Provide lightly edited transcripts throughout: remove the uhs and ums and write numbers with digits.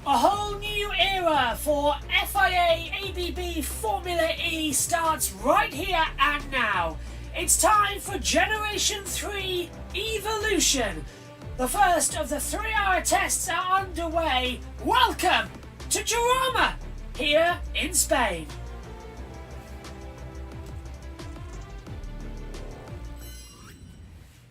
A whole new era for FIA ABB Formula E starts right here and now. It's time for Generation 3 Evolution. The first of the 3-hour tests are underway. Welcome to Jarama, here in Spain.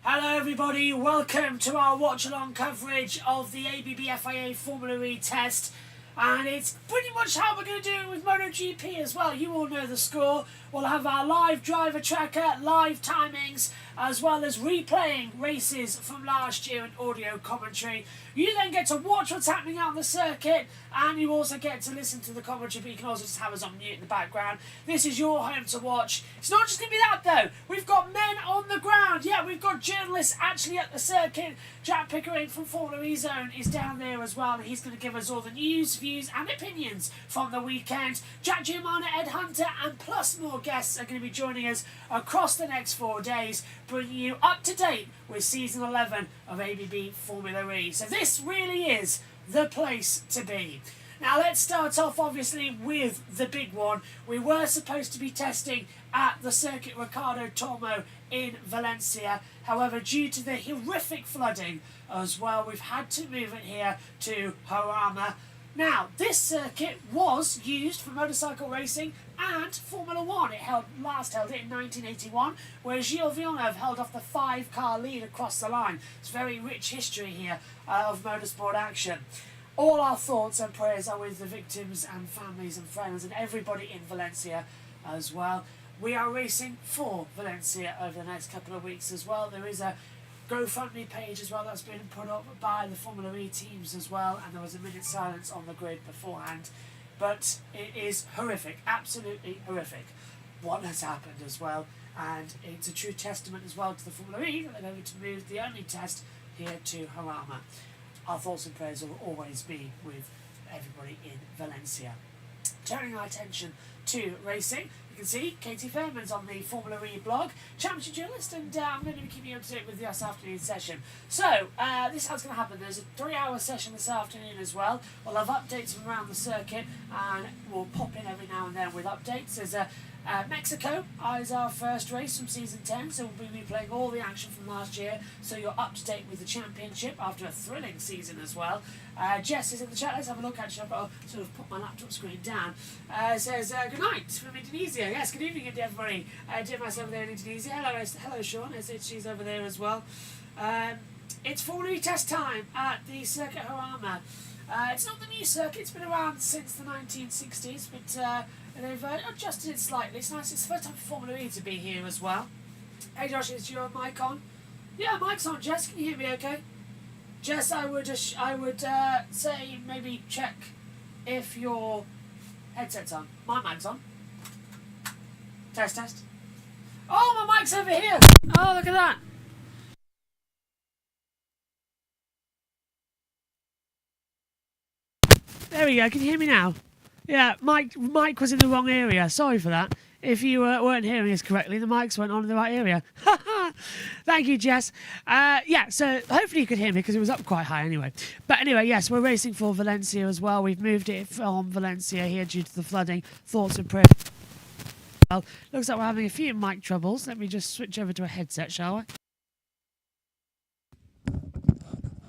Hello everybody, welcome to our watch-along coverage of the ABB FIA Formula E test. And it's pretty much how we're going to do it with MotoGP as well. You all know the score. We'll have our live driver tracker, live timings, as well as replaying races from last year and audio commentary. You then get to watch what's happening out on the circuit, and you also get to listen to the commentary, but you can also just have us on mute in the background. This is your home to watch. It's not just going to be that though. We've got men on the ground. Yeah, we've got journalists actually at the circuit. Jack Pickering from Formula E Zone is down there as well, and he's going to give us all the news, views and opinions from the weekend. Jack Giamana, Ed Hunter and plus more guests are going to be joining us across the next 4 days, bringing you up to date with season 11 of ABB Formula E. So this really is the place to be. Now let's start off obviously with the big one. We were supposed to be testing at the Circuit Ricardo Tormo in Valencia. However, due to the horrific flooding as well, we've had to move it here to Jarama. Now, this circuit was used for motorcycle racing and Formula 1. It last held it in 1981, where Gilles Villeneuve held off the 5-car lead across the line. It's very rich history here of motorsport action. All our thoughts and prayers are with the victims and families and friends and everybody in Valencia as well. We are racing for Valencia over the next couple of weeks as well. There is a GoFundMe page as well that's been put up by the Formula E teams as well, and there was a minute's silence on the grid beforehand. But it is horrific, absolutely horrific what has happened as well, and it's a true testament as well to the Formula E that they're going to move the only test here to Jarama. Our thoughts and prayers will always be with everybody in Valencia. Turning our attention to racing, you can see Katie Fairman's on the Formula E blog, championship journalist, and I'm going to be keeping you up to date with this afternoon session. So, this is how it's going to happen. There's a 3-hour session this afternoon as well. We'll have updates from around the circuit, and we'll pop in every now and then with updates. There's Mexico is our first race from season 10, so we'll be replaying all the action from last year, so you're up to date with the championship after a thrilling season as well. Jess is in the chat. Let's have a look. Actually, I've got to sort of put my laptop screen down. Says good night from Indonesia. Yes, good evening everybody. Jim's over there in Indonesia. Hello Sean. She's over there as well. It's Formula E test time at the Circuit Jarama. It's not the new circuit. It's been around since the 1960s, but they've adjusted it slightly. It's nice. It's the first time for Formula E to be here as well. Hey Josh, is your mic on? Yeah, mic's on. Jess, can you hear me okay? Jess, I would say maybe check if your headset's on. My mic's on. Test, test. Oh, my mic's over here. Oh, look at that. There we go. Can you hear me now? Yeah, mic was in the wrong area. Sorry for that. If you weren't hearing us correctly, the mics weren't on in the right area. Thank you, Jess. Yeah, so hopefully you could hear me because it was up quite high anyway. But anyway, yes, we're racing for Valencia as well. We've moved it from Valencia here due to the flooding. Thoughts and prayers. Well, looks like we're having a few mic troubles. Let me just switch over to a headset, shall I?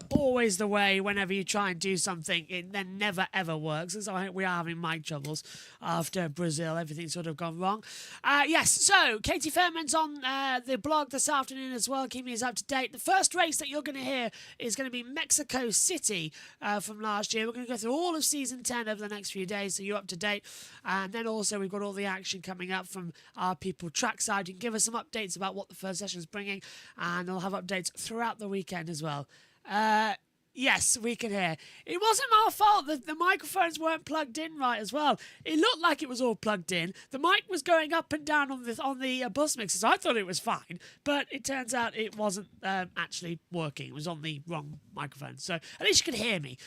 Always the way whenever you try and do something, it then never ever works. And so we are having mic troubles after Brazil. Everything's sort of gone wrong. Yes, so Katie Fairman's on the blog this afternoon as well, keeping us up to date. The first race that you're going to hear is going to be Mexico City from last year. We're going to go through all of season 10 over the next few days, so you're up to date. And then also we've got all the action coming up from our people trackside. You can give us some updates about what the first session is bringing, and they'll have updates throughout the weekend as well. Yes, we can hear. It wasn't our fault that the microphones weren't plugged in right as well. It looked like it was all plugged in. The mic was going up and down on the bus mixers. I thought it was fine, but it turns out it wasn't actually working. It was on the wrong microphone. So at least you could hear me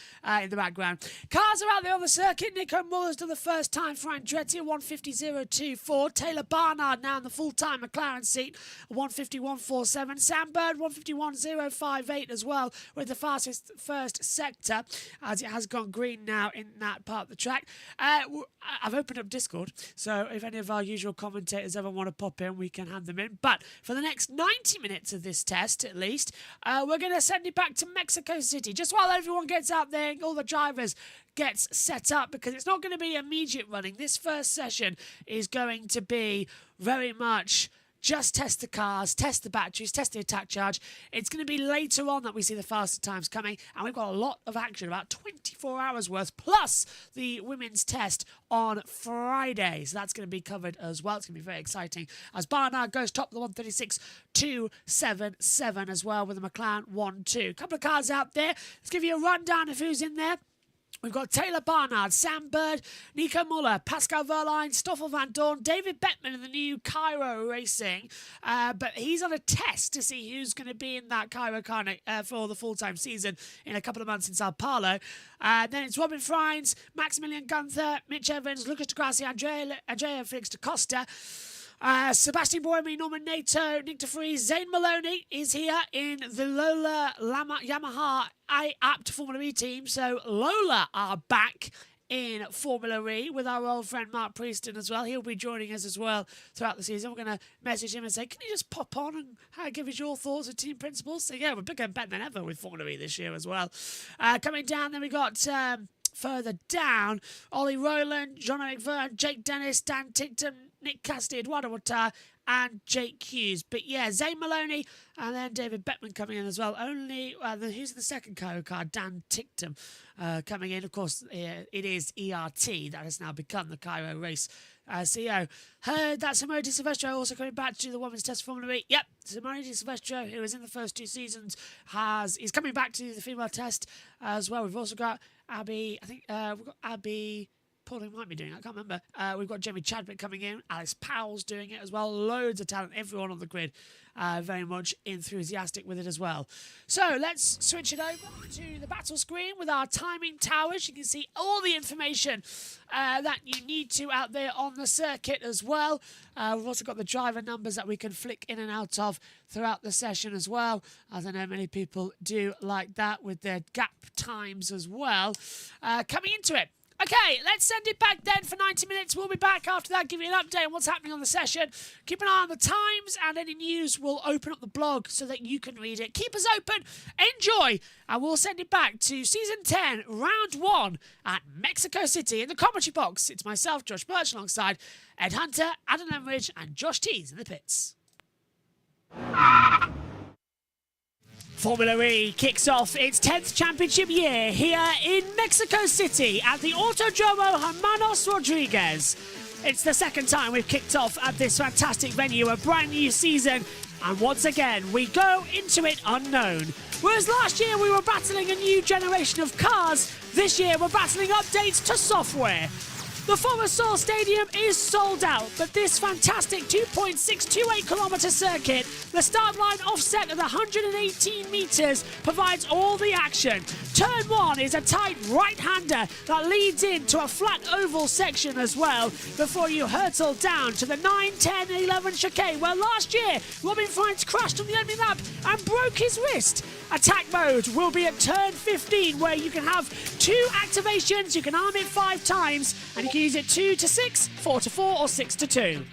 in the background. Cars are out there on the circuit. Nico Muller's done the first time for Andretti, 150.024. Taylor Barnard now in the full-time McLaren seat, 151.47. Sam Bird, 151.058 as well, with the fastest first sector, as it has gone green now in that part of the track. I've opened up Discord, so if any of our usual commentators ever want to pop in, we can have them in. But for the next 90 minutes of this test, at least, we're going to send it back to Mexico City, just while everyone gets out there and all the drivers gets set up, because it's not going to be immediate running. This first session is going to be very much just test the cars, test the batteries, test the attack charge. It's going to be later on that we see the faster times coming, and we've got a lot of action, about 24 hours worth, plus the women's test on Friday. So that's going to be covered as well. It's going to be very exciting, as Barnard goes top of the 136.277 as well with the McLaren 1-2. A couple of cars out there. Let's give you a rundown of who's in there. We've got Taylor Barnard, Sam Bird, Nico Muller, Pascal Wehrlein, Stoffel Van Dorn, David Bettman in the new Cairo Racing. But he's on a test to see who's going to be in that Cairo car for the full-time season in a couple of months in Sao Paulo. Then it's Robin Freins, Maximilian Gunther, Mitch Evans, Lucas de Grassi, Andrea Felix da Costa. Sebastian Buemi, Norman Nato, Nick de Vries, Zane Maloney is here in the Lola Yamaha Apt Formula E team. So Lola are back in Formula E with our old friend Mark Prieston as well. He'll be joining us as well throughout the season. We're going to message him and say, can you just pop on and give us your thoughts of team principles? So yeah, we're bigger and better than ever with Formula E this year as well. Coming down, then we got further down, Ollie Rowland, Jean-Eric Verne, Jake Dennis, Dan Tickton, Nick Cassidy, Eduardo Wattar, and Jake Hughes. But yeah, Zane Maloney and then David Bettman coming in as well. Who's the second Cairo car? Dan Tickton coming in. Of course, it is ERT that has now become the Cairo race. CEO. Heard that Simone Di Silvestro also coming back to the women's test Formula E. Yep, Simone Di Silvestro, who was in the first 2 seasons, is coming back to the female test as well. We've also got Abby, I think we've got Abby Pauline might be doing it, I can't remember. We've got Jamie Chadwick coming in. Alex Powell's doing it as well. Loads of talent. Everyone on the grid very much enthusiastic with it as well. So let's switch it over to the battle screen with our timing towers. You can see all the information that you need to out there on the circuit as well. We've also got the driver numbers that we can flick in and out of throughout the session as well, as I know many people do like that with their gap times as well. Coming into it. Okay, let's send it back then for 90 minutes. We'll be back after that, give you an update on what's happening on the session. Keep an eye on the times, and any news will open up the blog so that you can read it. Keep us open, enjoy, and we'll send it back to Season 10, Round 1 at Mexico City. In the commentary box, it's myself, Josh Birch, alongside Ed Hunter, Adam Lemridge, and Josh Tees in the pits. Formula E kicks off its 10th championship year here in Mexico City at the Autodromo Hermanos Rodriguez. It's the second time we've kicked off at this fantastic venue, a brand new season, and once again we go into it unknown. Whereas last year we were battling a new generation of cars, this year we're battling updates to software. The Forosol Stadium is sold out, but this fantastic 2.628 kilometre circuit, the start line offset at 118 metres, provides all the action. Turn 1 is a tight right-hander that leads into a flat oval section as well, before you hurtle down to the 9, 10 and 11 chicane, where last year Robin Freins crashed on the opening lap and broke his wrist. Attack mode will be at turn 15, where you can have 2 activations, you can arm it 5 times, and you can use it 2 to 6, 4 to 4 or 6 to 2.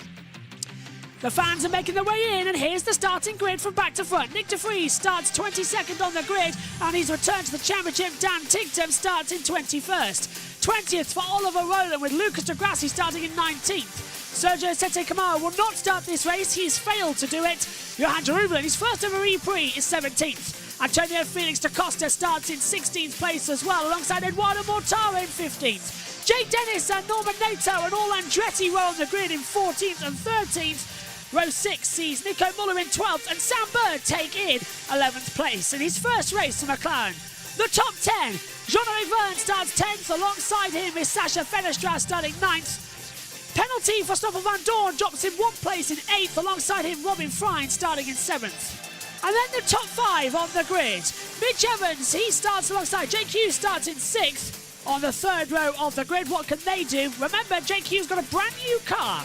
The fans are making their way in, and here's the starting grid from back to front. Nick de Vries starts 22nd on the grid, and he's returned to the championship. Dan Tickton starts in 21st. 20th for Oliver Rowland, with Lucas de Grassi starting in 19th. Sergio Sete Camara will not start this race. He's failed to do it. Johan Jerusalem, his first ever E-Prix, is 17th. Antonio Felix da Costa starts in 16th place as well, alongside Eduardo Mortara in 15th. Jake Dennis and Norman Nato and all Andretti were on the grid in 14th and 13th. Row 6 sees Nico Muller in 12th and Sam Bird take in 11th place in his first race for McLaren. The top 10, Jean-Eric Verne starts 10th, alongside him is Sasha Fenestras starting 9th. Penalty for Stoffel Van Dorn drops him 1 place in 8th, alongside him Robin Freins starting in 7th. And then the top 5 on the grid. Mitch Evans, he starts alongside Jake Hughes, starts in 6th on the 3rd row of the grid. What can they do? Remember, Jake Hughes got a brand new car.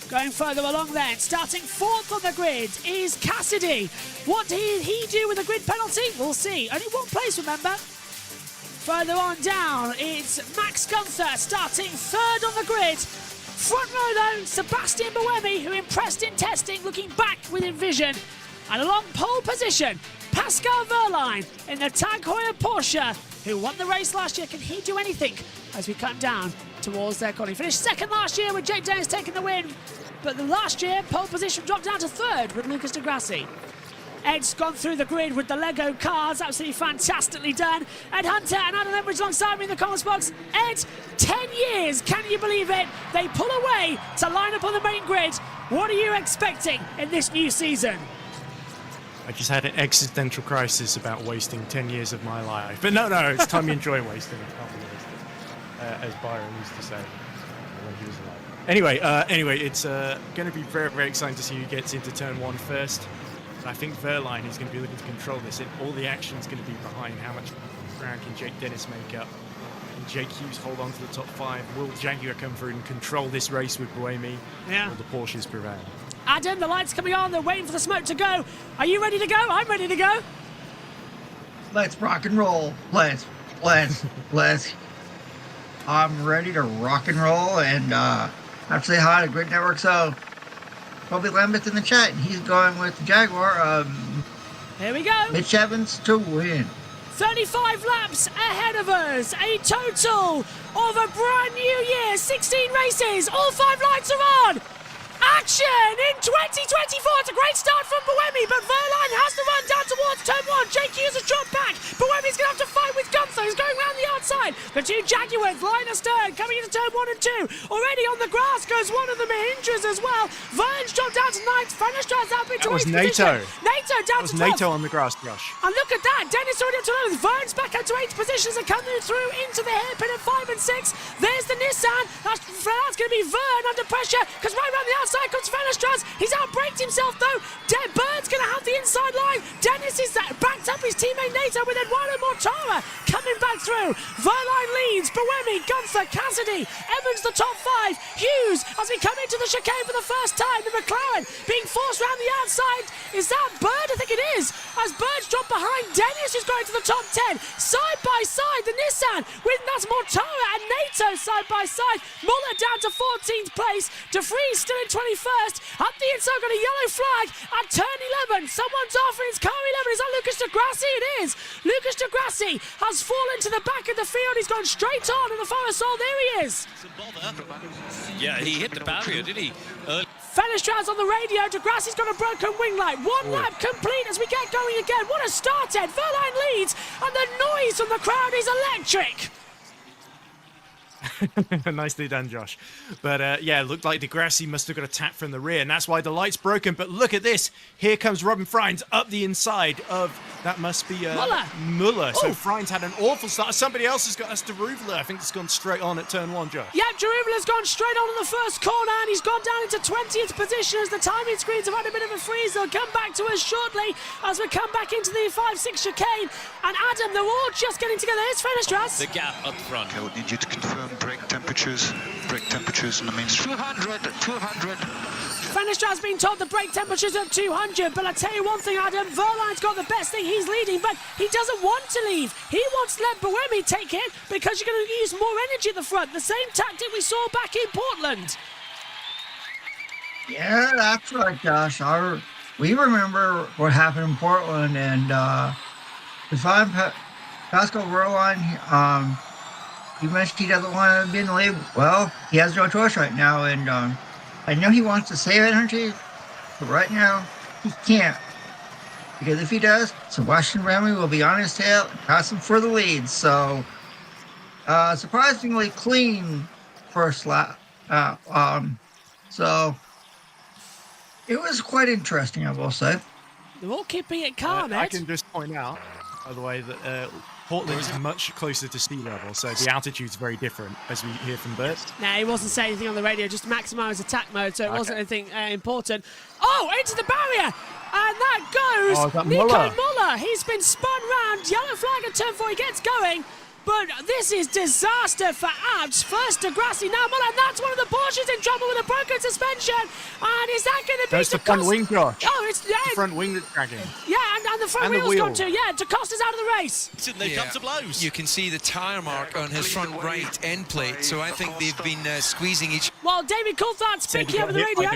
Going further along then, starting 4th on the grid is Cassidy. What did he do with a grid penalty? We'll see. Only one place, remember. Further on down, it's Max Gunther starting 3rd on the grid. Front row though, Sebastian Buemi, who impressed in testing, looking back with Envision. And along pole position, Pascal Wehrlein in the Tag Heuer Porsche, who won the race last year. Can he do anything as we come down towards their corner? He finished 2nd last year with Jake Dennis taking the win, but the last year pole position dropped down to 3rd with Lucas de Grassi. Ed's gone through the grid with the Lego cars, absolutely fantastically done. Ed Hunter and Adam Embridge alongside me in the comments box. Ed, 10 years, can you believe it? They pull away to line up on the main grid. What are you expecting in this new season? I just had an existential crisis about wasting 10 years of my life. But no, it's time you enjoy wasting it, can't be wasted, as Byron used to say when he was alive. Anyway, it's going to be very, very exciting to see who gets into turn 1 first. I think Wehrlein is going to be looking to control this. All the action is going to be behind how much ground can Jake Dennis make up. Can Jake Hughes hold on to the top 5? Will Jaguar come through and control this race with Buemi? Yeah. Will the Porsches prevail? Adam, the lights coming on. They're waiting for the smoke to go. Are you ready to go? I'm ready to go. Let's rock and roll. Let's. I'm ready to rock and roll, and I have to say hi to Grid Network. So probably Lambeth in the chat, and he's going with the Jaguar. Here we go. Mitch Evans to win. 35 laps ahead of us. A total of a brand new year. 16 races. All 5 lights are on. Action in 2024. It's a great start from Buemi, but Wehrlein has to run down towards turn 1. Jake Hughes has dropped back. Buemi's going to have to fight with Gunther. He's going round the outside. The 2 Jaguars, line astern, coming into turn 1 and 2. Already on the grass goes one of the Mahindras as well. Vern's dropped down to 9th. Fenestrats up into 8th position. Nato down to 12th. Nato on the grass, Josh. And look at that. Dennis already up to 11th. Vern's back up to 8th position as they're coming through into the hairpin at 5 and 6. There's the Nissan. That's going to be Vern under pressure because right around the outside comes Fenestrats. He's outbraked himself though. Bird's going to have the inside line. Dennis is backed up his teammate Nato with Eduardo Mortara coming back through. Wehrlein leads. Buemi, Gunther, Cassidy, Evans the top 5. Hughes as we come into the chicane for the first time. The McLaren being forced round the outside. Is that Bird? I think it is. As Bird's dropped behind Dennis, who's going to the top 10. Side by side, the Nissan with that's Mortara and Nato side by side. Muller down to 14th place. De Vries still in 21st. Up the inside, got a yellow flag at turn 11. Someone's offering his car 11. Is that Lucas de Grassi? It is. Lucas de Grassi has fallen to the back of the field. He's gone straight on in the far side. There he is. Yeah, he hit the barrier, didn't he? Fenestrats on the radio. De Grassi's got a broken wing light. 1 lap complete as we get going again. What a start, Ed. Wehrlein leads, and the noise from the crowd is electric. Nicely done, Josh. But yeah, it looked like De Grassi must have got a tap from the rear, and that's why the light's broken. But look at this. Here comes Robin Freins up the inside of, that must be Muller. So Freins had an awful start. Somebody else has got us Deruvler. I think it's gone straight on at turn 1, Josh. Yeah, Deruvler's gone straight on in the first corner, and he's gone down into 20th position as the timing screens have had a bit of a freeze. They'll come back to us shortly as we come back into the 5-6 chicane. And Adam, they're all just getting together. Here's Fenestrats. The gap up front. I would need you to confirm brake temperatures on the main street. 200. Fenestrats been told the brake temperature's at 200, but I tell you one thing, Adam, Wehrlein's got the best thing. He's leading, but he doesn't want to leave. He wants to let Buemi take it because you're going to use more energy at the front. The same tactic we saw back in Portland. Yeah, that's right, Josh. We remember what happened in Portland, and if I'm Pascal Wehrlein, you mentioned he doesn't want to be in the lead. Well, he has no choice right now, and I know he wants to save energy, but right now he can't. Because if he does, Sebastian Buemi will be on his tail and pass him for the lead. So, surprisingly clean first lap. So, it was quite interesting, I will say. They're all keeping it calm, Ed. I can just point out, by the way, that Portland is much closer to sea level, so the altitude's very different, as we hear from Bert. Nah, he wasn't saying anything on the radio, just maximise attack mode, so it wasn't anything important. Oh, into the barrier! And that goes Nico Muller. He's been spun round. Yellow flag at turn 4. He gets going. But this is disaster for Alps. First Degrassi, now Muller, and that's one of the Porsches in trouble with a broken suspension. And is that going to be Goes the front wing, Josh. Oh, it's the front wing that's dragging. Yeah, and the front And the wheel's wheel. gone too. Yeah, DaCosta's out of the race. They come to blows. You can see the tyre mark on his front right end plate, so I think they've been squeezing each. Well, David Coulthard speaking over the radio.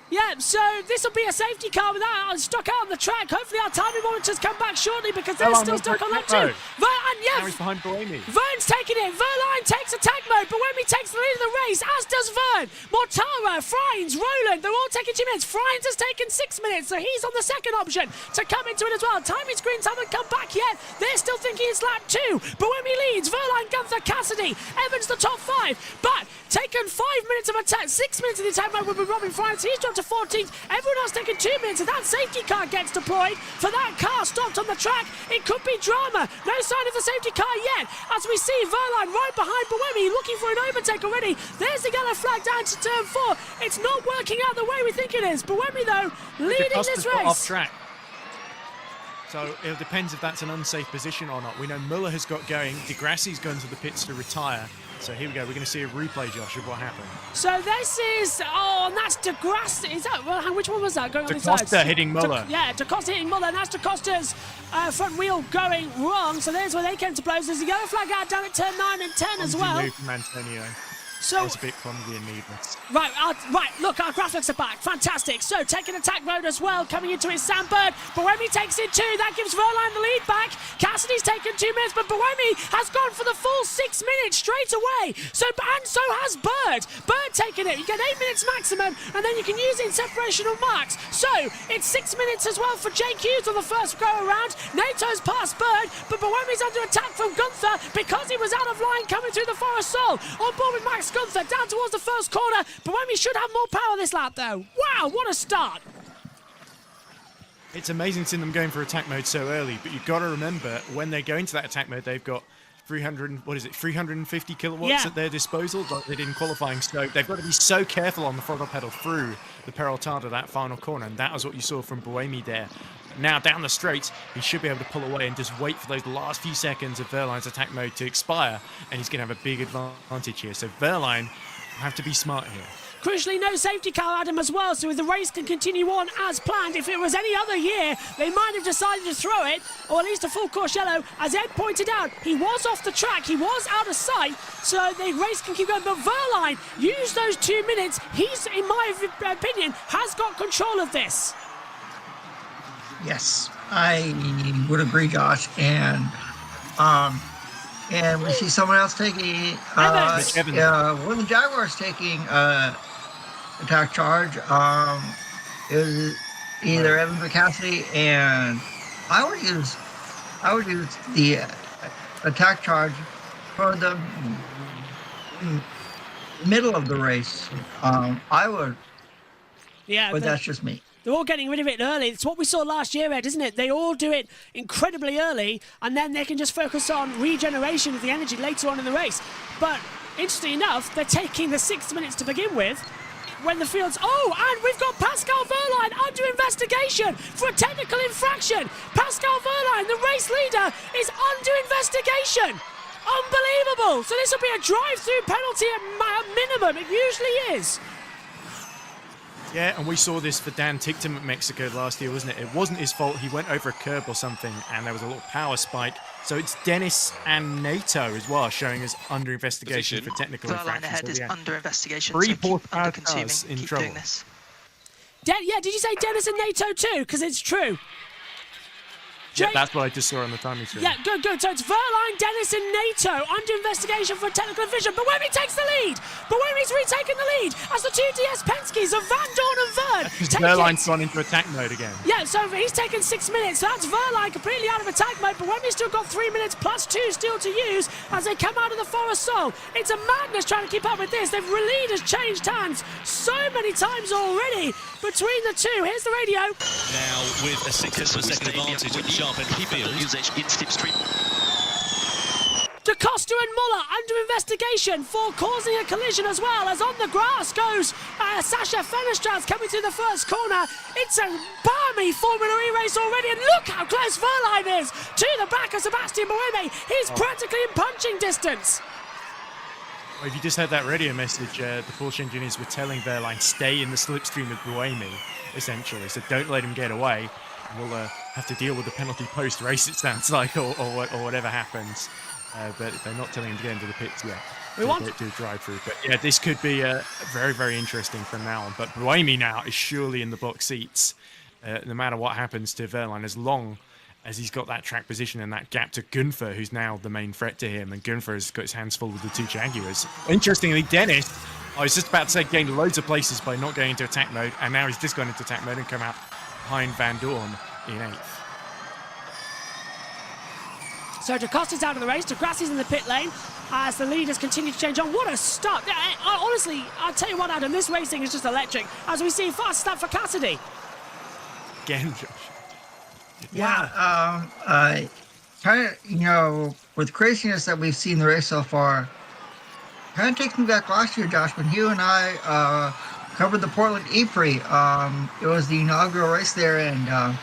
Yeah, so this will be a safety car with that. I'm stuck out on the track. Hopefully our timing monitors come back shortly because they're still stuck on lap 2. And yeah, Now he's behind Buemi. Vern's taking it. Verline takes attack mode, but Buemi takes the lead of the race, as does Vern. Mortara, Friens, Roland, they're all taking 2 minutes. Friens has taken 6 minutes, so he's on the second option to come into it as well. Timing screens haven't come back yet. They're still thinking it's lap 2. Buemi leads. Verline, Gunther, Cassidy. Evans the top 5, but taken 5 minutes of attack. 6 minutes of the attack mode with Robin Friens. He's dropped to 14th. Everyone else taking 2 minutes. If that safety car gets deployed for that car stopped on the track, it could be drama. No sign of the safety car yet, as we see Verline right behind Buemi looking for an overtake already. There's the yellow flag down to turn 4. It's not working out the way we think it is. Buemi, though, leading this race. Off track. So it depends if that's an unsafe position or not. We know Muller has got going. Degrassi's going to the pits to retire. So here we go. We're going to see a replay, Josh, of what happened. So this is, and that's DeGrassi. Is that, well, which one was that going on the DaCosta sides? hitting Muller. DaCosta hitting Muller, and that's DaCosta's front wheel going wrong. So there's where they came to blows. There's a yellow flag out down at turn 9 and 10 as well. Move from Antonio. So, that was a bit clumsy and needless. Right, look, our graphics are back. Fantastic. So, taking attack mode as well. Coming into it, Sam Bird. Buemi takes it too. That gives Verline the lead back. Cassidy's taken 2 minutes, but Buemi has gone for the full 6 minutes straight away. And so has Bird. Bird taking it. You get 8 minutes maximum, and then you can use it in separational marks. So, it's 6 minutes as well for Jake Hughes on the first go around. NATO's past Bird, but Buemi's under attack from Gunther because he was out of line coming through the Forest Sol. On board with Max Gunther down towards the first corner. Buemi should have more power this lap, though. Wow, what a start. It's amazing seeing them going for attack mode so early, but you've got to remember, when they go into that attack mode, they've got 350 kilowatts at their disposal, like they did in qualifying, so they've got to be so careful on the throttle pedal through the Peraltada, that final corner, and that was what you saw from Buemi there. Now down the straight, he should be able to pull away and just wait for those last few seconds of Verline's attack mode to expire, and he's going to have a big advantage here. So Verline will have to be smart here. Crucially, no safety car, Adam, as well, so the race can continue on as planned. If it was any other year, they might have decided to throw it, or at least a full course yellow. As Ed pointed out, he was off the track, he was out of sight, so the race can keep going. But Verline used those 2 minutes. He's, in my opinion, has got control of this. Yes, I would agree, Josh. And we see someone else taking one of the Jaguars taking attack charge. It was either Evan McCassidy, and I would use the attack charge for the middle of the race. I would, but that's just me. They're all getting rid of it early. It's what we saw last year, Ed, isn't it? They all do it incredibly early, and then they can just focus on regeneration of the energy later on in the race. But interestingly enough, they're taking the 6 minutes to begin with when the field's... Oh, and we've got Pascal Verline under investigation for a technical infraction. Pascal Verline, the race leader, is under investigation. Unbelievable. So this will be a drive-through penalty at minimum. It usually is. Yeah, and we saw this for Dan Ticktum at Mexico last year, wasn't it? It wasn't his fault. He went over a curb or something, and there was a little power spike. So it's Dennis and NATO as well showing us under investigation for technical infractions. Verline ahead is under investigation. Three so horsepower cars in trouble. Yeah, did you say Dennis and NATO too? Because it's true. Yeah, that's what I just saw on the timing screen. Yeah, good. So it's Verline, Dennis and NATO under investigation for technical infraction. But Buemi takes the lead. Buemi's retaken the lead as the two DS Penske's of Van Dorn and Vern. Verline's gone into attack mode again. Yeah, so he's taken 6 minutes. So that's Verline completely out of attack mode. But Buemi's still got 3 minutes plus 2 still to use as they come out of the Forest Sol. It's a madness trying to keep up with this. The lead has changed hands so many times already between the two. Here's the radio. Now with a 6 second advantage at the sharp end of the field. Da Costa and Muller under investigation for causing a collision as well, as on the grass goes Sasha Fenestrad's coming through the first corner. It's a balmy Formula E race already, and look how close Verline is to the back of Sebastian Buemi. He's practically in punching distance. Well, if you just heard that radio message, the Porsche engineers were telling Verline, stay in the slipstream of Buemi, essentially. So don't let him get away. We'll have to deal with the penalty post-race, it sounds like, or whatever happens. But they're not telling him to get into the pits yet. We want to do a drive-through. But yeah, this could be very, very interesting from now on. But Buemi now is surely in the box seats, no matter what happens to Verline, as long as he's got that track position and that gap to Gunther, who's now the main threat to him. And Gunther has got his hands full with the two Jaguars. Interestingly, Dennis, I was just about to say, gained loads of places by not going into attack mode, and now he's just gone into attack mode and come out behind Van Dorn in 8th. So Da Costa's out of the race, De Grassi's in the pit lane as the leaders continue to change on. What a start. Honestly, I'll tell you what, Adam, this racing is just electric. As we see, fast start for Cassidy. Again, Josh. Yeah, kind of, you know, with the craziness that we've seen in the race so far, kind of takes me back last year, Josh, when you and I covered the Portland E-Prix. It was the inaugural race there, and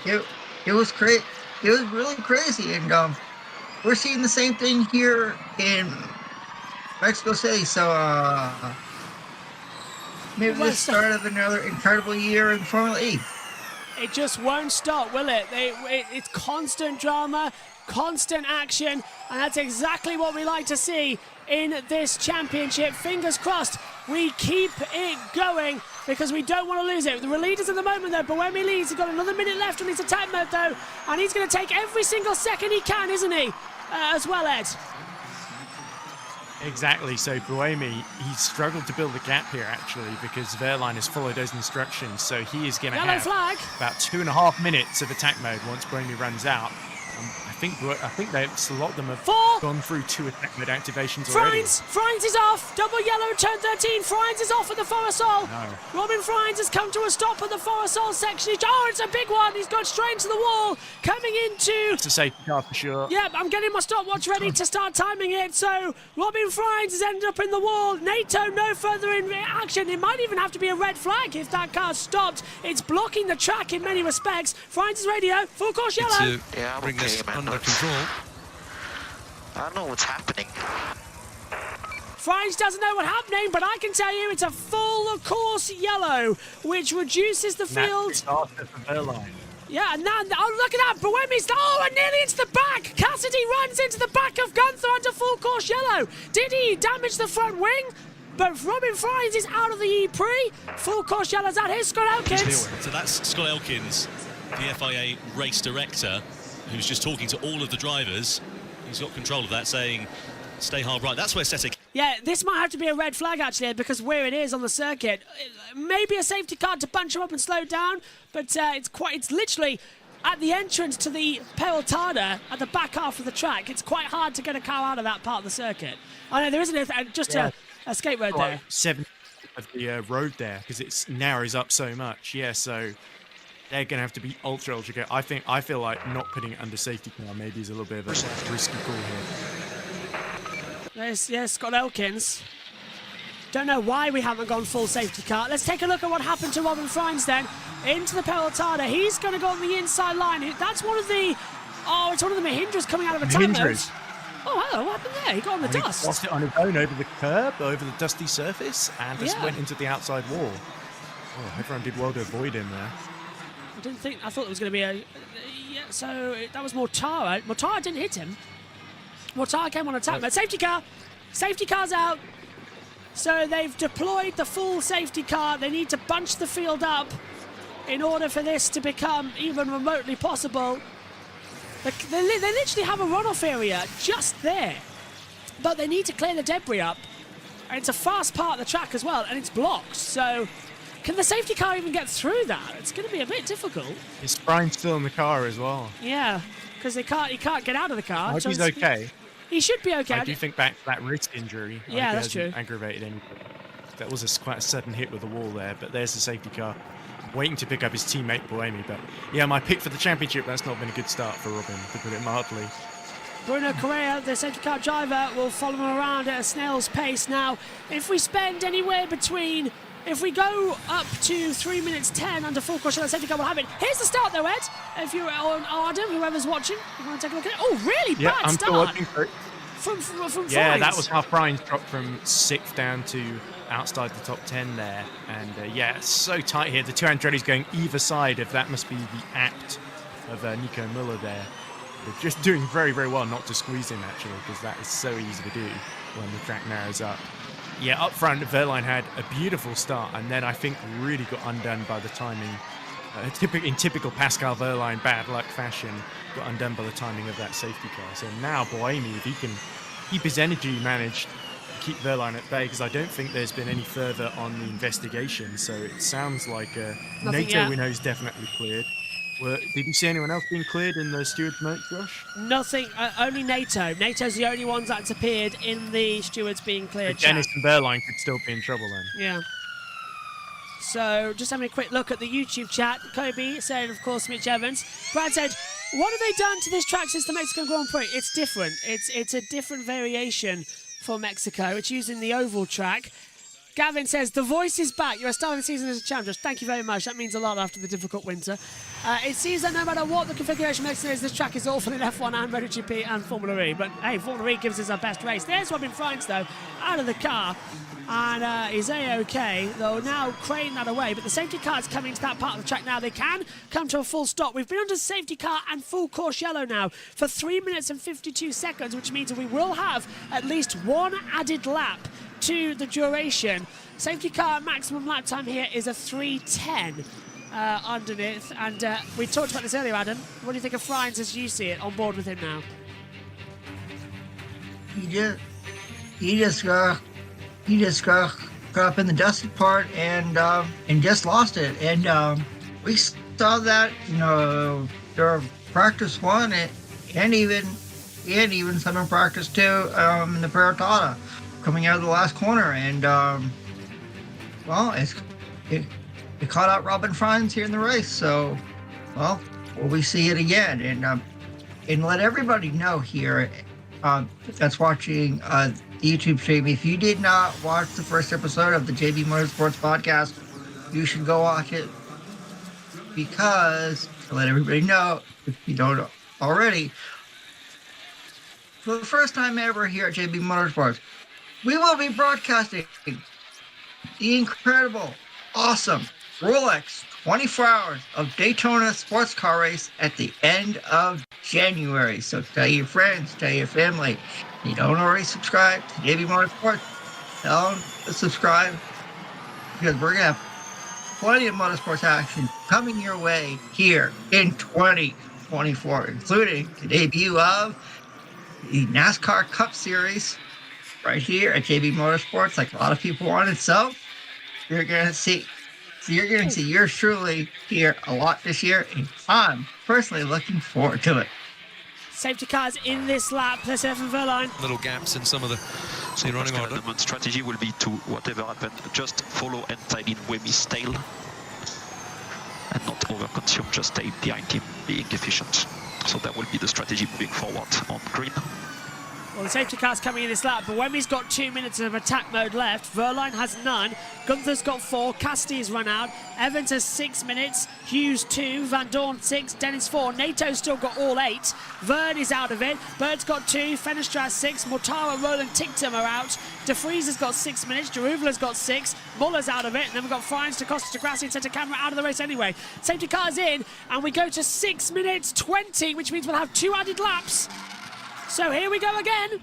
it was great. It was really crazy, and we're seeing the same thing here in Mexico City. So maybe the start of another incredible year in Formula E. It just won't stop, will it? It's constant drama, constant action, and that's exactly what we like to see in this championship. Fingers crossed we keep it going, because we don't want to lose it. The leaders at the moment, though, Buemi leads. He's got another minute left on his attack mode, though, and he's going to take every single second he can, isn't he, as well, Ed? Exactly. So Buemi, he's struggled to build a gap here, actually, because Verline has followed those instructions. So he is going to have about 2.5 minutes of attack mode once Buemi runs out. I think a lot of them have gone through 2 attack mode activations already. Frines is off. Double yellow, turn 13. Frines is off at the Forresol. No. Robin Frines has come to a stop at the Forresol section. It's a big one. He's gone straight into the wall. Coming into... It's a safety car for sure. Yep, I'm getting my stopwatch ready to start timing it. So Robin Frines has ended up in the wall. NATO no further in action. It might even have to be a red flag if that car stopped. It's blocking the track in many respects. Frines' radio, full course yellow. To bring this under control. I don't know what's happening. Frines doesn't know what's happening, but I can tell you it's a full course yellow, which reduces the field. Yeah, and now, oh, look at that, Buemi's, and nearly into the back. Cassidy runs into the back of Gunther under full course yellow. Did he damage the front wing? But Robin Frines is out of the E-Prix. Full course yellow's out. Here's Scott Elkins. So that's Scott Elkins, the FIA race director, who's just talking to all of the drivers. He's got control of that, saying, stay hard right. That's where Sesek... Yeah, this might have to be a red flag, actually, because where it is on the circuit, maybe a safety car to punch him up and slow down, but it's literally at the entrance to the Peltada at the back half of the track. It's quite hard to get a car out of that part of the circuit. I know there isn't a escape road there. 7 of the road there, because it narrows up so much. Yeah, so they're going to have to be ultra careful. I feel like not putting it under safety car maybe is a little bit of a risky call here. Yes, Scott Elkins. Don't know why we haven't gone full safety car. Let's take a look at what happened to Robin Frines then. Into the Peltada. He's going to go on the inside line. That's one of the... Oh, it's one of the Mahindras coming out of attack mode. Oh, hello, what happened there? He got on the dust. He lost it on his own over the curb, over the dusty surface, and just went into the outside wall. Oh, everyone did well to avoid him there. I thought it was going to be a... so that was Mortara. Mortara didn't hit him. Mortara came on attack mode. Safety car. Safety car's out. So they've deployed the full safety car. They need to bunch the field up in order for this to become even remotely possible. They literally have a runoff area just there. But they need to clear the debris up. And it's a fast part of the track as well, and it's blocked. So can the safety car even get through that? It's going to be a bit difficult. Is Brian still in the car as well? Yeah, because he can't get out of the car. I hope he's okay. He should be okay. I do think back to that wrist injury. Yeah, that's true. Aggravated anybody. That was quite a sudden hit with the wall there, but there's the safety car waiting to pick up his teammate Buemi. But yeah, my pick for the championship, that's not been a good start for Robin, to put it mildly. Bruno Correa, the safety car driver, will follow him around at a snail's pace. Now, if we spend anywhere between, if we go up to 3 minutes 10 under full caution, the safety car will have it. Here's the start though, Ed. If you're on Arden, whoever's watching, you want to take a look at it. Oh, really Yeah, bad I'm start. still looking for it. From Yeah, Fines. that was how Fines dropped from 6th down to outside the top 10 there. And yeah, it's so tight here. The two Andretti's going either side of that must be the act of Nico Müller there. They're just doing very, very well not to squeeze him, actually, because that is so easy to do when the track narrows up. Yeah, up front, Verline had a beautiful start, and then I think really got undone by the timing. In typical Pascal Verline bad luck fashion, got undone by the timing of that safety car. So now Boemi, if he can keep his energy managed, keep Verline at bay, because I don't think there's been any further on the investigation. So it sounds like NATO we know is definitely cleared. Did you see anyone else being cleared in the steward's note, Josh? Nothing, only NATO. NATO's the only ones that's appeared in the stewards being cleared. But Dennis and Verline could still be in trouble then. Yeah. So, just having a quick look at the YouTube chat. Kobe saying, of course, Mitch Evans. Brad said, what have they done to this track since the Mexican Grand Prix? It's different. It's a different variation for Mexico. It's using the oval track. Gavin says, the voice is back. You're starting the season as a champion. Thank you very much. That means a lot after the difficult winter. It seems that no matter what the configuration Mexico is, this track is awful in F1 and MotoGP and Formula E. But hey, Formula E gives us our best race. There's Robin Frines, though, out of the car. And is A-OK. They'll now crane that away. But the safety car is coming to that part of the track now. They can come to a full stop. We've been under safety car and full course yellow now for 3 minutes and 52 seconds, which means that we will have at least one added lap to the duration. Safety car maximum lap time here is a 3:10 underneath, and we talked about this earlier, Adam. What do you think of Frines as you see it on board with him now? He just got up in the dusty part and just lost it. And we saw that, during practice 1 and even some in practice 2 in the Perotada coming out of the last corner. And it caught out Robin Frines here in the race. So, will we see it again? And let everybody know here that's watching the YouTube stream, if you did not watch the first episode of the JB Motorsports podcast, you should go watch it, because to let everybody know, if you don't already, for the first time ever here at JB Motorsports, we will be broadcasting the incredible, awesome Rolex 24 hours of Daytona sports car race at the end of January. So tell your friends, tell your family. If you don't already subscribe to JB Motorsports, tell them to subscribe, because we're going to have plenty of motorsports action coming your way here in 2024, including the debut of the NASCAR Cup Series right here at JB Motorsports, like a lot of people wanted. So you're going to see yours truly here a lot this year, and I'm personally looking forward to it. Safety cars in this lap. Let's hear from Verline. Little gaps in some of the running order. The strategy will be to, whatever happens, just follow and tail in Wemi's tail and not overconsume, just stay behind him, being efficient. So that will be the strategy moving forward on green. Well, the safety car's coming in this lap, but Wemi's got 2 minutes of attack mode left. Verline has none. Gunther's got 4. Casti's run out. Evans has 6 minutes. Hughes 2. Van Dorn 6. Dennis 4. Nato's still got all 8. Vern is out of it. Bird's got 2. Fenestra has 6. Mortara, Roland, Ticktum are out. De Vries has got 6 minutes. Jaruvala's got 6. Muller's out of it. And then we've got Frines, DaCosta, Degrassi, and Centre Camera out of the race anyway. Safety car's in, and we go to 6 minutes 20, which means we'll have 2 added laps. So here we go again.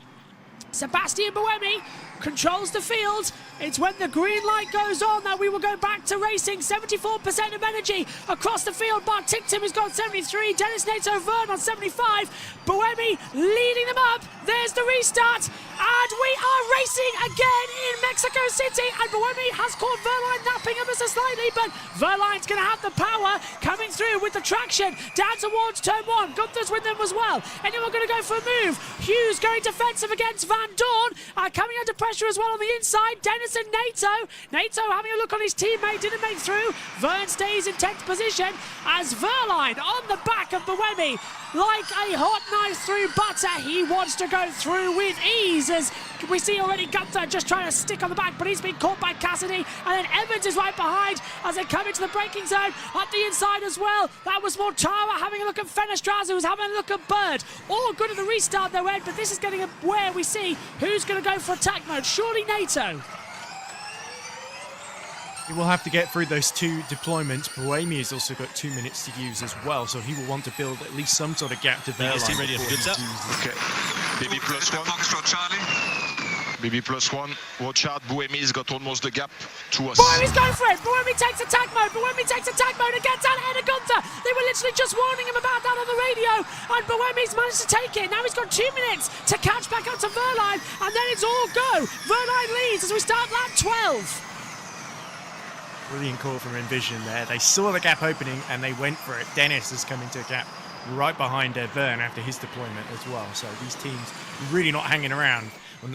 Sebastian Buemi controls the field. It's when the green light goes on that we will go back to racing. 74% of energy across the field. Bart Ticktum has got 73. Dennis Nato Vern on 75. Buemi leading them up. There's the restart. And we are racing again in Mexico City. And Buemi has caught Verline napping ever so slightly, but Verline's going to have the power coming through with the traction down towards turn 1. Gunther's with them as well. Anyone going to go for a move? Hughes going defensive against Van Dorn. Coming under pressure. pressure as well on the inside. Dennis and Nato. Nato having a look on his teammate, didn't make through. Vern stays in 10th position as Verline on the back of Buemi. Like a hot knife through butter, he wants to go through with ease, as we see already Gunther just trying to stick on the back, but he's been caught by Cassidy, and then Evans is right behind as they come into the braking zone. Up the inside as well, that was Mortara having a look at Fenestraza, who's having a look at Bird. All good at the restart though, Ed, but this is getting where we see who's going to go for attack mode. Surely Nato. He will have to get through those 2 deployments. Buemi has also got 2 minutes to use as well, so he will want to build at least some sort of gap to Verline. Is he ready for Gunther? Okay. BB +1. BB +1. Watch out, Buemi's got almost the gap to us. Buemi's going for it. Buemi takes attack mode. Buemi takes attack mode and gets out ahead of Gunther. They were literally just warning him about that on the radio, and Buemi's managed to take it. Now he's got 2 minutes to catch back up to Verline, and then it's all go. Verline leads as we start lap 12. Brilliant call from Envision there. They saw the gap opening and they went for it. Dennis has come into a gap right behind Vern after his deployment as well. So these teams really not hanging around.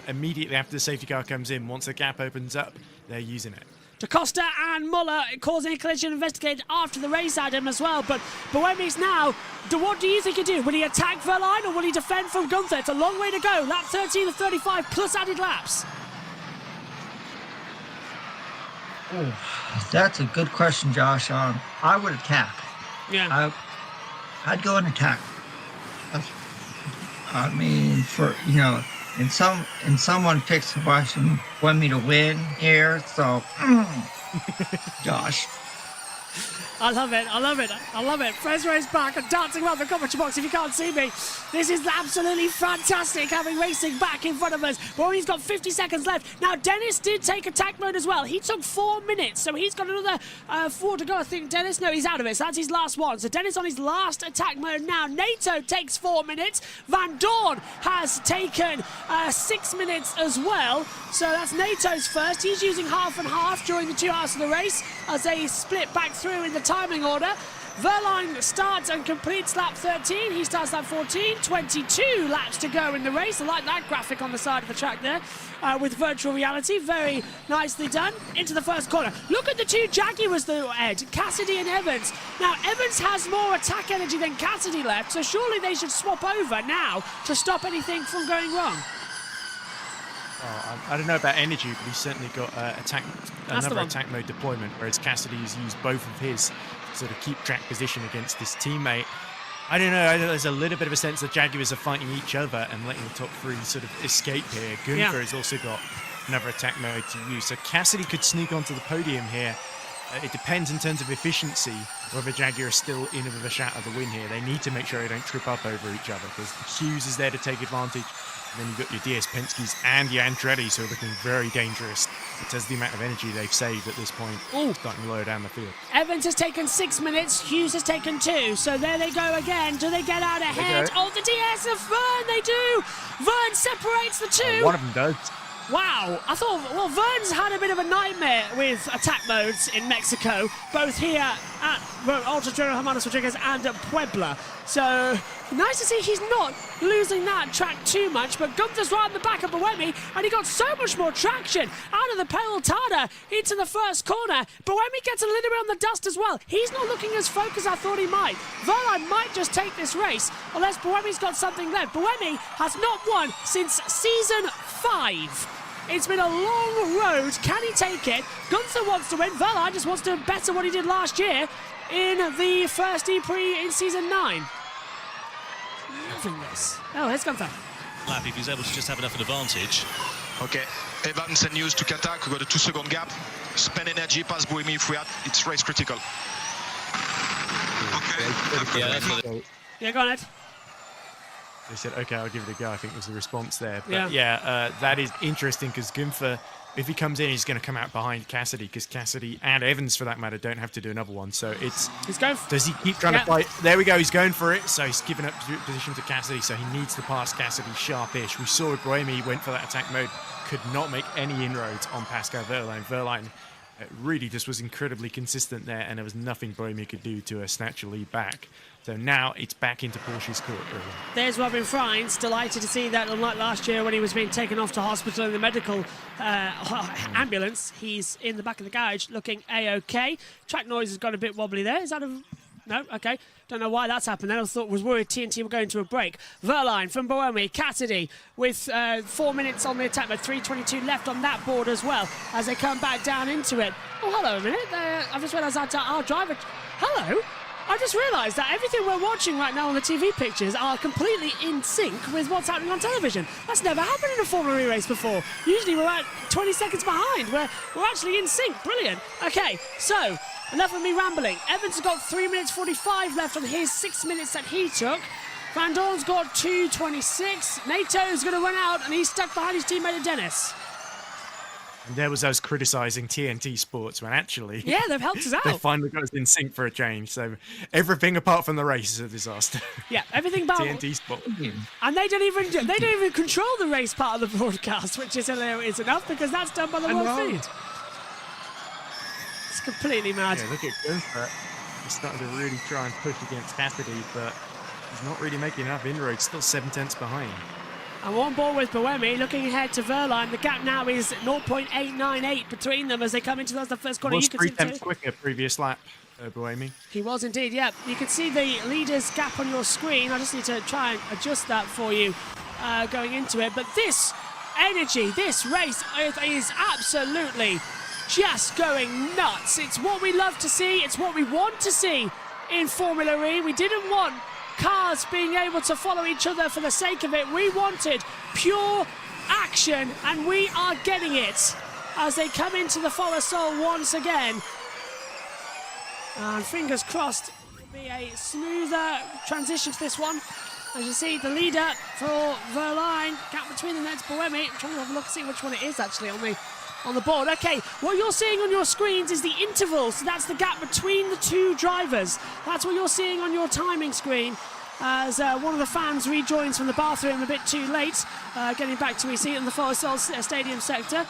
Immediately after the safety car comes in, once the gap opens up, they're using it. DaCosta and Muller causing a collision investigated after the race, Adam, as well. But Buemi's now, what do you think he'll do? Will he attack Verline or will he defend from Gunther? It's a long way to go. Lap 13 of 35 plus added laps. Oh, that's a good question, Josh. I would attack. Yeah. I'd go and attack. I mean, for and someone picks want me to win here, so Josh. I love it, I love it, I love it. Frezra is back and dancing around the commentary box if you can't see me. This is absolutely fantastic, having racing back in front of us. Well, he's got 50 seconds left. Now, Dennis did take attack mode as well. He took 4 minutes, so he's got another 4 to go, I think. Dennis, no, he's out of it, so that's his last one. So Dennis on his last attack mode now. Nato takes 4 minutes. Van Dorn has taken 6 minutes as well. So that's Nato's first. He's using half and half during the 2 hours of the race as they split back through in the timing order. Verline starts and completes lap 13. He starts lap 14. 22 laps to go in the race. I like that graphic on the side of the track there with virtual reality. Very nicely done. Into the first corner. Look at the 2 Jaguars though, Ed. Cassidy and Evans. Now, Evans has more attack energy than Cassidy left, so surely they should swap over now to stop anything from going wrong. I don't know about energy, but he's certainly got another attack mode deployment, whereas Cassidy has used both of his to sort of keep track position against his teammate. I don't know, there's a little bit of a sense that Jaguars are fighting each other and letting the top 3 sort of escape here. Gunther has also got another attack mode to use, so Cassidy could sneak onto the podium here. It depends in terms of efficiency whether Jaguar is still in with a shout of the win here. They need to make sure they don't trip up over each other because Hughes is there to take advantage. And then you've got your DS Penske's and your Andretti's who are looking very dangerous. It says the amount of energy they've saved at this point. Starting to lower down the field. Evans has taken 6 minutes. Hughes has taken 2. So there they go again. Do they get out ahead of the DS of Vern? They do. Vern separates the 2. One of them does. Wow, I thought, well, Vern's had a bit of a nightmare with attack modes in Mexico, both here at Ultra General Hermanos Rodriguez and at Puebla. So, nice to see he's not losing that track too much, but Gunther's right in the back of Buemi, and he got so much more traction out of the Peltada into the first corner. Buemi gets a little bit on the dust as well. He's not looking as focused as I thought he might. Verline might just take this race, unless Buemi's got something left. Buemi has not won since season 5. It's been a long road. Can he take it? Gunther wants to win. Verline just wants to better what he did last year in the first E-Prix in season 9. Loving this. Oh, here's Gunther. Lap, if he's able to just have enough advantage. Okay, Evans and Hughes to attack. We've got a 2-second gap. Spend energy past Buemi if we had. It's race critical. Okay. Yeah, go on, Ed. They said, okay, I'll give it a go, I think was the response there. But that is interesting because Gunther, if he comes in, he's going to come out behind Cassidy because Cassidy and Evans, for that matter, don't have to do another one. So he's going does he keep trying to fight? There we go, he's going for it. So he's giving up position to Cassidy, so he needs to pass Cassidy sharpish. We saw with Buemi, he went for that attack mode, could not make any inroads on Pascal Verline. Verline really just was incredibly consistent there, and there was nothing Boemi could do to snatch a lead back. So now it's back into Porsche's court, really. There's Robin Friends, delighted to see that, unlike last year when he was being taken off to hospital in the medical ambulance, he's in the back of the garage looking A-OK. Track noise has got a bit wobbly there. Is that a... No? OK. Don't know why that's happened then. I was worried TNT were going to a break. Verline from Boemi. Cassidy with 4 minutes on the attack, but 3:22 left on that board as well as they come back down into it. Oh, hello a minute. I've just realised that our driver... Hello? I just realised that everything we're watching right now on the TV pictures are completely in sync with what's happening on television. That's never happened in a Formula E race before. Usually we're at 20 seconds behind. We're actually in sync. Brilliant. OK, so... enough of me rambling. Evans has got 3 minutes 45 left on his 6 minutes that he took. Van Dorn's got 2:26. Nato's going to run out, and he's stuck behind his teammate Dennis. And there was us criticising TNT Sports when actually... Yeah, they've helped us out. They finally got us in sync for a change. So everything apart from the race is a disaster. Yeah, everything about... TNT Sports. And they don't even control the race part of the broadcast, which is hilarious enough because that's done by the World Feed. It's completely mad. Yeah, look at Gunther. He's starting to really try and push against Cassidy, but he's not really making enough inroads. Still 7 tenths behind. I'm on board with Boemi, looking ahead to Verline. The gap now is 0.898 between them as they come into the first corner. Was you can 3 see tenths quicker previous lap, Boemi. He was indeed, yeah. You can see the leader's gap on your screen. I just need to try and adjust that for you going into it. But this energy, this race is absolutely just going nuts. It's what we love to see. It's what we want to see in Formula E. We didn't want cars being able to follow each other for the sake of it. We wanted pure action, and we are getting it as they come into the Follow once again. And fingers crossed it'll be a smoother transition to this one. As you see, the leader for Verline, gap between them, that's Boemi. I'm trying to have a look and see which one it is actually on the board. Okay, what you're seeing on your screens is the interval, so that's the gap between the two drivers. That's what you're seeing on your timing screen as one of the fans rejoins from the bathroom a bit too late, getting back to his seat in the Forest Stadium sector.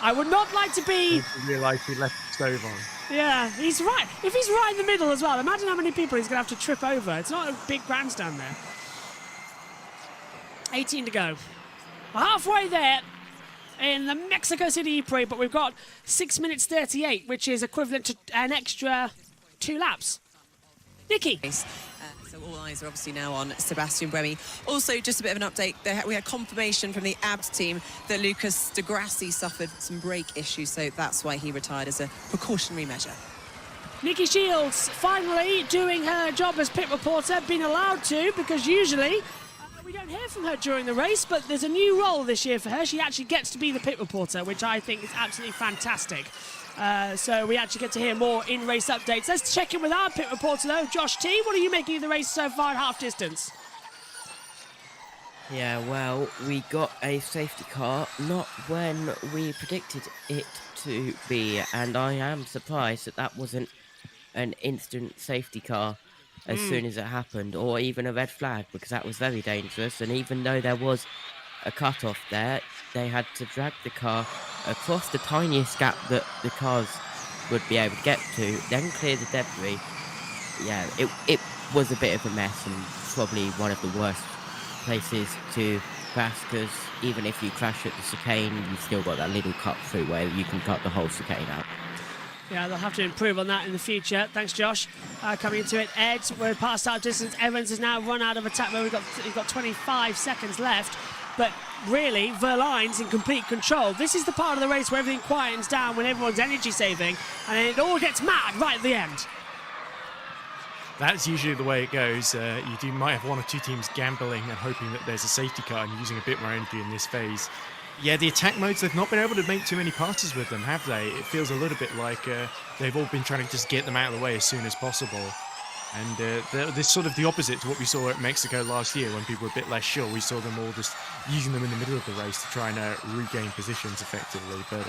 I would not like to be... I realised he left the stove on. Yeah, he's right. If he's right in the middle as well, imagine how many people he's going to have to trip over. It's not a big grandstand there. 18 to go. We're halfway there in the Mexico City Prix, but we've got 6 minutes 38, which is equivalent to an extra 2 laps. Nikki. So all eyes are obviously now on Sebastian Buemi. Also, just a bit of an update, we had confirmation from the ABB team that Lucas de Grassi suffered some brake issues, so that's why he retired as a precautionary measure. Nikki Shields finally doing her job as pit reporter, been allowed to, because usually we don't hear from her during the race, but there's a new role this year for her. She actually gets to be the pit reporter, which I think is absolutely fantastic. So we actually get to hear more in-race updates. Let's check in with our pit reporter, though. Josh T, what are you making of the race so far at half distance? Yeah, well, we got a safety car, not when we predicted it to be, and I am surprised that wasn't an instant safety car as soon as it happened, or even a red flag, because that was very dangerous. And even though there was a cut-off there, they had to drag the car across the tiniest gap that the cars would be able to get to, then clear the debris. Yeah, it was a bit of a mess, and probably one of the worst places to crash, because even if you crash at the chicane, you've still got that little cut through where you can cut the whole chicane out. Yeah, they'll have to improve on that in the future. Thanks, Josh. Coming into it, Ed, we're past our distance. Evans has now run out of attack mode. He's got 25 seconds left. But really, Verline's in complete control. This is the part of the race where everything quietens down, when everyone's energy saving, and then it all gets mad right at the end. That's usually the way it goes. You might have one or two teams gambling and hoping that there's a safety car and using a bit more energy in this phase. Yeah, the attack modes, they've not been able to make too many passes with them, have they? It feels a little bit like they've all been trying to just get them out of the way as soon as possible. And this sort of the opposite to what we saw at Mexico last year, when people were a bit less sure. We saw them all just using them in the middle of the race to try and regain positions effectively. But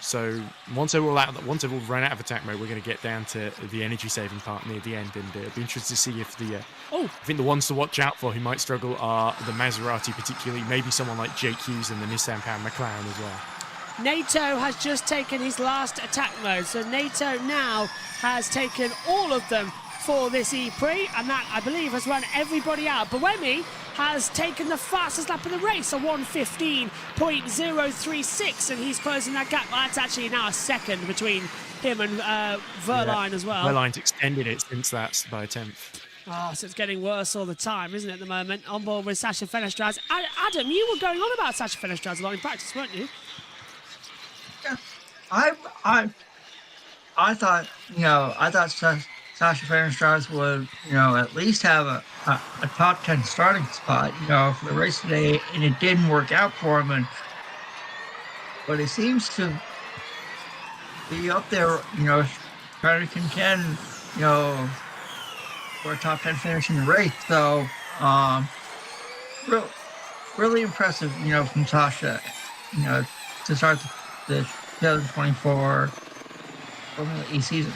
so once they've all run out of attack mode, we're going to get down to the energy saving part near the end, and it'll be interesting to see if I think the ones to watch out for who might struggle are the Maserati, particularly maybe someone like Jake Hughes and the Nissan Power McLaren as well. NATO has just taken his last attack mode. So NATO now has taken all of them for this E-Prix, and that, I believe, has run everybody out. Buemi has taken the fastest lap of the race, a 1:15.036, and he's closing that gap. Well, that's actually now a second between him and Verline as well. Verline's extended it since that by a 10th. Oh, so it's getting worse all the time, isn't it, at the moment? On board with Sasha Fenestraz. Adam, you were going on about Sasha Fenestraz a lot in practice, weren't you? Yeah. I thought, Sasha Fenestraz would, at least have a top 10 starting spot, for the race today, and it didn't work out for him. But it seems to be up there, trying to contend, for a top 10 finish in the race. So, really impressive, from Sasha, to start the 2024 Formula E season.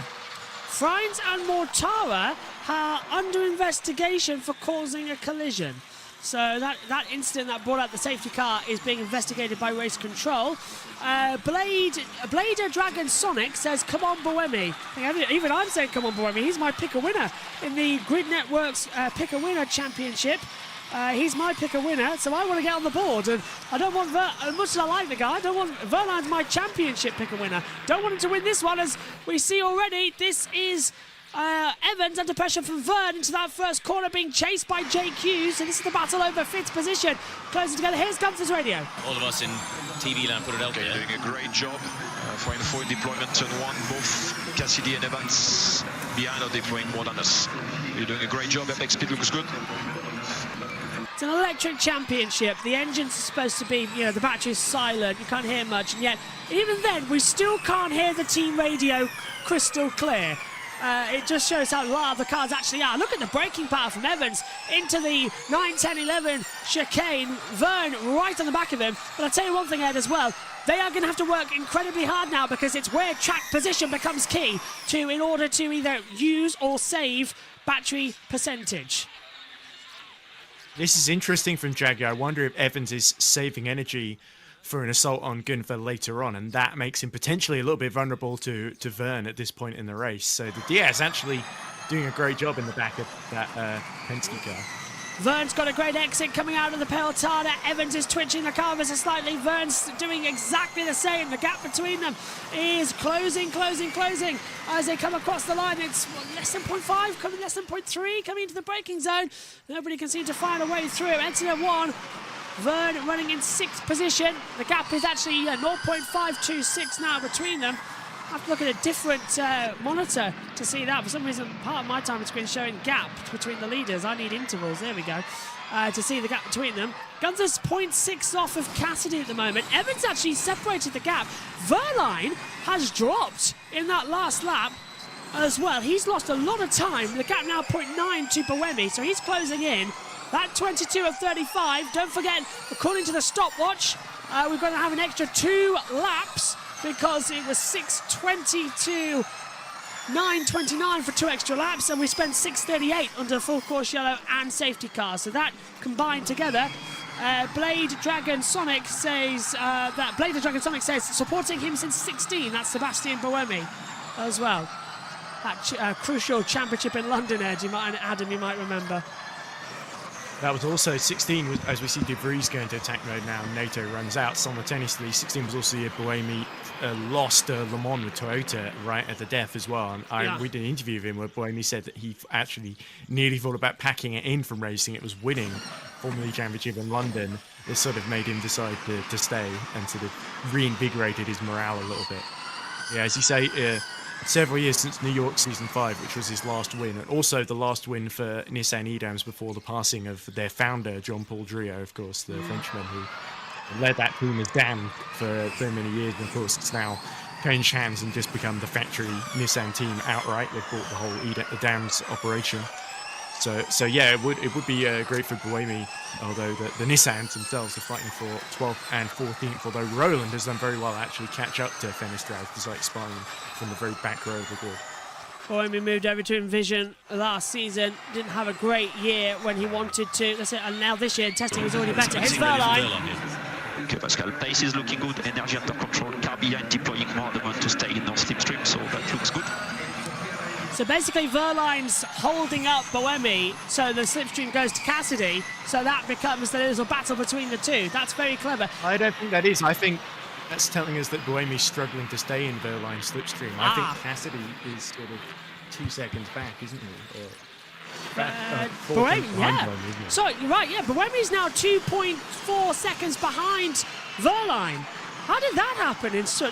Frines and Mortara are under investigation for causing a collision. So that incident that brought out the safety car is being investigated by race control. Blader Dragon Sonic says, come on, Buemi. Even I'm saying, come on, Buemi. He's my pick-a-winner in the Grid Network's Pick-a-Winner Championship. He's my pick-a-winner, so I want to get on the board. And I don't want, as much as I like the guy, I don't want Verline's my championship pick-a-winner. Don't want him to win this one, as we see already. This is Evans under pressure from Vern into that first corner, being chased by Jake Hughes. So this is the battle over fifth position. Closing together. Here's Gunther's radio. All of us in TV land put it out there. Doing a great job for info deployment. Turn one, both Cassidy and Evans behind are deploying more than us. You're doing a great job. Apex speed looks good. It's an electric championship. The engine's supposed to be, the battery's silent. You can't hear much, and yet, even then, we still can't hear the team radio crystal clear. It just shows how loud the cars actually are. Look at the braking power from Evans into the 9, 10, 11 chicane. Vern right on the back of him. But I'll tell you one thing, Ed, as well. They are going to have to work incredibly hard now, because it's where track position becomes key in order to either use or save battery percentage. This is interesting from Jaguar. I wonder if Evans is saving energy for an assault on Gunther later on, and that makes him potentially a little bit vulnerable to Vern at this point in the race. So the Diaz actually doing a great job in the back of that Penske car. Vern's got a great exit coming out of the Peltada. Evans is twitching the car ever so slightly. Vern's doing exactly the same. The gap between them is closing as they come across the line. It's less than 0.5, coming less than 0.3, coming into the braking zone. Nobody can seem to find a way through. Exit at 1. Vern running in 6th position. The gap is actually 0.526 now between them. I have to look at a different monitor to see that. For some reason, part of my time screen is showing gap between the leaders. I need intervals. There we go. To see the gap between them. Gunther's 0.6 off of Cassidy at the moment. Evans actually separated the gap. Verline has dropped in that last lap as well. He's lost a lot of time. The gap now 0.9 to Buemi, so he's closing in. That 22 of 35. Don't forget, according to the stopwatch, we're going to have an extra 2 laps, because it was 6:20 to 9:29 for 2 extra laps, and we spent 6:38 under full course yellow and safety cars. So that combined together, Blade Dragon Sonic says supporting him since 16. That's Sebastian Buemi as well. That crucial championship in London, Adam, you might remember. That was also 16, as we see De Vries going to attack mode now. NATO runs out simultaneously. 16 was also the year Buemi lost Le Mans with Toyota right at the death as well. And we did an interview with him where Buemi said that he actually nearly thought about packing it in from racing. It was winning Formula E Championship in London. It sort of made him decide to stay and sort of reinvigorated his morale a little bit. Yeah, as you say, several years since New York Season 5, which was his last win, and also the last win for Nissan Edams before the passing of their founder, Jean-Paul Driot, of course, the Frenchman who led that team as damned for so many years, and of course it's now changed hands and just become the factory Nissan team outright. They've bought the whole Edams operation. So yeah, it would be great for Buemi, although the Nissans themselves are fighting for 12th and 14th, although Roland has done very well to actually catch up to Fenestraz, despite spying from the very back row of the grid. Buemi moved over to Envision last season, didn't have a great year when he wanted to. That's it, and now this year testing was already better. Here's Verline. Okay, Pascal, pace is looking good, energy under control, car behind deploying more adamant to stay in our slipstream, so that looks good. So basically Verline's holding up Buemi, so the slipstream goes to Cassidy, so that becomes the little battle between the two. That's very clever. I don't think that is. I think that's telling us that Buemi's struggling to stay in Verline's slipstream. I think Cassidy is sort of 2 seconds back, isn't he? Buemi, yeah. Buemi, isn't he? So you're right, yeah. Buemi's now 2.4 seconds behind Verline. How did that happen? He was a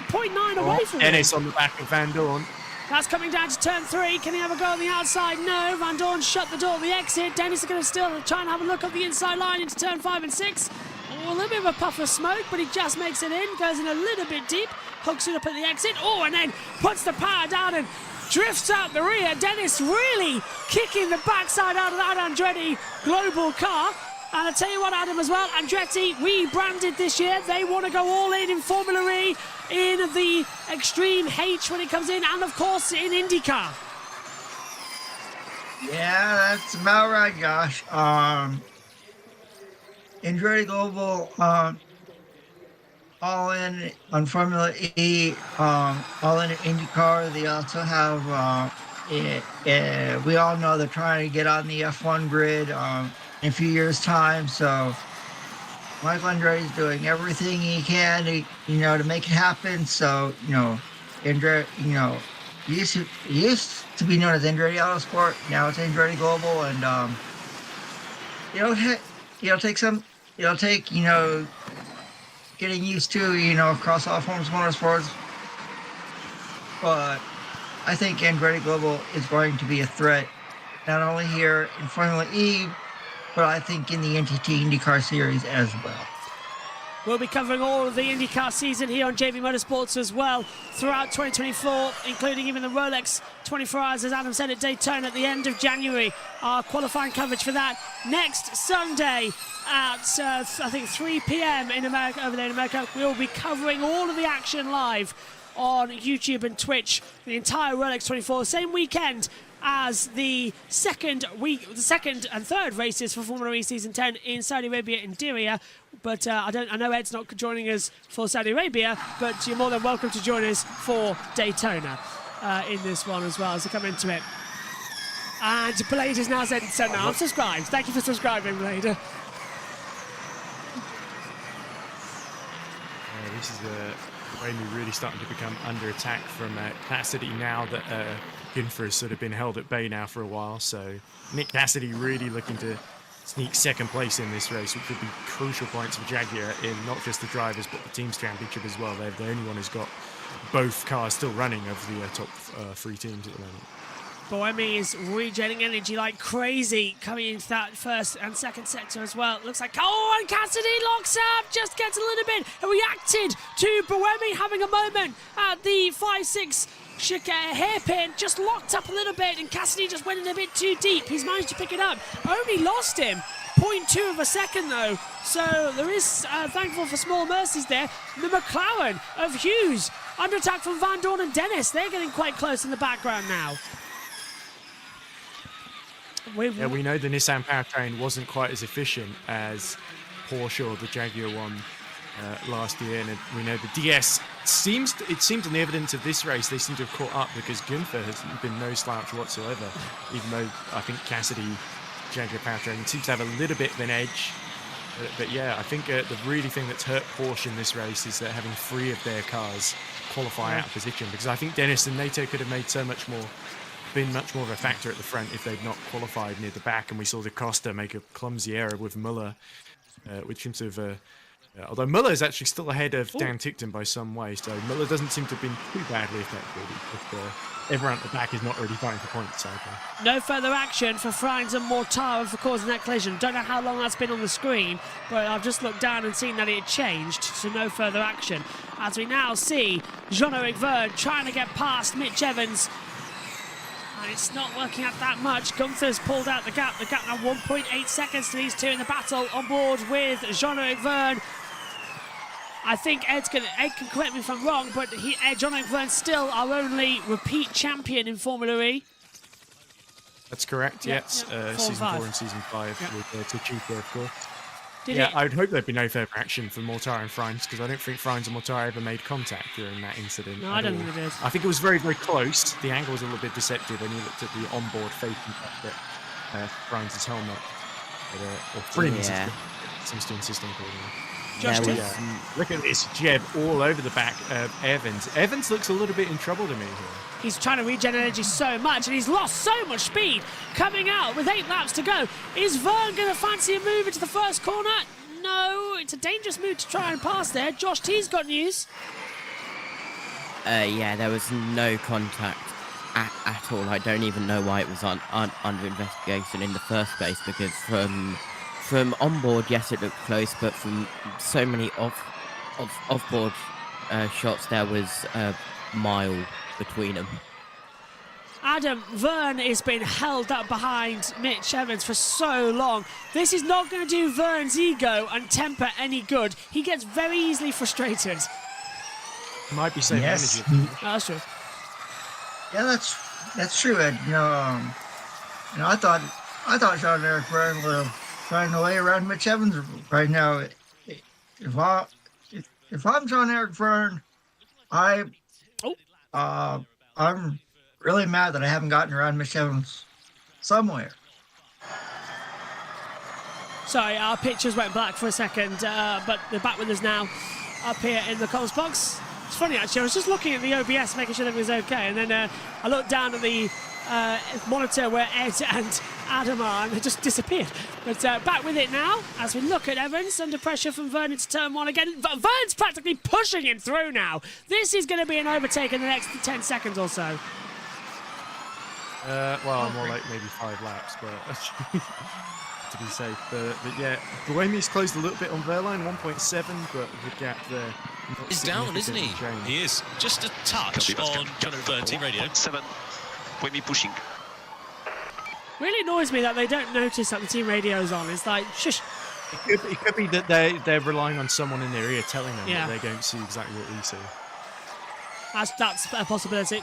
0.9 away from Dennis him. on the back of Van Dorn. That's coming down to turn 3. Can he have a go on the outside? No. Van Dorn shut the door at the exit. Dennis is going to still try and have a look at the inside line into turn 5 and 6. Oh, a little bit of a puff of smoke, but he just makes it in. Goes in a little bit deep. Hooks it up at the exit. Oh, and then puts the power down and drifts out the rear. Dennis really kicking the backside out of that Andretti Global car. And I tell you what, Adam, as well, Andretti rebranded this year. They want to go all in Formula E, in the Extreme H when it comes in, and of course in IndyCar. Yeah, that's about right, Josh. Andretti Global, all in on Formula E, all in IndyCar. They also have, we all know they're trying to get on the F1 grid in a few years' time. So Michael Andretti is doing everything he can to make it happen. So, Andretti, used to be known as Andretti Autosport. Now it's Andretti Global, and it'll take getting used to across all forms of motorsports. But I think Andretti Global is going to be a threat, not only here in Formula E, but I think in the NTT IndyCar Series as well. We'll be covering all of the IndyCar season here on JB Motorsports as well throughout 2024, including even the Rolex 24 Hours, as Adam said, at Daytona at the end of January. Our qualifying coverage for that next Sunday at, I think, 3 p.m. in America, over there in America. We'll be covering all of the action live on YouTube and Twitch, the entire Rolex 24, same weekend as the second and third races for Formula E Season 10 in Saudi Arabia in Diriyah. But I know Ed's not joining us for Saudi Arabia, but you're more than welcome to join us for Daytona in this one as well as we come into it. And Blade has now said, so now I'm subscribed. Thank you for subscribing, Blade. This is Buemi really starting to become under attack from Cassidy now that Günther has sort of been held at bay now for a while. So Nick Cassidy really looking to sneak second place in this race, which would be crucial points for Jaguar in not just the drivers but the team's championship as well. They're the only one who's got both cars still running of the top 3 teams at the moment. Buemi is regenerating energy like crazy coming into that first and second sector as well. Looks like, oh, and Cassidy locks up, just gets a little bit reacted to Buemi having a moment at the 5-6 hairpin, just locked up a little bit, and Cassidy just went in a bit too deep. He's managed to pick it up, only lost him 0.2 of a second though, so there is thankful for small mercies there. The McLaren of Hughes under attack from Van Dorn and Dennis. They're getting quite close in the background now. We know the Nissan powertrain wasn't quite as efficient as Porsche or the Jaguar one last year, and we know the DS seemed on the evidence of this race they seem to have caught up, because Günther has been no slouch whatsoever, even though I think Cassidy Jaguar powertrain seems to have a little bit of an edge. But yeah, I think the really thing that's hurt Porsche in this race is that having 3 of their cars qualify out of position, because I think Dennis and Nato could have made been much more of a factor at the front if they'd not qualified near the back. And we saw the Costa make a clumsy error with Muller, which seems to have although Muller is actually still ahead of Dan Tickton by some way, so Muller doesn't seem to have been too badly affected. But everyone at the back is not really fighting for points. No further action for Frines and Mortara for causing that collision. Don't know how long that's been on the screen, but I've just looked down and seen that it had changed, so no further action. As we now see Jean-Eric Verne trying to get past Mitch Evans, and it's not working out that much. Gunther's pulled out the gap now 1.8 seconds to these two in the battle on board with Jean-Eric Verne. I think Ed can correct me if I'm wrong, but Jean-Eric Verne's still our only repeat champion in Formula E. That's correct, yes. Yeah. Season 4 and Season 5 with Techeetah, of course. Yeah, I would hope there'd be no further action for Mortara and Frines, because I don't think Frines and Mortara ever made contact during that incident. No, I don't think they did. I think it was very, very close. The angle was a little bit deceptive when you looked at the onboard facing Frines' helmet. Or Frines seems to insist on calling him. Josh, look at this Jeb all over the back of Evans. Evans looks a little bit in trouble to me here. he's trying to regen energy so much, and he's lost so much speed coming out with 8 laps to go. Is Vern going to fancy a move into the first corner? No, it's a dangerous move to try and pass there. Josh T's got news. Yeah, there was no contact at all. I don't even know why it was under investigation in the first place, because from onboard, yes, it looked close, but from so many off-board shots, there was a mile between them. Adam, Vern has been held up behind Mitch Evans for so long. This is not going to do Vern's ego and temper any good. He gets very easily frustrated. Might be saving energy. That's true. Yeah, that's true, Ed. I thought Jean-Eric Verne would have found a way around Mitch Evans right now. If I'm Jean-Eric Verne, I'm really mad that I haven't gotten around Mitch Evans somewhere. Sorry, our pictures went black for a second, but they're back with us now up here in the comms box. It's funny, actually, I was just looking at the OBS, making sure that it was okay, and then I looked down at the monitor where Ed and Adam are, and they just disappeared. But back with it now, as we look at Evans under pressure from Vern into turn 1 again. Vern's practically pushing him through now. This is going to be an overtake in the next 10 seconds or so. Well, more like maybe 5 laps, but to be safe. But yeah, Buemi's closed a little bit on Verline, 1.7, but the gap there. He's down, isn't he? Changed. He is. Just a touch on John Vern team radio. 7. Buemi pushing. Really annoys me that they don't notice that the team radio's on. It's like, shush. It could be that they're relying on someone in their ear telling them that they don't see exactly what we see. That's a possibility.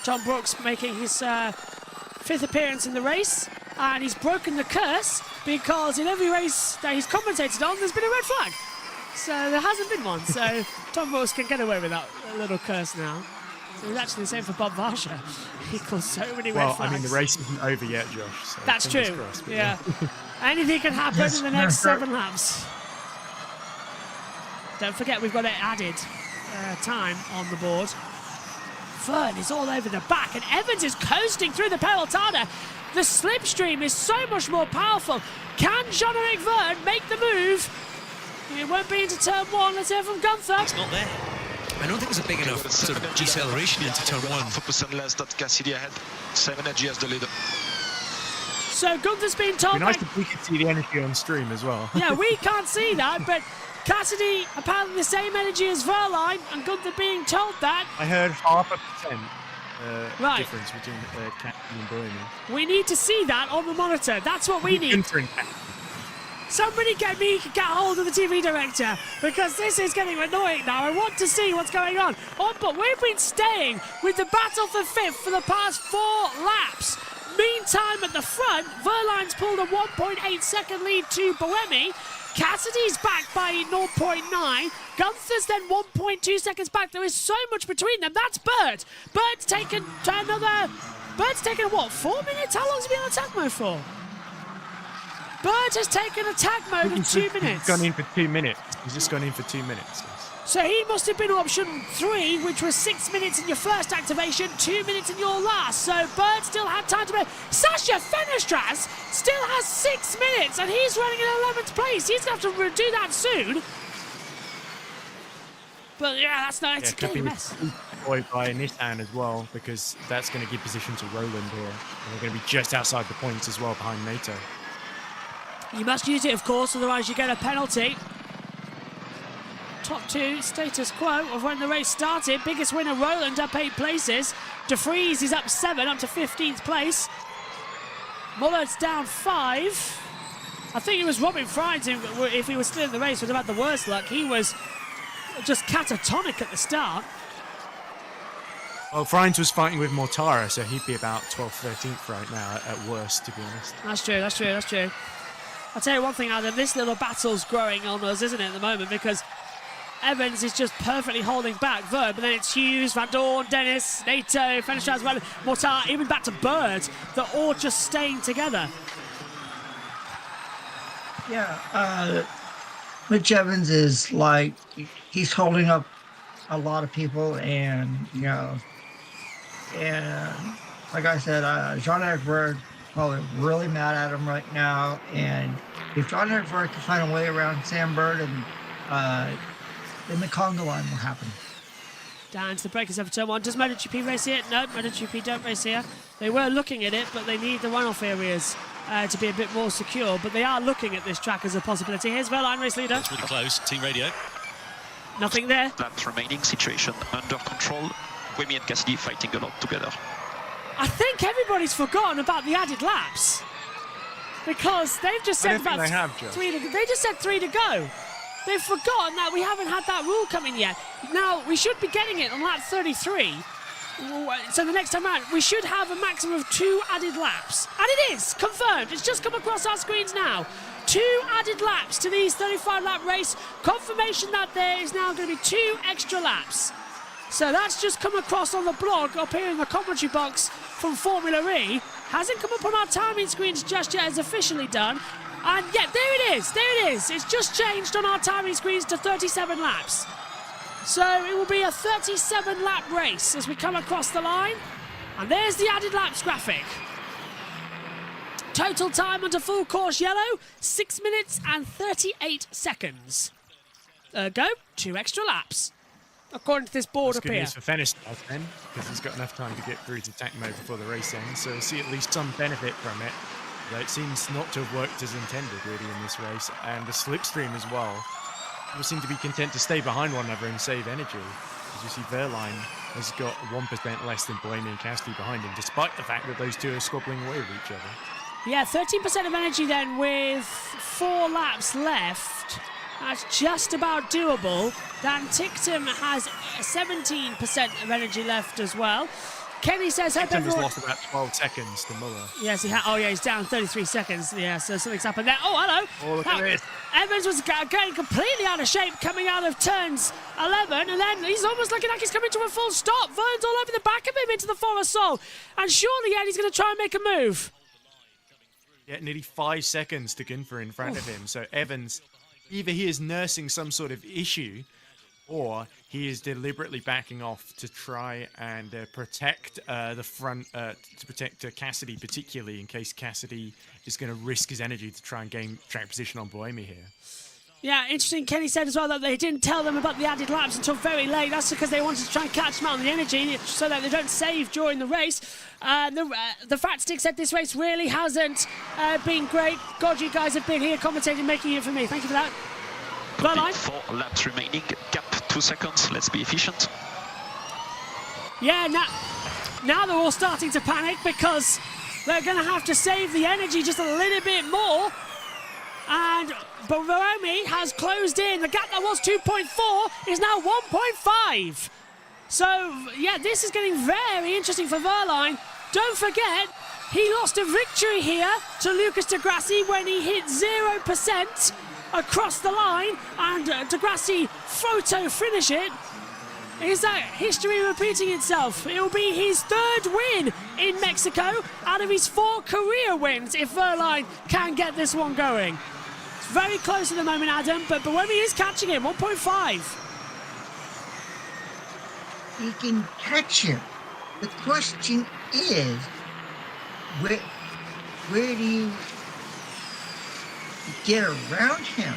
Tom Brooks making his 5th appearance in the race, and he's broken the curse because in every race that he's commentated on, there's been a red flag. So there hasn't been one. So Tom Brooks can get away with that little curse now. So it's actually the same for Bob Varsha. He calls so many red flags. Well, I mean, the race isn't over yet, Josh. So that's true. Crossed, yeah. Anything can happen in the next 7 laps. Don't forget, we've got it added time on the board. Vern is all over the back, and Evans is coasting through the Pelotada. The slipstream is so much more powerful. Can Jean-Eric Verne make the move? It won't be into turn 1. Let's hear from Gunther. It's not there. I don't think it's a big enough sort of deceleration into turn 1. 4% less than Cassidy ahead. Same energy as the leader. So Gunther's been told... It'd be nice if we could see the energy on stream as well. Yeah, we can't see that, but Cassidy apparently the same energy as Verline, and Gunther being told that. I heard 0.5% difference between Cassidy and Buemi. We need to see that on the monitor. That's what we need. Somebody get hold of the TV director, because this is getting annoying now. I want to see what's going on. Oh, but we've been staying with the battle for 5th for the past 4 laps. Meantime, at the front, Verline's pulled a 1.8 second lead to Buemi. Cassidy's back by 0.9. Gunther's then 1.2 seconds back. There is so much between them. That's Bird. Bird's taken what, 4 minutes? How long's he been on attack mode for? Bird has taken attack mode in 2 minutes. He's gone in for 2 minutes. He's just gone in for 2 minutes. So he must have been option 3, which was 6 minutes in your first activation, 2 minutes in your last. So Bird still had time to... Sasha Fenestras still has 6 minutes, and he's running in 11th place. He's going to have to do that soon. But yeah, that's not... It's a mess. By Nissan as well, because that's going to give position to Roland here. And they're going to be just outside the points as well, behind Nato. You must use it, of course, otherwise you get a penalty. Top 2 status quo of when the race started. Biggest winner Roland up 8 places. De Vries is up 7, up to 15th place. Muller's down 5. I think it was Robin Frines, if he was still in the race, would have had the worst luck. He was just catatonic at the start. Well, Frines was fighting with Mortara, so he'd be about 12th, 13th right now at worst, to be honest. That's true. I'll tell you one thing, Adam, this little battle's growing on us, isn't it, at the moment, because Evans is just perfectly holding back Vern, but then it's Hughes, Van Dorn, Dennis, Nato, Fenestras, well, Mortar, even back to Bird. They're all just staying together. Yeah, Mitch Evans is like, he's holding up a lot of people, and, you know, and like I said, Jean-Eric Bird probably really mad at him right now, and if Jean-Eric Bird can find a way around Sam Bird, and then the conga line will happen. Down to the breakers over turn 1. Does MotoGP race here? No, MotoGP don't race here. They were looking at it, but they need the runoff areas to be a bit more secure, but they are looking at this track as a possibility. Here's Verline, race leader. It's really close. Team radio. Nothing there. Laps remaining, situation under control. Wemi and Cassidy fighting a lot together. I think everybody's forgotten about the added laps, because they've just said about three to go. They've forgotten that we haven't had that rule coming yet. Now, we should be getting it on lap 33. So the next time around, we should have a maximum of 2 added laps. And it is confirmed. It's just come across our screens now. 2 added laps to these 35-lap race. Confirmation that there is now going to be 2 extra laps. So that's just come across on the blog up here in the commentary box from Formula E. Hasn't come up on our timing screens just yet, as officially done. And yeah, there it is. It's just changed on our timing screens to 37 laps. So it will be a 37-lap race as we come across the line. And there's the added laps graphic. Total time under full course yellow, 6 minutes and 38 seconds. Go, 2 extra laps, according to this board up here. That's good news for Fenestras then, because he's got enough time to get through to attack mode before the race ends, so we'll see at least some benefit from it. Though it seems not to have worked as intended really in this race, and the slipstream as well. People seem to be content to stay behind one another and save energy. As you see, Verline has got 1% less than Buemi and Cassidy behind him, despite the fact that those two are squabbling away with each other. Yeah, 13% of energy then with 4 laps left. That's just about doable. Dan Ticktum has 17% of energy left as well. Kenny says, hope Ticktum has everyone... lost about 12 seconds to Muller. Yes, he oh yeah, he's down 33 seconds. Yeah, so something's happened there. Oh, hello. Oh, look at this. Evans was getting completely out of shape coming out of turns 11, and then he's almost looking like he's coming to a full stop. Vern's all over the back of him into the Forest Sol, and surely Eddie's going to try and make a move. Yeah, nearly 5 seconds to Gunther in front of him. So Evans, either he is nursing some sort of issue, or he is deliberately backing off to try and protect the front, to protect Cassidy, particularly in case Cassidy is going to risk his energy to try and gain track position on Buemi here. Yeah, interesting. Kenny said as well that they didn't tell them about the added laps until very late. That's because they wanted to try and catch them out on the energy so that they don't save during the race. The Fat Stick said this race really hasn't been great. God, you guys have been here commentating, making it for me. Thank you for that. Copy, 4 laps remaining, gap 2 seconds, let's be efficient. Yeah, now they're all starting to panic because they're going to have to save the energy just a little bit more. But Buemi has closed in. The gap that was 2.4 is now 1.5. So, yeah, this is getting very interesting for Verline. Don't forget, he lost a victory here to Lucas Di Grassi when he hit 0% across the line, and Di Grassi photo finish it. Is that history repeating itself? It will be his 3rd win in Mexico out of his 4 career wins if Verline can get this one going. It's very close at the moment, Adam, but Buemi is catching him, 1.5. He can catch him. The question is, where do you get around him?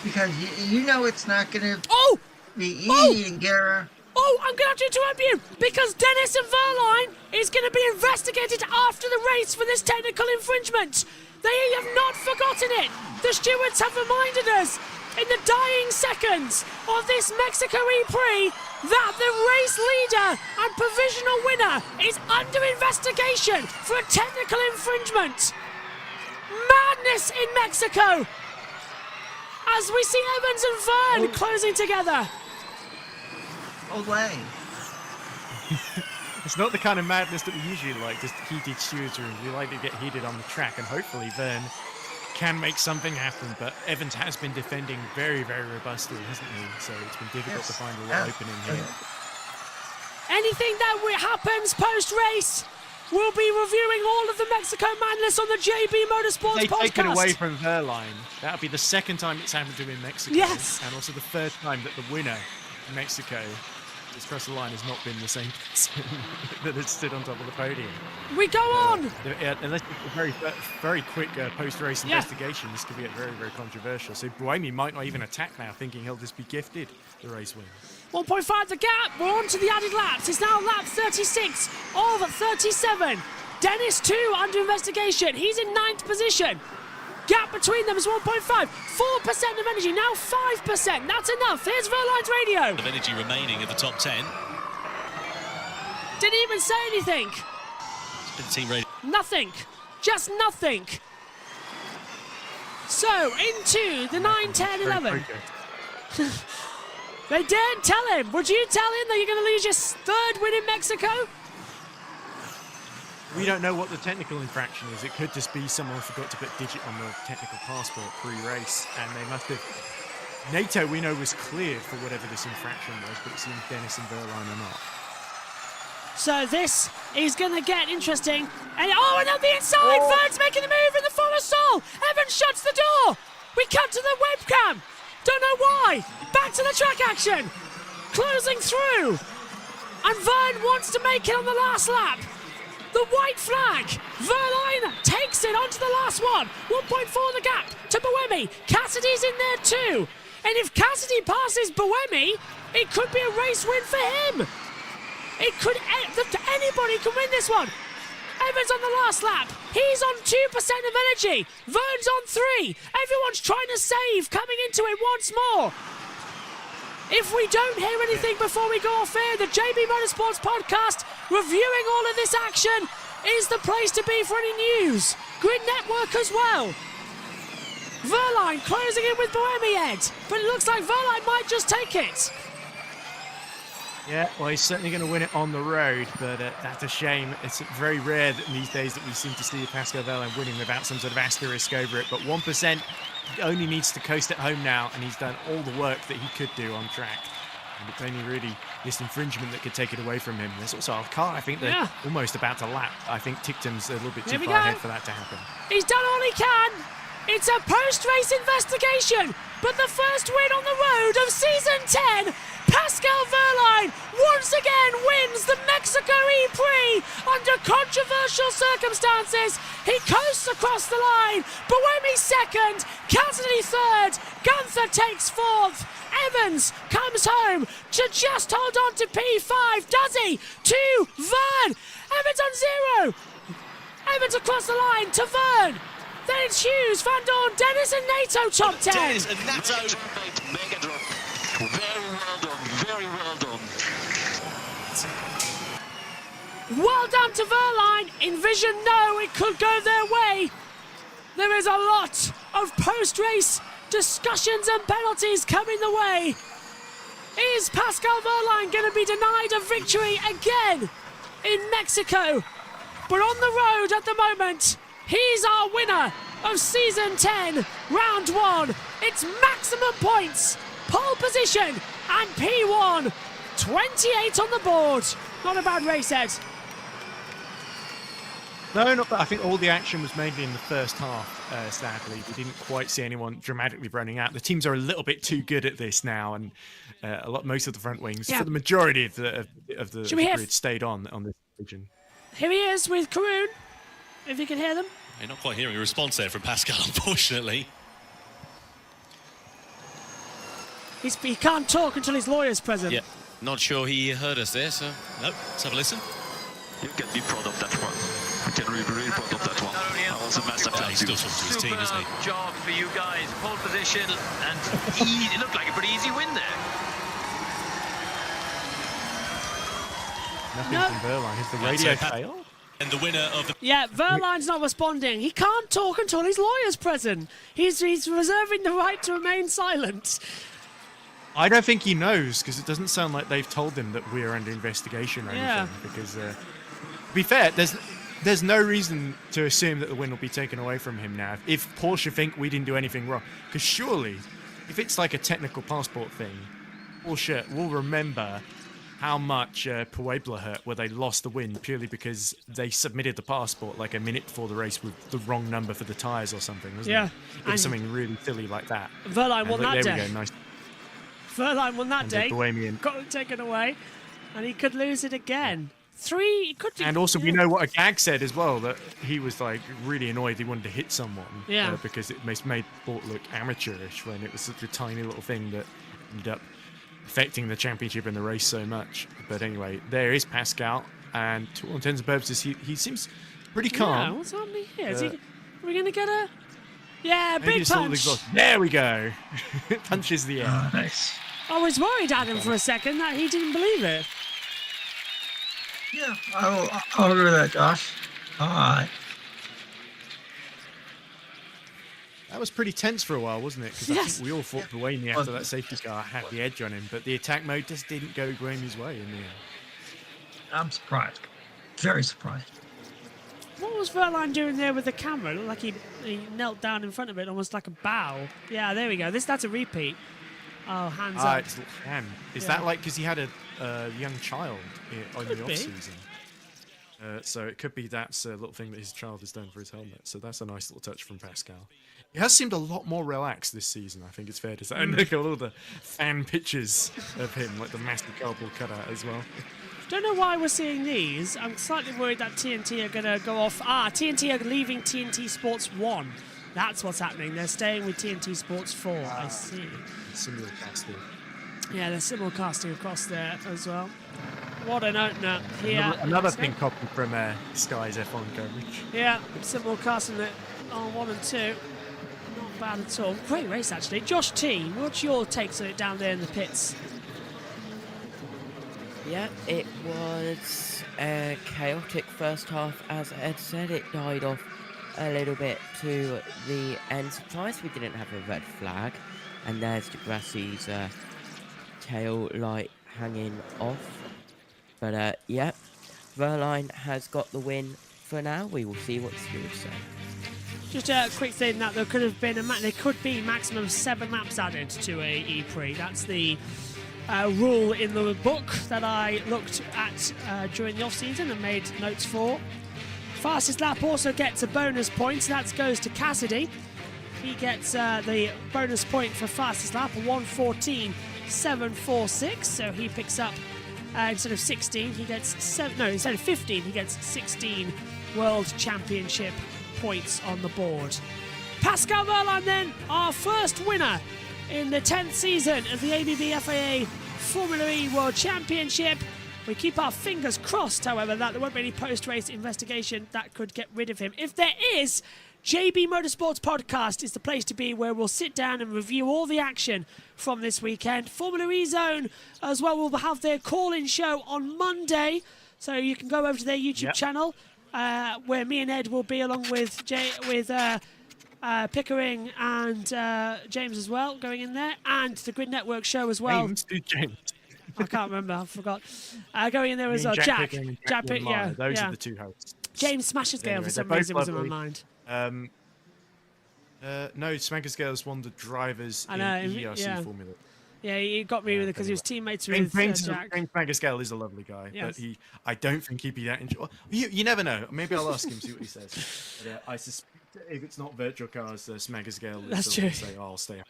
Because you know it's not going to be easy to get around. Oh, I'm going to have to interrupt you because Dennis and Verline is going to be investigated after the race for this technical infringement. They have not forgotten it. The stewards have reminded us in the dying seconds of this Mexico E-Prix that the race leader and provisional winner is under investigation for a technical infringement. Madness in Mexico as we see Evans and Vern closing together. Olay. It's not the kind of madness that we usually like, just heated stewards. We like to get heated on the track, and hopefully Vern can make something happen, but Evans has been defending very, very robustly, hasn't he? So it's been difficult to find a little opening here. Anything that happens post-race, we'll be reviewing all of the Mexico Madness on the JB Motorsports They podcast. take it away from Verline. That'll be the second time it's happened to him in Mexico. Yes. And also the third time that the winner in Mexico that's crossed the line has not been the same person that has stood on top of the podium. We go on! Unless it's a very quick post-race investigation, this could be very, very controversial. So Buemi might not even attack now, thinking he'll just be gifted the race win. 1.5 the gap. We're on to the added laps. It's now lap 36 of 37. Dennis 2 under investigation. He's in 9th position. Gap between them is 1.5. 4% of energy, now 5%. That's enough. Here's Verline's radio. Of energy remaining of the top 10. Didn't even say anything. It's been team radio. Nothing. Just nothing. So, into the 9, 10, 11. They daren't tell him. Would you tell him that you're going to lose your 3rd win in Mexico? We don't know what the technical infraction is. It could just be someone forgot to put digit on the technical passport pre-race, and they must have... NATO, we know, was cleared for whatever this infraction was, but it seems Dennis and Verline are not. So this is going to get interesting. And and on the inside, Vern's making the move in the follow stall. Evans shuts the door. We cut to the webcam. Don't know why. Back to the track action. Closing through. And Vern wants to make it on the last lap. The white flag. Verline takes it onto the last one. 1.4 the gap to Buemi. Cassidy's in there too. And if Cassidy passes Buemi, it could be a race win for him. It could. Anybody can win this one. Evans on the last lap. He's on 2% of energy. Vern's on 3. Everyone's trying to save, coming into it once more. If we don't hear anything before we go off air, the JB Motorsports podcast reviewing all of this action is the place to be for any news. Grid Network as well. Verline closing in with Buemi Ed, but it looks like Verline might just take it. Yeah, well, he's certainly going to win it on the road, but that's a shame. It's very rare that these days that we seem to see Pascal Verline winning without some sort of asterisk over it, but 1% only needs to coast at home now, and he's done all the work that he could do on track. And it's only really this infringement that could take it away from him. There's also a car, I think they're almost about to lap. I think Tictum's a little bit too far ahead for that to happen. He's done all he can. It's a post-race investigation, but the first win on the road of season 10, Pascal Verline once again wins the Mexico E-Prix under controversial circumstances. He coasts across the line. Buemi 2nd, Cassidy 3rd, Gunther takes 4th. Evans comes home to just hold on to P5. Does he? To Vern. Evans on 0. Evans across the line to Vern. Then it's Hughes, Van Dorn, Dennis and NATO top 10. Dennis and NATO. Mega drop. Very well done. Very well done. Well done to Verline. Envision no, it could go their way. There is a lot of post-race discussions and penalties coming the way. Is Pascal Verline going to be denied a victory again in Mexico? But on the road at the moment, he's our winner of season 10, round 1. It's maximum points, pole position, and P1. 28 on the board. Not a bad race, Ed. No, not that. I think all the action was mainly in the first half, sadly. We didn't quite see anyone dramatically running out. The teams are a little bit too good at this now, and most of the front wings, for the majority of the grid, stayed on this region. Here he is with Karun, if you can hear them. You're not quite hearing a response there from Pascal, unfortunately. He can't talk until his lawyer's present. Yeah, not sure he heard us there, so... Nope, let's have a listen. You can be proud of that one. You can really be proud of that one. That was a masterclass. He's still talking to his team, isn't he? Job for you guys. Pole position, and it looked like a pretty easy win there. Nothing from Verline. Is the radio fail? And the winner of the... Yeah, Verline's not responding. He can't talk until his lawyer's present. He's reserving the right to remain silent. I don't think he knows, because it doesn't sound like they've told him that we're under investigation or anything. Because, to be fair, there's no reason to assume that the win will be taken away from him now. If Porsche think we didn't do anything wrong, because surely, if it's like a technical passport thing, Porsche will remember how much Puebla hurt where they lost the win purely because they submitted the passport like a minute before the race with the wrong number for the tyres or something, wasn't it? It was something really silly like that. Verline won that day. There we go, nice. Verline won that day. Bohemian. Got it taken away, and he could lose it again. 3 could. And also, we know what Agag said as well, that he was like really annoyed he wanted to hit someone because it made the sport look amateurish when it was such a tiny little thing that ended up affecting the championship and the race so much. But anyway, there is Pascal, and to all intents and purposes, he seems pretty calm. Yeah, what's happening here? Are we going to get a... Yeah, big punch. There we go. Punches the air. Nice. I was worried at him for a second that he didn't believe it. Yeah, I'll agree with that, Josh. All right. That was pretty tense for a while, wasn't it? Because I think we all thought Buemi after that safety car had the edge on him, but the attack mode just didn't go Buemi's way in the end. I'm surprised. Very surprised. What was Verline doing there with the camera? It looked like he knelt down in front of it, almost like a bow. Yeah, there we go. That's a repeat. Oh, hands up. It's hand. Is that like because he had a young child on the off-season? So it could be that's a little thing that his child has done for his helmet. So that's a nice little touch from Pascal. He has seemed a lot more relaxed this season, I think it's fair to say. And look at all the fan pictures of him, like the massive cardboard cutout as well. Don't know why we're seeing these. I'm slightly worried that TNT are going to go off. TNT are leaving TNT Sports 1. That's what's happening. They're staying with TNT Sports 4. I see. Simulcasting. Yeah, they're simulcasting across there as well. What an opener here. Another thing copied from Sky's F1 coverage. Yeah, simulcasting it on 1 and 2. Not bad at all. Great race, actually. Josh T, what's your takes on it down there in the pits? Yeah, it was a chaotic first half. As Ed said, it died off a little bit to the end. Surprised we didn't have a red flag. And there's Degrassi's tail light hanging off. But yeah, Verline has got the win for now. We will see what Stewards say. Just a quick thing that there could be maximum 7 laps added to a E-Prix. That's the rule in the book that I looked at during the off-season and made notes for. Fastest lap also gets a bonus point. That goes to Cassidy. He gets the bonus point for fastest lap, 1:14.746. So he picks up instead of 16, he gets instead of 15, he gets 16 World Championship points on the board. Pascal Verline then, our first winner in the 10th season of the ABB FIA Formula E World Championship. We keep our fingers crossed, however, that there won't be any post-race investigation that could get rid of him. If there is, JB Motorsports Podcast is the place to be, where we'll sit down and review all the action from this weekend. Formula E Zone as well will have their call-in show on Monday, so you can go over to their YouTube channel, where me and Ed will be along with Pickering and James as well, going in there, and the Grid Network show as well. James. I can't remember, I forgot. Going in there as well. Jack Those are the two hosts. James Smasherscale for some reason was in my mind. No, Smasherscale's one of the drivers in ERC Formula. Yeah, he got me with it because he was teammates with Jack. James Smasherscale is a lovely guy, but I don't think he'd be that interested. You never know. Maybe I'll ask him, see what he says. But, I suspect if it's not virtual cars, Smasherscale will say, I'll stay up.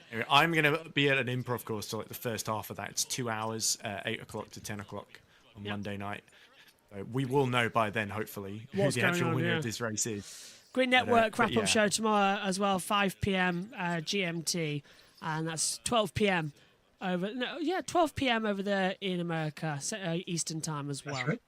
Anyway, I'm going to be at an improv course till like the first half of that. It's 2 hours, 8 o'clock to 10 o'clock on Monday night. We will know by then, hopefully, who the actual winner of this race is. Green Network wrap-up show tomorrow as well, 5 p.m. GMT, and that's 12 p.m. 12 p.m. over there in America, Eastern time as well. That's right.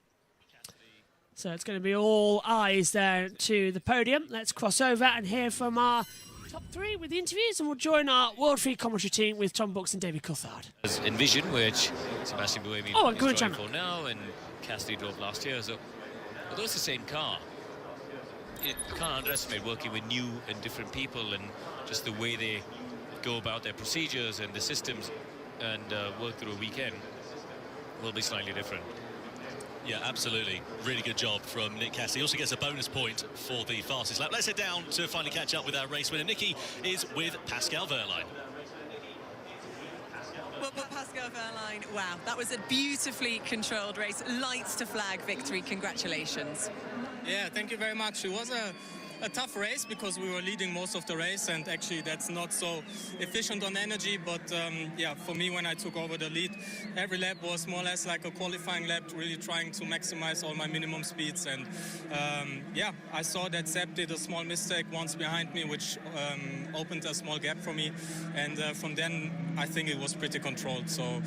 So it's going to be all eyes there to the podium. Let's cross over and hear from our top 3 with the interviews, and we'll join our World Free commentary team with Tom Brooks and David Coulthard. Envision, which Sebastian Buemi is driving for now, and Cassidy drove last year. So although it's the same car, you can't underestimate working with new and different people, and just the way they go about their procedures and the systems and work through a weekend will be slightly different. Yeah, absolutely. Really good job from Nick Cassidy. He also gets a bonus point for the fastest lap. Let's head down to finally catch up with our race winner. Nicky is with Pascal Wehrlein. Well, Pascal Wehrlein, wow, that was a beautifully controlled race. Lights to flag victory. Congratulations. Yeah, thank you very much. It was a tough race because we were leading most of the race, and actually that's not so efficient on energy, but yeah, for me, when I took over the lead, every lap was more or less like a qualifying lap, really trying to maximize all my minimum speeds. And yeah, I saw that Sepp did a small mistake once behind me, which opened a small gap for me, and from then I think it was pretty controlled. So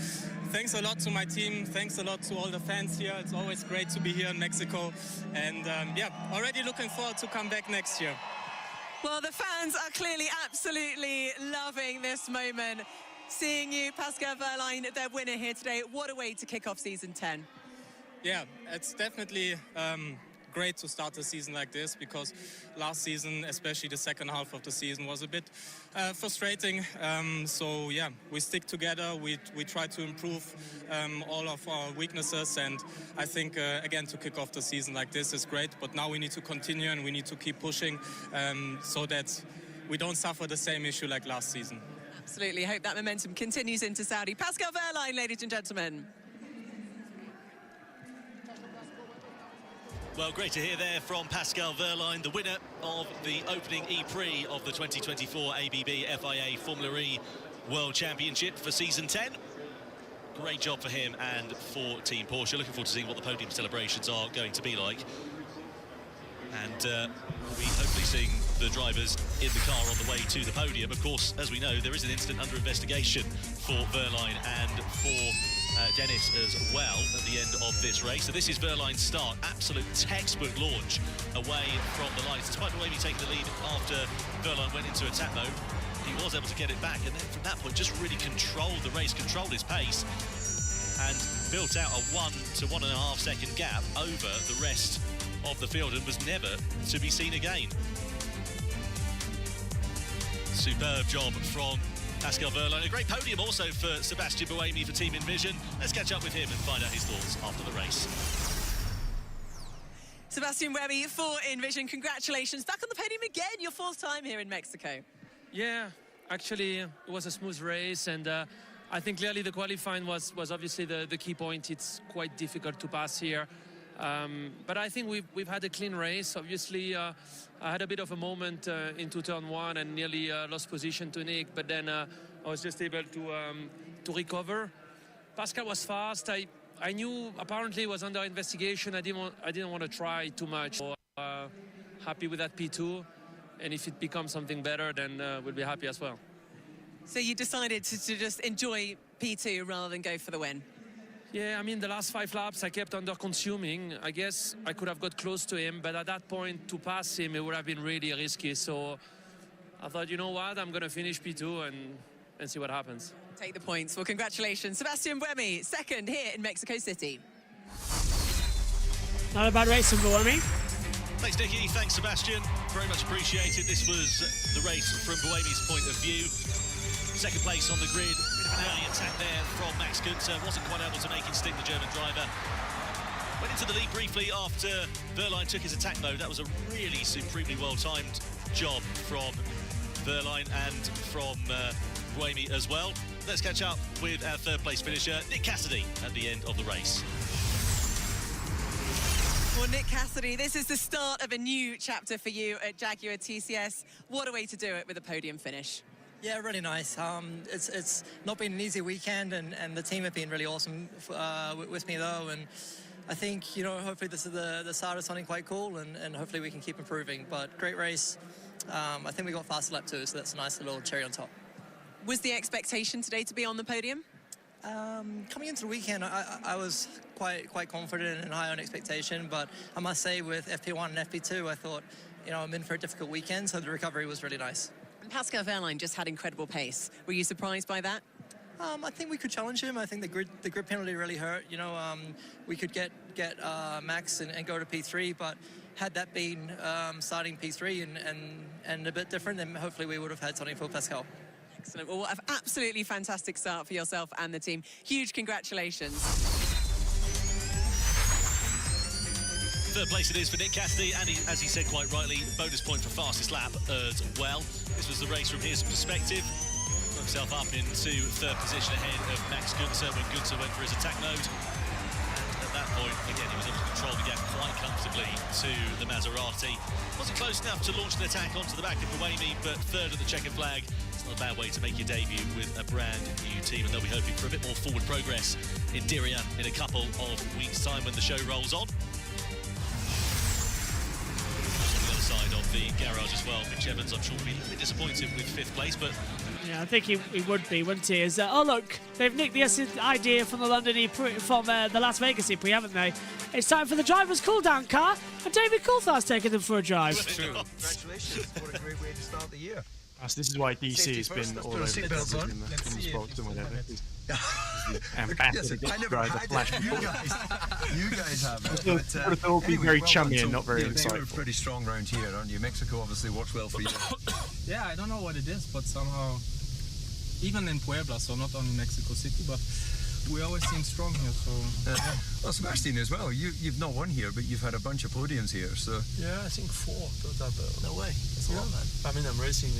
thanks a lot to my team, thanks a lot to all the fans here. It's always great to be here in Mexico, and yeah, already looking forward to come back next year. Well, the fans are clearly absolutely loving this moment. Seeing you, Pascal Wehrlein, their winner here today. What a way to kick off season 10. Yeah, it's definitely great to start the season like this, because last season, especially the second half of the season, was a bit frustrating. So yeah, we stick together, we try to improve all of our weaknesses, and I think again, to kick off the season like this is great, but now we need to continue and we need to keep pushing so that we don't suffer the same issue like last season. Absolutely, hope that momentum continues into Saudi. Pascal Wehrlein, ladies and gentlemen. Well, great to hear there from Pascal Wehrlein, the winner of the opening E-Prix of the 2024 ABB FIA Formula E World Championship for Season 10. Great job for him and for Team Porsche. Looking forward to seeing what the podium celebrations are going to be like. And we'll be hopefully seeing the drivers in the car on the way to the podium. Of course, as we know, there is an incident under investigation for Wehrlein and for Dennis as well at the end of this race. So this is Wehrlein's start. Absolute textbook launch away from the lights. Despite Buemi taking the lead after Wehrlein went into attack mode, he was able to get it back, and then from that point just really controlled the race, controlled his pace, and built out a 1 to 1.5 second gap over the rest of the field, and was never to be seen again. Superb job from Pascal Wehrlein. A great podium also for Sebastian Buemi for Team Envision. Let's catch up with him and find out his thoughts after the race. Sebastian Buemi for Envision, congratulations. Back on the podium again, your 4th time here in Mexico. Yeah, actually it was a smooth race, and I think clearly the qualifying was obviously the key point. It's quite difficult to pass here. But I think we've had a clean race. Obviously, I had a bit of a moment into turn 1 and nearly lost position to Nick, but then I was just able to recover. Pascal was fast. I knew apparently it was under investigation. I didn't want to try too much. So, happy with that P2, and if it becomes something better, then we'll be happy as well. So you decided to just enjoy P2 rather than go for the win? Yeah, I mean, the last 5 laps I kept under-consuming. I guess I could have got close to him, but at that point, to pass him, it would have been really risky. So I thought, you know what, I'm going to finish P2 and see what happens. Take the points. Well, congratulations. Sebastian Buemi, 2nd here in Mexico City. Not a bad race from Buemi. Thanks, Nicky. Thanks, Sebastian. Very much appreciated. This was the race from Buemi's point of view. 2nd place on the grid. Bit of an early attack there from Max Günther. Wasn't quite able to make him stick, the German driver. Went into the lead briefly after Wehrlein took his attack mode. That was a really supremely well-timed job from Wehrlein and from Buemi as well. Let's catch up with our 3rd place finisher, Nick Cassidy, at the end of the race. Well, Nick Cassidy, this is the start of a new chapter for you at Jaguar TCS. What a way to do it with a podium finish. Yeah, really nice. It's not been an easy weekend, and the team have been really awesome with me though, and I think, you know, hopefully this is the start of something quite cool, and hopefully we can keep improving. But great race. I think we got fast lap 2, so that's a nice little cherry on top. Was the expectation today to be on the podium? Coming into the weekend, I was quite confident and high on expectation, but I must say with FP1 and FP2, I thought, you know, I'm in for a difficult weekend, so the recovery was really nice. And Pascal Wehrlein just had incredible pace. Were you surprised by that? I think we could challenge him. I think the grid penalty really hurt. You know, we could get Max and go to P3, but had that been starting P3 and a bit different, then hopefully we would have had something for Pascal. Excellent. Well, what an absolutely fantastic start for yourself and the team. Huge congratulations. Third place it is for Nick Cassidy, and as he said quite rightly, bonus point for fastest lap as well. This was the race from his perspective. Got himself up into third position ahead of Max Günther when Günther went for his attack mode. And at that point, again, he was able to control the gap quite comfortably to the Maserati. Wasn't close enough to launch an attack onto the back of Buemi, but third at the checkered flag. It's not a bad way to make your debut with a brand new team, and they'll be hoping for a bit more forward progress in Diriyah in a couple of weeks' time when the show rolls on. Side of the garage as well. Mitch Evans, I'm sure, will be a little bit disappointed with 5th place, but yeah, I think he would be, wouldn't he? As, oh look, they've nicked the idea from the London from the Las Vegas E-Prix, haven't they? It's time for the driver's cool-down car, and David Coulthard's taking them for a drive. Congratulations! What a great way to start the year. This is why DC has been all over the place in the sports and whatever. Ambassador to drive the Flash. You guys have it. I would have all be very chummy and not very insightful. insightful. You're pretty strong around here, aren't you? Mexico obviously works well for you. Yeah, I don't know what it is, but somehow, even in Puebla, so not only Mexico City, but we always seem strong here. So well, Sebastian as well. You've not won here, but you've had a bunch of podiums here. So yeah, I think 4 total. No way, it's a lot, man. I mean, I'm racing.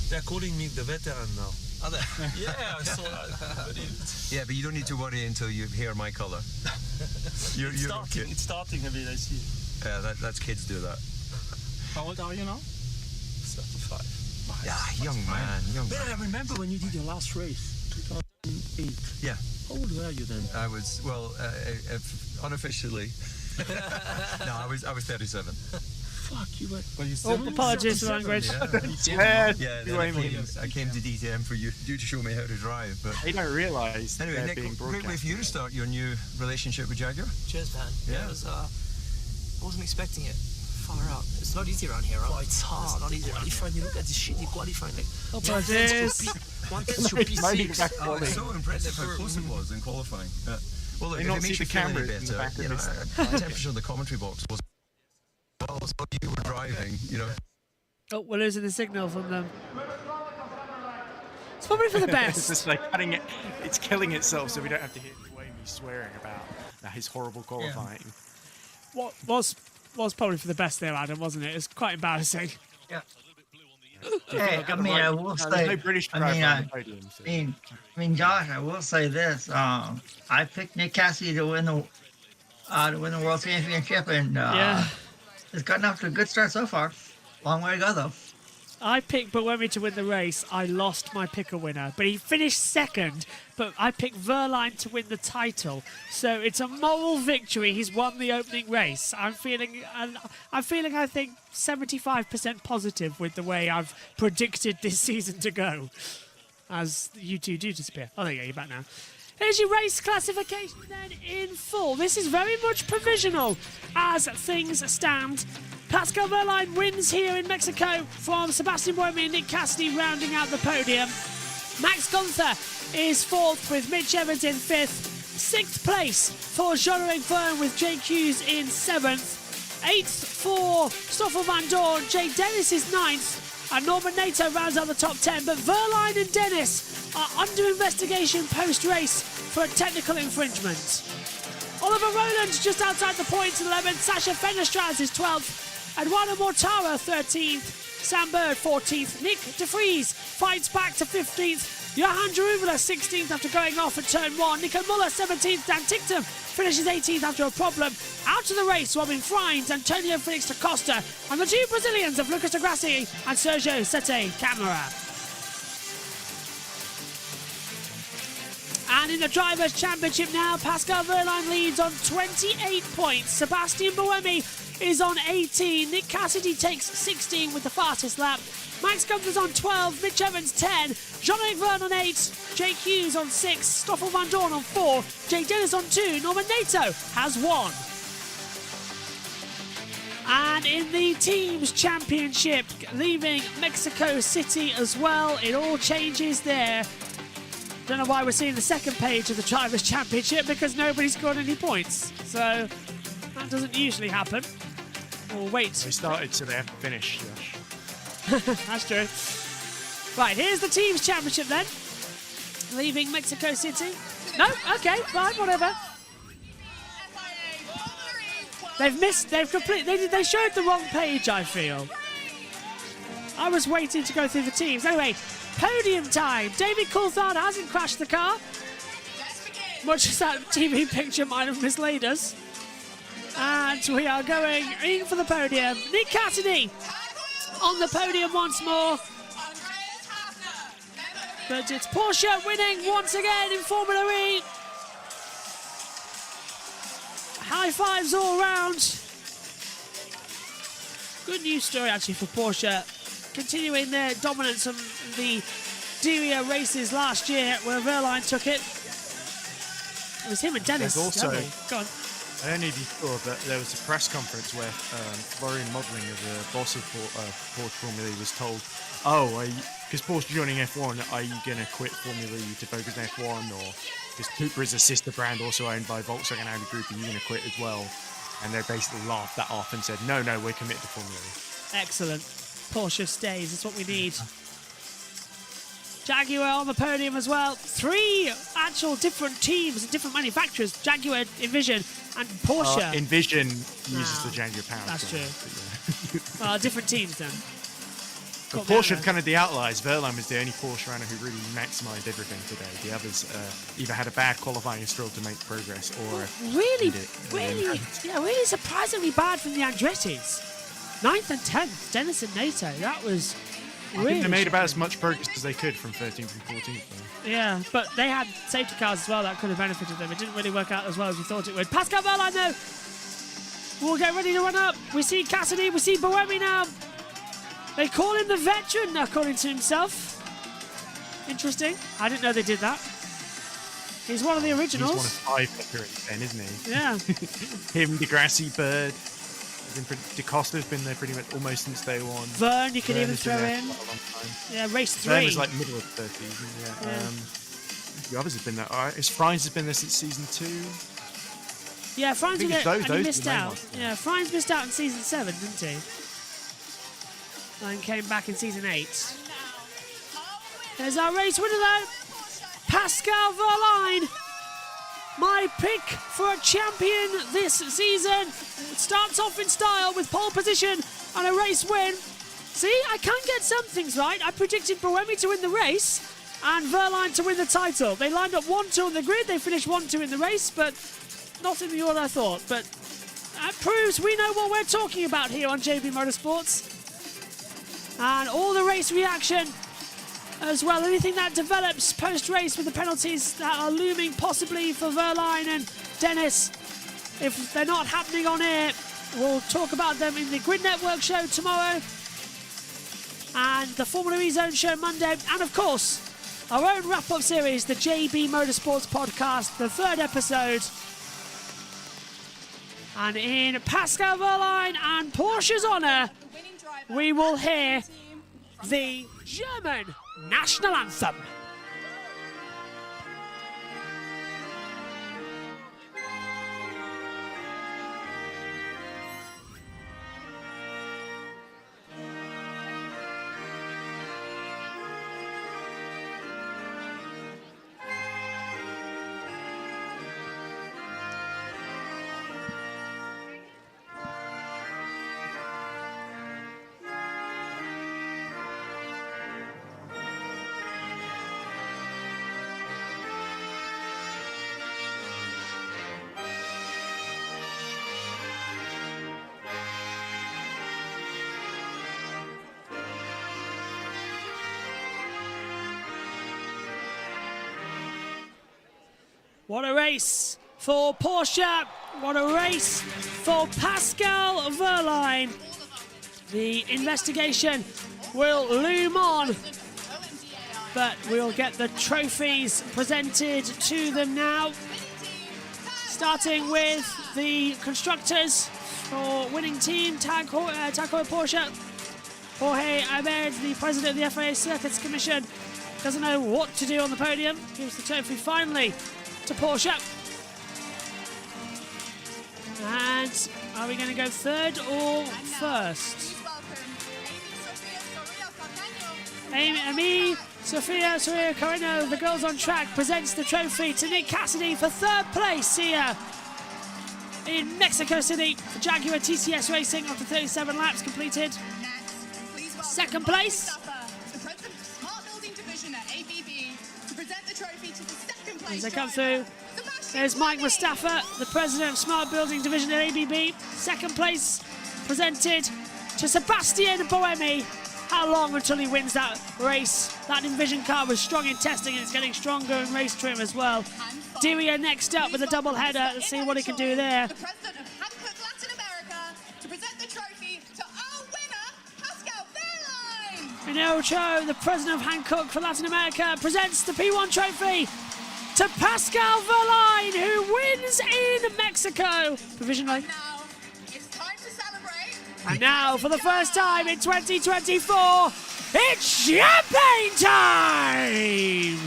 They're calling me the veteran now. Are they? Yeah, I saw that. Yeah, but you don't need to worry until you hear my colour. It's starting a bit, I see. Yeah, that's kids do that. How old are you now? 35. Yeah, young man. But I remember when you did your last race, 2008. Yeah. How old were you then? I was, well, unofficially. No, I was 37. Fuck, you were. Well, you apologies for language. Yeah, I came to DTM for you to show me how to drive. But they don't realise. Anyway, Nick, great way for you to start your new relationship with Jaguar. Cheers, man. Yeah. It was, I wasn't expecting it. Far out. It's not easy around here, right? Oh, it's hard. It's not easy around here. You look at this shit, you qualify like. Apologies. One test to P6. It's so impressive how close it was in qualifying. Well, look, if not it makes see you the feel any camera in the better, back of you know, this the temperature of the commentary box was. Well, so you were driving, you know. Oh, we're losing the signal from them. It's probably for the best. It's just like cutting it. It's killing itself, so we don't have to hear Buemi swearing about his horrible qualifying. What was probably for the best there, Adam, wasn't it? It's quite embarrassing. Yeah. Hey, I mean, I will say. No British driver on the podium, so. I mean, Josh, I will say this. I picked Nick Cassidy to win the World Championship, and yeah. It's gotten off to a good start so far. Long way to go, though. I picked Buemi to win the race. I lost my picker winner, but he finished second. But I picked Verline to win the title, so it's a moral victory. He's won the opening race. I'm feeling, I think, 75% positive with the way I've predicted this season to go. As you two do disappear. Oh, there you go. You're back now. Here's your race classification then in full. This is very much provisional as things stand. Pascal Wehrlein wins here in Mexico from Sebastian Buemi and Nick Cassidy rounding out the podium. Max Günther is fourth with Mitch Evans in fifth. Sixth place for Jean-Eric Vergne with Jake Hughes in seventh. Eighth for Stoffel Van Dorn. Jay Dennis is ninth. And Norman Nato rounds out the top 10. But Verline and Dennis are under investigation post-race for a technical infringement. Oliver Rowland just outside the points in 11th. Sasha Fenestraz is 12th. Eduardo Mortara 13th. Sam Bird 14th. Nick De Vries fights back to 15th. Johan Jaruvela 16th after going off at turn 1. Nico Muller 17th. Dan Ticktum finishes 18th after a problem. Out of the race, Robin Freins, Antonio Felix da Costa, and the two Brazilians of Lucas de Grassi and Sergio Sete Camara. And in the Drivers' Championship now, Pascal Wehrlein leads on 28 points. Sebastian Buemi is on 18. Nick Cassidy takes 16 with the fastest lap. Max Günther's on 12. Mitch Evans 10. Jean-Eric Vergne on 8. Jake Hughes on 6. Stoffel Van Dorn on 4. Jay Dennis on 2. Norman Nato has 1. And in the Teams Championship, leaving Mexico City as well, it all changes there. Don't know why we're seeing the second page of the Drivers' Championship, because nobody scored any points. So that doesn't usually happen. We'll wait. They started, so they have to finish, Josh. That's true. Right, here's the Teams Championship then. Leaving Mexico City. No? Okay, fine, whatever. They showed the wrong page, I feel. I was waiting to go through the teams. Anyway, podium time. David Coulthard hasn't crashed the car, much as that TV picture might have misled us. And we are going in for the podium. Nick Cassidy on the podium once more. But it's Porsche winning once again in Formula E. High fives all round. Good news story actually for Porsche. Continuing their dominance of the Diriyah races last year where Wehrlein took it. It was him and Dennis. There's also, go on. I don't know if you saw, but there was a press conference where Florian Modling, the boss of Porsche Formula E, was told, because Porsche joining F1, are you going to quit Formula E to focus on F1? Or because Cooper is a sister brand also owned by Volkswagen Audi Group, are you going to quit as well? And they basically laughed that off and said, no, we're committed to Formula E. Excellent. Porsche stays, it's what we need. Jaguar on the podium as well. 3 actual different teams and different manufacturers. Jaguar, Envision, and Porsche. Envision uses the Jaguar power. That's true. Well, different teams then. But Porsche are kind of the outliers. Wehrlein was the only Porsche runner who really maximised everything today. The others either had a bad qualifying and struggled to make progress, or really surprisingly bad from the Andretti's. 9th and 10th, Dennis and Nato. That was I think they made about as much progress as they could from 13th and 14th. Though. Yeah, but they had safety cars as well that could have benefited them. It didn't really work out as well as we thought it would. Pascal Wehrlein, though, will get ready to run up. We see Cassidy, we see Buemi now. They call him the veteran, according to himself. Interesting. I didn't know they did that. He's one of the originals. He's one of 5 currently then, isn't he? Yeah. Him, Degrassi, Bird. DeCosta's been there pretty much almost since day one. Vern, you can even throw in. Yeah, race 3. Vern was like middle of the 30s. Yeah. The others have been there. Franz has been there since season 2. Yeah, Franz was there and he missed out. Ones, yeah, Franz missed out in season 7, didn't he? And came back in season 8. There's our race winner though, Pascal Wehrlein. My pick for a champion this season. Starts off in style with pole position and a race win. See, I can get some things right. I predicted Buemi to win the race and Wehrlein to win the title. They lined up 1-2 on the grid. They finished 1-2 in the race, but not in the order I thought. But that proves we know what we're talking about here on JBMotorsports. And all the race reaction as well. Anything that develops post-race with the penalties that are looming possibly for Wehrlein and Dennis. If they're not happening on air, we'll talk about them in the Grid Network show tomorrow. And the Formula E Zone show Monday. And of course, our own wrap-up series, the JB Motorsports podcast, the 3rd episode. And in Pascal Wehrlein and Porsche's honour, we will hear the German national anthem. What a race for Porsche. What a race for Pascal Wehrlein. The investigation will loom on, but we'll get the trophies presented to them now. Starting with the constructors for winning team, Tag Heuer Porsche. Jorge Abed, the president of the FIA Circuits Commission, doesn't know what to do on the podium. Gives the trophy finally to Porsche. And are we going to go 3rd or 1st? Amy, Sophia Carreno, the girls on track, presents the trophy to Nick Cassidy for 3rd place here. in Mexico City for Jaguar TCS Racing after 37 laps completed. Second place. The president of Smart Building Division at ABB to present the trophy to the second place. As they come through, there's Mike Mustafa, the president of Smart Building Division at ABB. Second place presented to Sebastian Boemi. How long until he wins that race? That Envision car was strong in testing and it's getting stronger in race trim as well. Diria next up with a double header. Let's see what he can do there. The president of Hankook Latin America to present the trophy to our winner, Pascal Wehrlein. Minero Cho, the president of Hankook for Latin America, presents the P1 trophy to Pascal Wehrlein, who wins in Mexico. Provisionally. Now, it's time to celebrate. And now, for the first time in 2024, it's champagne time!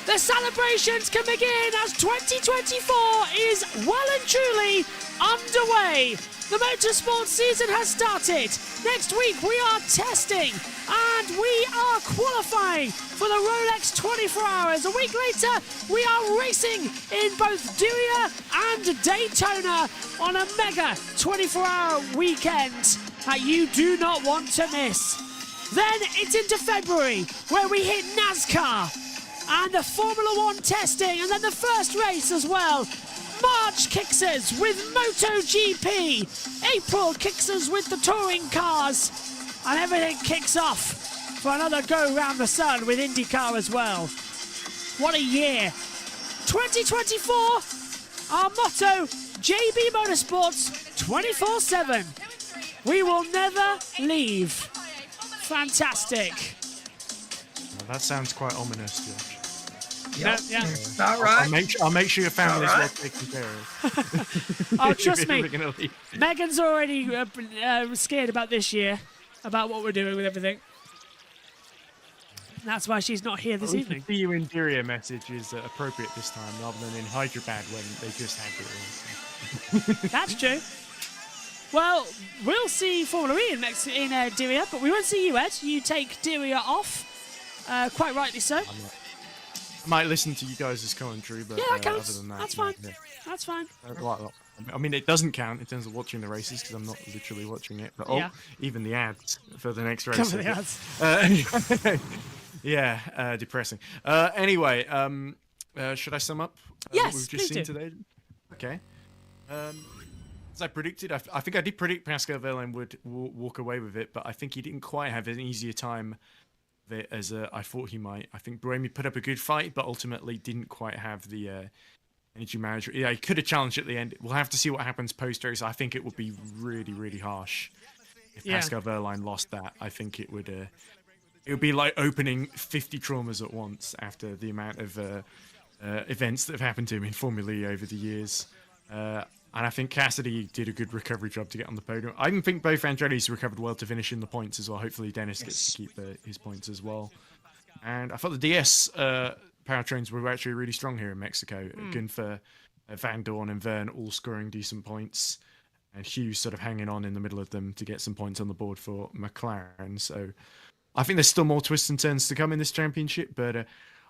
The celebrations can begin as 2024 is well and truly underway. The motorsports season has started. Next week we are testing and we are qualifying for the Rolex 24 Hours. A week later we are racing in both Diriyah and Daytona on a mega 24-hour weekend that you do not want to miss. Then it's into February where we hit NASCAR and the Formula One testing, and then the first race as well. March kicks us with MotoGP. April kicks us with the touring cars. And everything kicks off for another go round the sun with IndyCar as well. What a year. 2024, our motto, JB Motorsports 24/7. We will never leave. Fantastic. Well, that sounds quite ominous, Josh. Yep. Yeah. About right. I'll make sure your family's All well right. taken care of. Oh, trust me. We're gonna leave. Megan's already scared about this year, about what we're doing with everything. That's why she's not here this evening. The see you in Diriyah message is appropriate this time rather than in Hyderabad when they just had Diriyah. That's true. Well, we'll see Formula E in Diriyah, but we won't see you, Ed. You take Diriyah off, quite rightly so. I might listen to you guys' commentary, but Yeah, that other counts. than that, That's no, fine. yeah. That's fine. I mean, it doesn't count in terms of watching the races because I'm not literally watching it. But Yeah. even the ads for the next race. Cover the ads. Yeah, depressing. Anyway, should I sum up Yes, what we've just please seen do. today? Okay. As I predicted, I think I did predict Pascal Wehrlein would walk away with it, but I think he didn't quite have an easier time of it as I thought he might. I think Boemi put up a good fight, but ultimately didn't quite have the energy management. Yeah, he could have challenged at the end. We'll have to see what happens post-race. I think it would be really, really harsh if Pascal Wehrlein lost that. I think it would be like opening 50 traumas at once after the amount of events that have happened to him in Formula E over the years. And I think Cassidy did a good recovery job to get on the podium. I even think both Andretti's recovered well to finish in the points as well. Hopefully Dennis gets to keep his points as well. And I thought the DS powertrains were actually really strong here in Mexico. Gunfer, Van Dorn and Verne all scoring decent points. And Hughes sort of hanging on in the middle of them to get some points on the board for McLaren. So I think there's still more twists and turns to come in this championship. But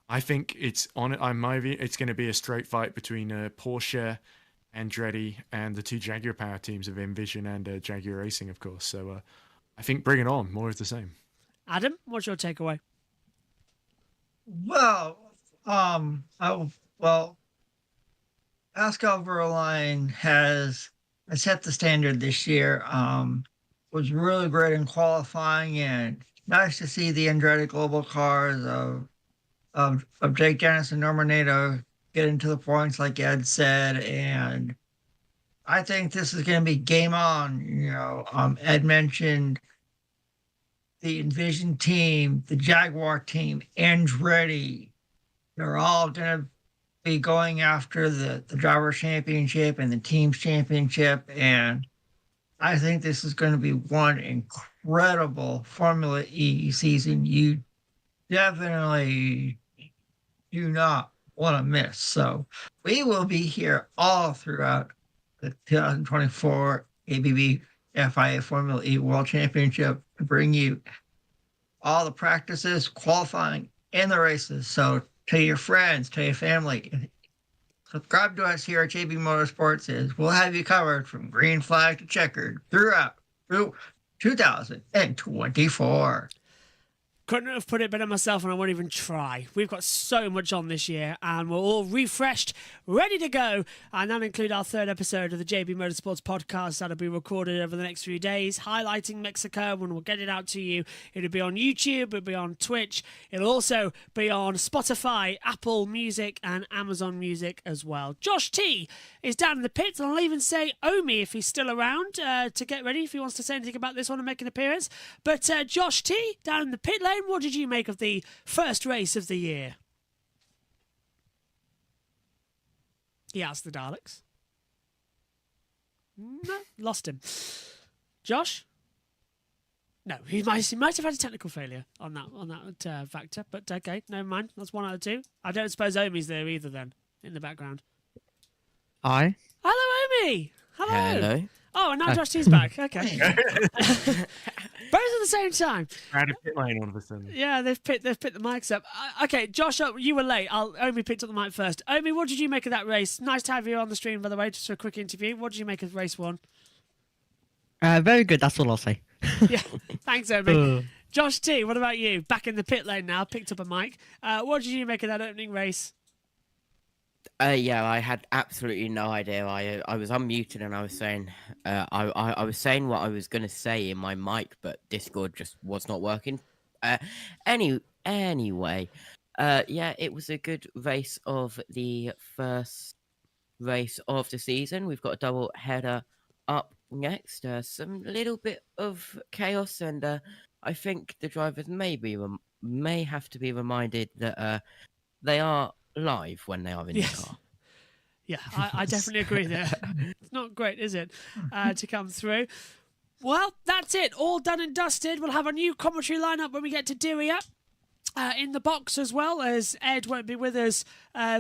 I think it's, on my view, it's going to be a straight fight between Porsche, Andretti, and the two Jaguar power teams of Envision and Jaguar Racing, of course. So I think bring it on, more of the same. Adam, what's your takeaway? Well, Pascal Wehrlein has set the standard this year. Was really great in qualifying, and nice to see the Andretti Global cars of Jake Dennis and Norman Nato get into the points, like Ed said, and I think this is going to be game on. Ed mentioned the Envision team, the Jaguar team, Andretti. They're all going to be going after the driver championship and the team's championship, and I think this is going to be one incredible Formula E season. You definitely do not want to miss. So we will be here all throughout the 2024 ABB FIA Formula E World Championship to bring you all the practices, qualifying, and the races. So tell your friends, tell your family, subscribe to us here at JB Motorsports, as we'll have you covered from green flag to checkered through 2024. Couldn't have put it better myself, and I won't even try. We've got so much on this year, and we're all refreshed, ready to go. And that'll include our third episode of the JB Motorsports podcast that'll be recorded over the next few days, highlighting Mexico, and we'll get it out to you. It'll be on YouTube, it'll be on Twitch, it'll also be on Spotify, Apple Music, and Amazon Music as well. Josh T is down in the pits, and I'll even say Omi if he's still around to get ready, if he wants to say anything about this one and make an appearance. But Josh T down in the pit lane, what did you make of the first race of the year? He asked the Daleks. No, lost him. Josh? No, he might have had a technical failure on that factor, but okay, never mind. That's 1 out of 2. I don't suppose Omi's there either then, in the background. Hi. Hello, Omi! Hello. Oh, and now Josh T's back. Okay. Both at the same time. Out of pit lane all of a sudden. Yeah, they've picked the mics up. Okay, Josh, you were late. Omi picked up the mic first. Omi, what did you make of that race? Nice to have you on the stream, by the way, just for a quick interview. What did you make of race 1? Very good, that's all I'll say. Yeah, thanks, Omi. Josh T, what about you? Back in the pit lane now, picked up a mic. What did you make of that opening race? Yeah, I had absolutely no idea. I was unmuted and I was saying, I was saying what I was gonna say in my mic, but Discord just was not working. Anyway, yeah, it was a good race of the first race of the season. We've got a double header up next. Some little bit of chaos, and I think the drivers may have to be reminded that they are live when they are in the car. Yeah, I definitely agree there. It's not great, is it, to come through? Well, that's it. All done and dusted. We'll have a new commentary lineup when we get to Diriyah. In the box as well, as Ed won't be with us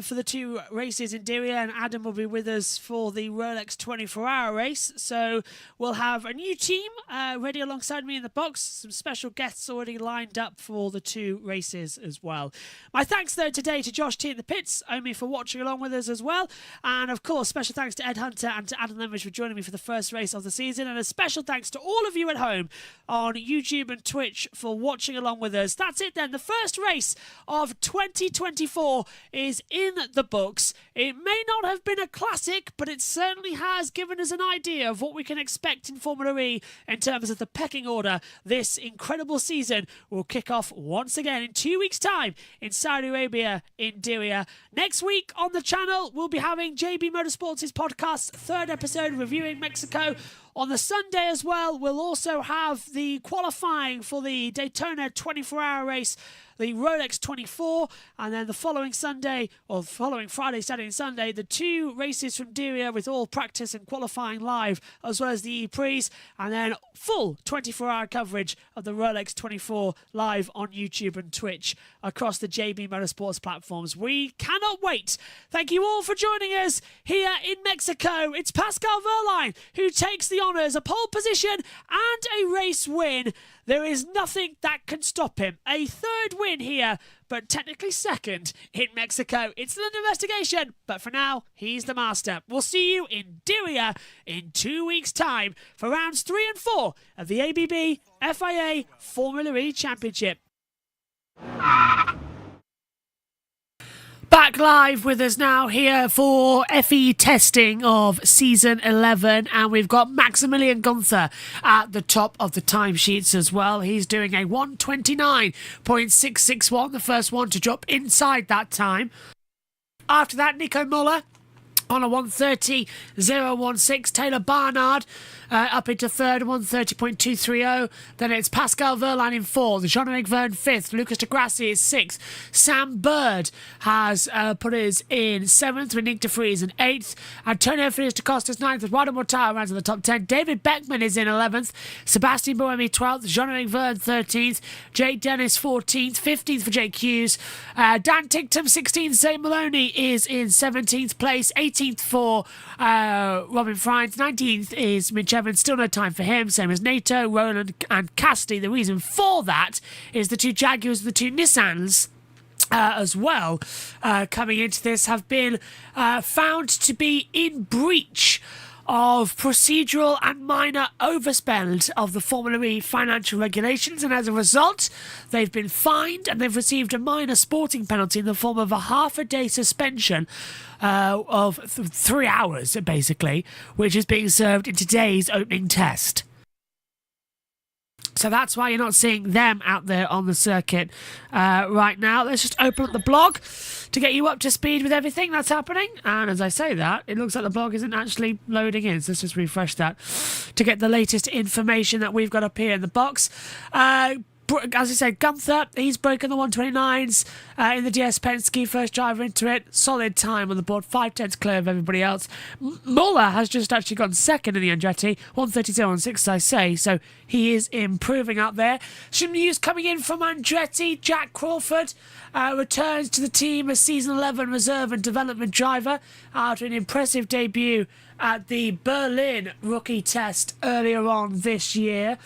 for the 2 races in Diriyah, and Adam will be with us for the Rolex 24-hour race. So we'll have a new team ready alongside me in the box. Some special guests already lined up for the 2 races as well. My thanks, though, today to Josh T in the pits, Omi for watching along with us as well. And, of course, special thanks to Ed Hunter and to Adam Lemridge for joining me for the first race of the season. And a special thanks to all of you at home on YouTube and Twitch for watching along with us. That's it then. The first race of 2024 is in the books. It may not have been a classic, but it certainly has given us an idea of what we can expect in Formula E in terms of the pecking order. This incredible season will kick off once again in 2 weeks' time in Saudi Arabia in Diriyah. Next week on the channel, we'll be having JB Motorsports' podcast's 3rd episode reviewing Mexico. On the Sunday as well, we'll also have the qualifying for the Daytona 24-hour race, the Rolex 24, and then the following Sunday, or following Friday, Saturday and Sunday, the 2 races from Diriyah with all practice and qualifying live, as well as the E-Prix, and then full 24-hour coverage of the Rolex 24 live on YouTube and Twitch across the JB Motorsports platforms. We cannot wait. Thank you all for joining us here in Mexico. It's Pascal Wehrlein who takes the honours, a pole position and a race win. There is nothing that can stop him. A 3rd win here, but technically 2nd in Mexico. It's still under investigation, but for now, he's the master. We'll see you in Diriyah in 2 weeks' time for rounds 3 and 4 of the ABB FIA Formula E Championship. Back live with us now here for FE testing of Season 11, and we've got Maximilian Gunther at the top of the timesheets as well. He's doing a 1:29.661, the first one to drop inside that time. After that, Nico Muller on a 1:30.016. Taylor Barnard up into 3rd, 1:30.230. Then it's Pascal Wehrlein in 4th, Jean-Eric Verne 5th, Lucas de Grassi is 6th. Sam Bird has put his in 7th with Nick de Vries in 8th. Antonio Feliz da Costa's 9th with Eduardo Mortara runs in the top 10. David Beckman is in 11th, Sebastian Buemi 12th, Jean-Eric Verne 13th, Jake Dennis 14th, 15th for Jake Hughes. Dan Tinctum 16th, Zane Maloney is in 17th place, 18th for Robin Friends, 19th is Mitch Evans, still no time for him, same as Nato, Roland and Cassidy. The reason for that is the 2 Jaguars and the 2 Nissans as well, coming into this, have been found to be in breach of procedural and minor overspend of the Formula E financial regulations, and as a result they've been fined and they've received a minor sporting penalty in the form of a half-a-day suspension of 3 hours basically, which is being served in today's opening test. So that's why you're not seeing them out there on the circuit right now. Let's just open up the blog to get you up to speed with everything that's happening. And as I say that, it looks like the blog isn't actually loading in. So let's just refresh that to get the latest information that we've got up here in the box. As I said, Gunther, he's broken the 129s in the DS Penske, first driver into it. Solid time on the board, 5/10 clear of everybody else. Muller has just actually gone second in the Andretti, 132.6 as I say, so he is improving up there. Some news coming in from Andretti. Jack Crawford returns to the team as season 11 reserve and development driver after an impressive debut at the Berlin rookie test earlier on this year.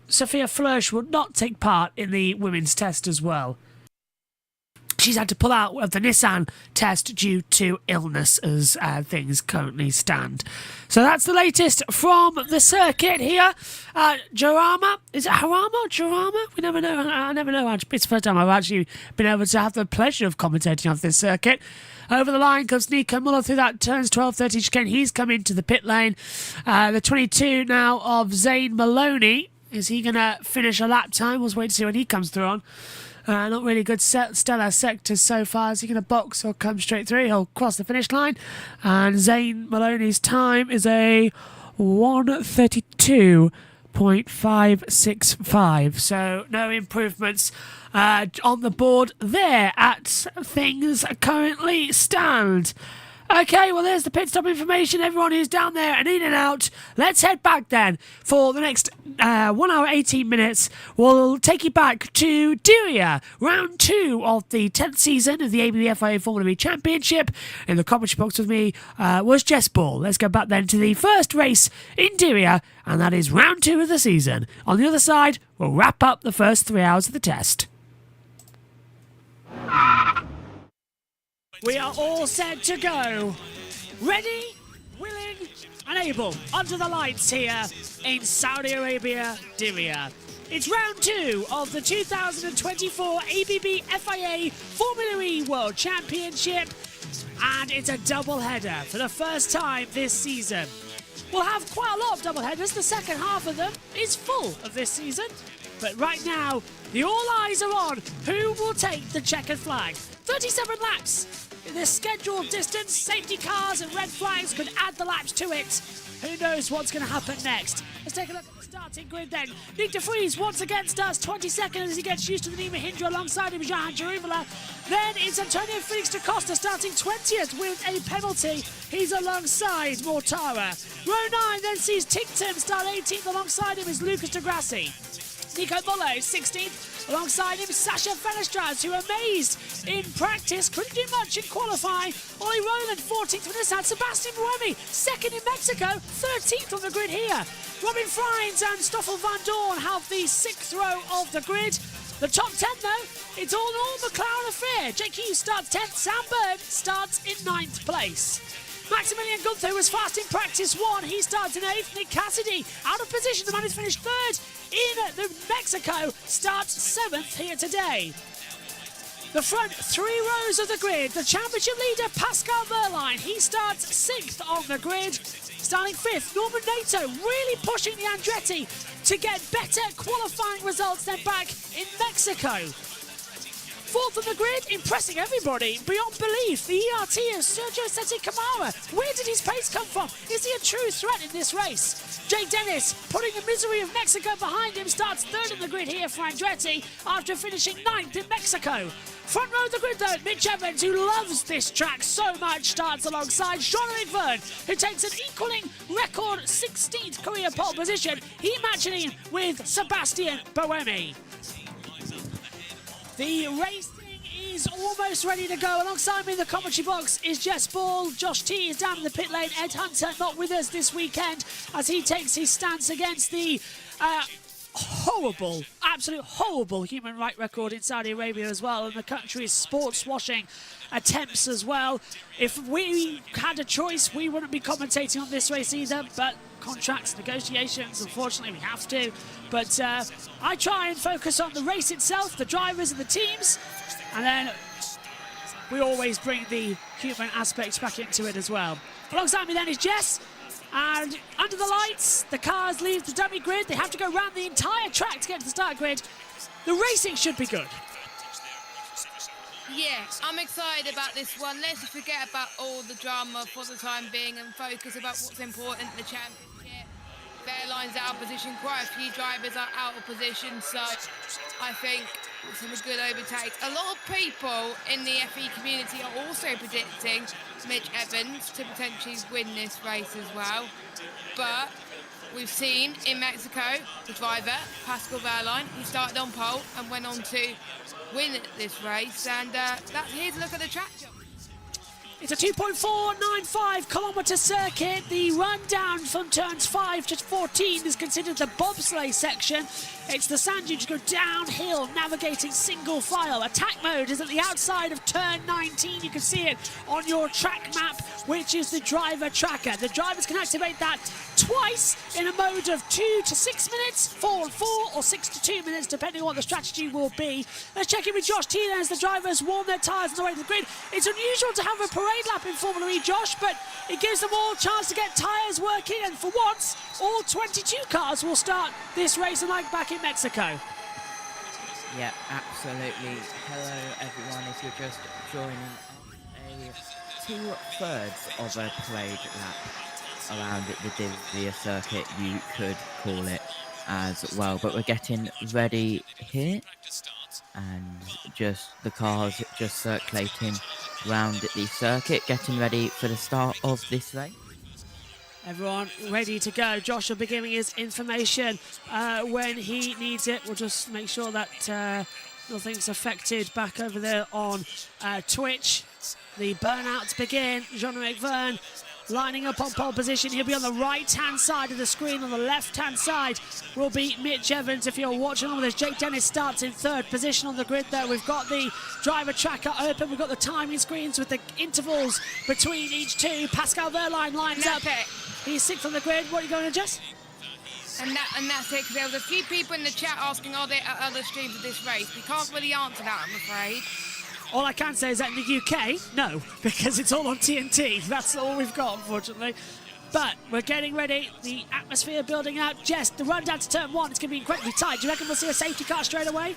Sophia Flörsch will not take part in the women's test as well. She's had to pull out of the Nissan test due to illness as things currently stand. So that's the latest from the circuit here. Jarama, is it Harama or Jarama? We never know. I never know. It's the first time I've actually been able to have the pleasure of commentating on this circuit. Over the line comes Nico Muller through that turns 12-13 chicane. He's come into the pit lane. The 22 now of Zane Maloney. Is he going to finish a lap time? We'll wait to see when he comes through on. Not really good stellar sectors so far. Is he going to box or come straight through? He'll cross the finish line. And Zane Maloney's time is a 1:32.565. So no improvements on the board there at things currently stand. Okay, well, there's the pit stop information. Everyone who's down there and in and out. Let's head back then for the next 1 hour, 18 minutes. We'll take you back to Diriyah, round 2 of the 10th season of the ABB FIA Formula E Championship. In the commentary box with me was Jess Ball. Let's go back then to the first race in Diriyah, and that is round 2 of the season. On the other side, we'll wrap up the first 3 hours of the test. We are all set to go. Ready, willing and able. Under the lights here in Saudi Arabia, Diriyah. It's round 2 of the 2024 ABB FIA Formula E World Championship. And it's a double header for the first time this season. We'll have quite a lot of double headers. The second half of them is full of this season. But right now, the all eyes are on who will take the checkered flag. 37 laps. In the scheduled distance, safety cars and red flags could add the laps to it. Who knows what's going to happen next? Let's take a look at the starting grid then. Nick de Vries once again starts 22nd as he gets used to the Nima Hindra alongside him, Jahan Jarumala. Then it's Antonio Felix da Costa starting 20th with a penalty. He's alongside Mortara. Row 9 then sees Tinkton start 18th. Alongside him is Lucas de Grassi. Nico Muller is 16th. Alongside him, Sasha Fenestras, who amazed in practice, couldn't do much in qualifying. Ollie Rowland, 14th with Nissan. Sebastian Buemi, 2nd in Mexico, 13th on the grid here. Robin Freins and Stoffel van Dorn have the 6th row of the grid. The top 10, though, it's all in all McLaren affair. Jake Hughes starts 10th, Sam Bird starts in 9th place. Maximilian Gunther was fast in practice 1. He starts in 8th. Nick Cassidy out of position. The man who's finished 3rd in the Mexico starts 7th here today. The front 3 rows of the grid. The championship leader, Pascal Wehrlein. He starts 6th on the grid. Starting 5th, Norman Nato really pushing the Andretti to get better qualifying results than back in Mexico. 4th on the grid, impressing everybody beyond belief. The ERT of Sergio Seti Camara. Where did his pace come from? Is he a true threat in this race? Jay Dennis, putting the misery of Mexico behind him, starts 3rd on the grid here for Andretti after finishing 9th in Mexico. Front row of the grid though, Mitch Evans, who loves this track so much, starts alongside Jean-Éric Verne, who takes an equaling record 16th career pole position. He matching with Sebastian Buemi. The racing is almost ready to go. Alongside me in the commentary box is Jess Ball. Josh T is down in the pit lane. Ed Hunter not with us this weekend as he takes his stance against the horrible, absolute horrible human rights record in Saudi Arabia as well, and the country's sports washing attempts as well. If we had a choice, we wouldn't be commentating on this race either, but contracts, negotiations, unfortunately we have to. But I try and focus on the race itself, the drivers and the teams, and then we always bring the human aspects back into it as well. Alongside me then is Jess. And under the lights, the cars leave the dummy grid. They have to go around the entire track to get to the start grid. The racing should be good. Yeah, I'm excited about this one. Let's forget about all the drama for the time being and focus about what's important, the championship. Fairline's out of position. Quite a few drivers are out of position, so I think some good overtakes. A lot of people in the FE community are also predicting Mitch Evans to potentially win this race as well. But we've seen in Mexico, the driver, Pascal Wehrlein, he started on pole and went on to win this race. And here's a look at the track. It's a 2.495 kilometre circuit. The rundown from turns 5 to 14 is considered the bobsleigh section. It's the sand dunes go downhill, navigating single file. Attack mode is at the outside of turn 19. You can see it on your track map, which is the driver tracker. The drivers can activate that twice in a mode of 2 to 6 minutes, 4 and 4, or 6 to 2 minutes, depending on what the strategy will be. Let's check in with Josh T then as the drivers warm their tyres on the way to the grid. It's unusual to have a parade lap in Formula E, Josh, but it gives them all a chance to get tyres working, and for once, all 22 cars will start this race like back in Mexico. Yeah, absolutely. Hello everyone, if you're just joining a 2/3 of a parade lap around the Disney circuit, you could call it as well. But we're getting ready here, and just the cars just circulating around the circuit, getting ready for the start of this race. Everyone ready to go. Josh will be giving his information when he needs it. We'll just make sure that nothing's affected back over there on Twitch. The burnouts begin. Jean-Luc Verne lining up on pole position. He'll be on the right-hand side of the screen. On the left-hand side will be Mitch Evans. If you're watching on with us, Jake Dennis starts in 3rd position on the grid there. We've got the driver tracker open. We've got the timing screens with the intervals between each two. Pascal Wehrlein lines up. He's 6th on the grid. What are you going to Jess? And that's it, because there was a few people in the chat asking, are there other streams of this race? We can't really answer that, I'm afraid. All I can say is that in the UK, no, because it's all on TNT. That's all we've got, unfortunately. But we're getting ready. The atmosphere building out. Jess, the run down to turn 1, it's going to be incredibly tight. Do you reckon we'll see a safety car straight away?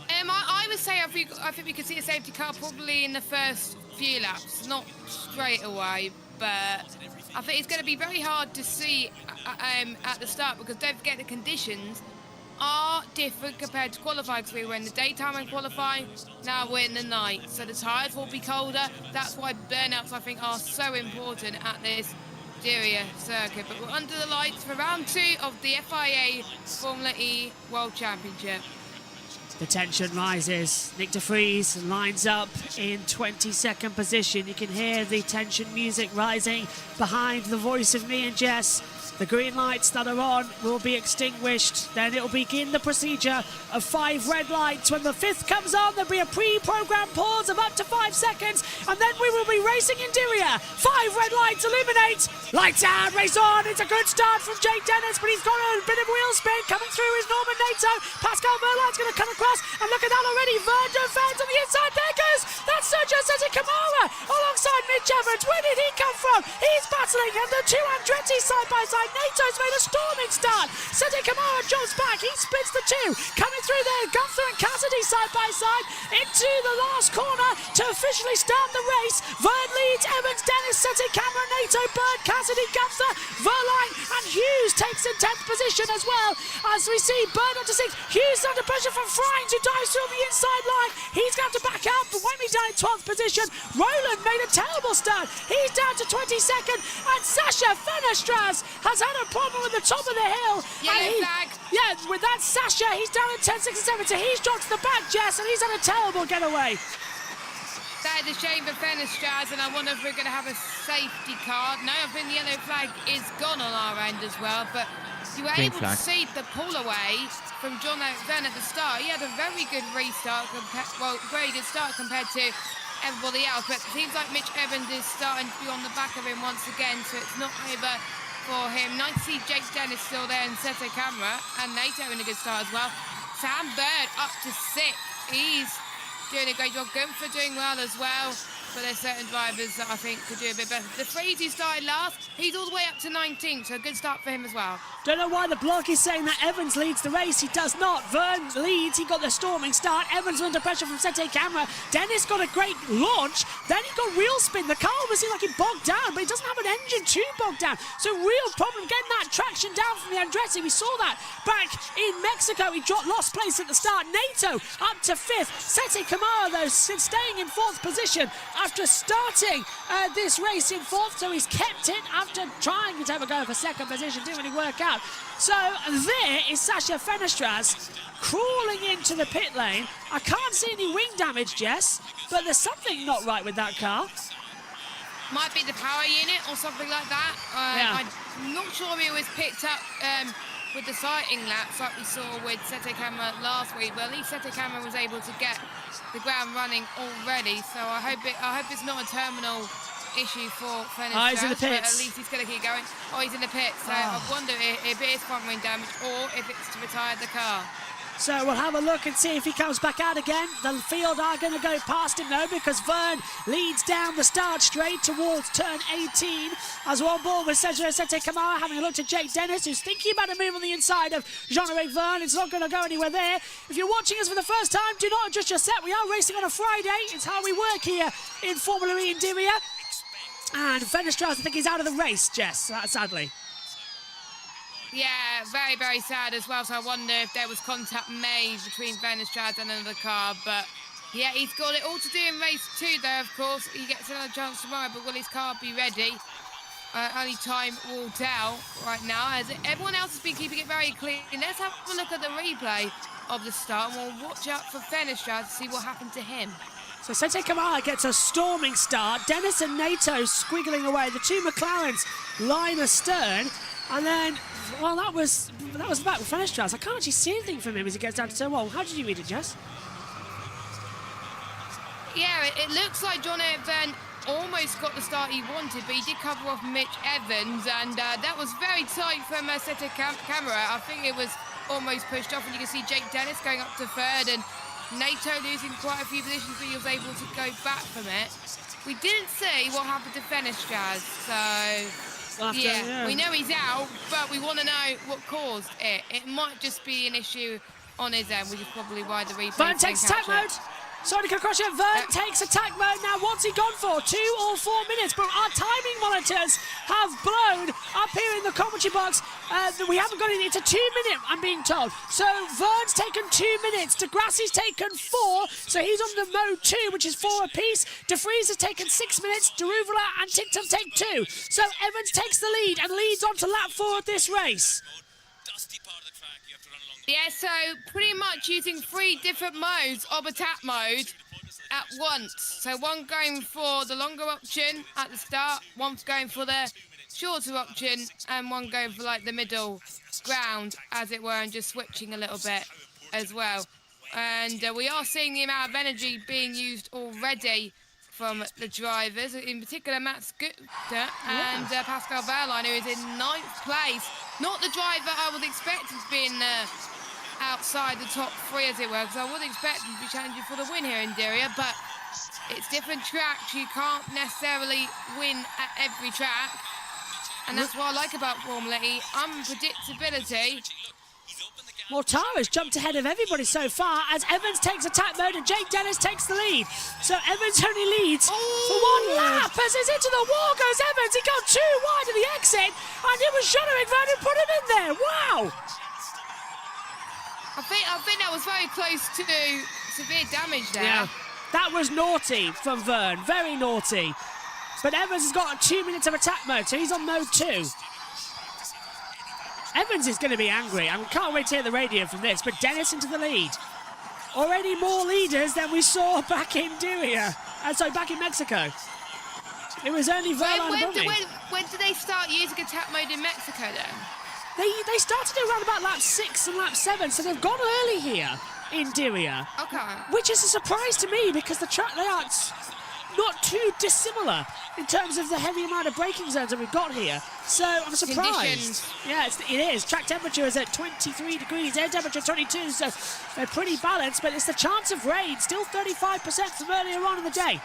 I would say I think we could see a safety car probably in the first few laps, not straight away, but I think it's going to be very hard to see at the start, because don't forget the conditions are different compared to qualifying, because we were in the daytime in qualifying, now we're in the night, so the tyres will be colder. That's why burnouts, I think, are so important at this Diriyah circuit. But we're under the lights for round 2 of the FIA Formula E World Championship. The tension rises. Nick de Vries lines up in 22nd position. You can hear the tension music rising behind the voice of me and Jess. The green lights that are on will be extinguished. Then it will begin the procedure of 5 red lights. When the 5th comes on, there'll be a pre-programmed pause of up to 5 seconds, and then we will be racing in Diriyah. 5 red lights illuminate. Lights out, race on. It's a good start from Jake Dennis, but he's got a bit of wheel spin coming through is Norman Nato. Pascal Wehrlein's going to come across, and look at that already. Verne defends on the inside. There goes. That's Sergio Kamara alongside Mitch Evans. Where did he come from? He's battling, and the two Andretti side by side. Nato's made a storming start. Sergio Kamara jumps back. He splits the two. Coming through there, Gunther and Cassidy side by side into the last corner to officially start the race. Verne leads. Evans, Dennis, Sergio Kamara, Nato, Bird, Cassidy, Gunther, Wehrlein, and Hughes takes in 10th position as well. As we see Bird up to 6th. Hughes under pressure from Freins, who dives through the inside line. He's going to back up, but Wembley down in 12th position. Roland made a terrible start. He's down to 22nd, and Sasha Fenestras has had a problem with the top of the hill. Yellow flag. Yeah, with that Sasha, he's down at 10, 6 and 7, so he's dropped to the back, Jess, and he's had a terrible getaway. That is a shame for Fenestras, and I wonder if we're going to have a safety car. No, I think the yellow flag is gone on our end as well, but You were Green able flag. to see the pull away from John Van at the start. He had a very good restart, very good start compared to everybody else. But it seems like Mitch Evans is starting to be on the back of him once again, so it's not over for him. Nice to see Jake Dennis still there and Sete Camera, and Nato in a good start as well. Sam Bird up to 6th. He's doing a great job. Gunther doing well as well. But there's certain drivers that I think could do a bit better. The Freeze who started last, he's all the way up to 19th, so a good start for him as well. Don't know why the blog is saying that Evans leads the race. He does not. Vern leads. He got the storming start. Evans under pressure from Sete Camera. Dennis got a great launch. Then he got wheel spin. The car almost seemed like it bogged down, but he doesn't have an engine to bog down. So real problem getting that traction down from the Andretti. We saw that back in Mexico. He lost place at the start. Nato up to 5th. Sete Camara, though, staying in 4th position after starting this race in 4th. So he's kept it after trying to have a go for 2nd position. Didn't really work out. So there is Sasha Fenestras crawling into the pit lane. I can't see any wing damage, Jess, but there's something not right with that car. Might be the power unit or something like that. I'm not sure it was picked up with the sighting laps like we saw with Sete Camera last week, but at least Sete Camera was able to get the ground running already. So I hope it's not a terminal issue for Fenestras. He's in the pits. But at least he's going to keep going. He's in the pits. So I wonder if it is front wing damage or if it's to retire the car. So we'll have a look and see if he comes back out again. The field are going to go past him though, because Vern leads down the start straight towards turn 18. As we're on board with Sergio Sete Camara, having a look to Jake Dennis, who's thinking about a move on the inside of Jean-Eric Vern. It's not going to go anywhere there. If you're watching us for the first time, do not adjust your set. We are racing on a Friday. It's how we work here in Formula E Indyria. And Fenestras, I think he's out of the race, Jess, sadly. Yeah, very, very sad as well. So I wonder if there was contact made between Fenestras and another car. But yeah, he's got it all to do in race 2, though, of course. He gets another chance tomorrow, but will his car be ready? Only time will tell right now, as everyone else has been keeping it very clean. Let's have a look at the replay of the start, and we'll watch out for Fenestras to see what happened to him. So Sete Camara gets a storming start. Dennis and Nato squiggling away. The two McLarens line astern. And then, well, that was about Fenestras. I can't actually see anything from him as he gets down to turn 1. How did you read it, Jess? Yeah, it looks like John Van almost got the start he wanted, but he did cover off Mitch Evans, and that was very tight from Sete Camara. I think it was almost pushed off, and you can see Jake Dennis going up to 3rd, and Nato losing quite a few positions, but he was able to go back from it. We didn't see what happened to Fenestras, so yeah, we know he's out, but we want to know what caused it. It might just be an issue on his end, which is probably why the replay. Vern takes attack mode. Sorry to crush it. Vern takes attack mode. Now, what's he gone for? 2 or 4 minutes? But our timing monitors have blown up here in the commentary box. We haven't got it. It's a 2-minute, I'm being told. So Vern's taken 2 minutes. Degrassi's taken 4. So he's on the mode 2, which is 4 apiece. De Vries has taken 6 minutes. Deruvula and Tictum take 2. So Evans takes the lead and leads on to lap 4 of this race. Yeah, so pretty much using 3 different modes of attack mode at once. So one going for the longer option at the start, one going for the shorter option, and one going for like the middle ground, as it were, and just switching a little bit as well. And we are seeing the amount of energy being used already from the drivers, in particular Mats Gupta and Pascal Wehrlein, who is in 9th place. Not the driver I was expecting to be in outside the top 3, as it were, because I would expect him to be challenging for the win here in Indyria, but it's different tracks. You can't necessarily win at every track, and that's what I like about Formula E, unpredictability. Mortara's jumped ahead of everybody so far as Evans takes attack mode and Jake Dennis takes the lead. So Evans only leads for 1 lap as he's into the wall goes Evans. He got too wide of the exit, and it was Jean-Eric Vern who put him in there. Wow! I think that was very close to severe damage there. Yeah, that was naughty from Vern, very naughty. But Evans has got 2 minutes of attack mode, so he's on mode 2. Evans is going to be angry. I can't wait to hear the radio from this, but Dennis into the lead. Already more leaders than we saw back in back in Mexico. It was only Verlaine and Bobby. When did they start using attack mode in Mexico then? They started around about lap 6 and lap 7, so they've gone early here in Diriyah. Okay. Which is a surprise to me because the track layouts not too dissimilar in terms of the heavy amount of braking zones that we've got here. So I'm surprised. Conditions. Yeah, it is. Track temperature is at 23 degrees, air temperature 22, so they're pretty balanced, but it's the chance of rain, still 35% from earlier on in the day.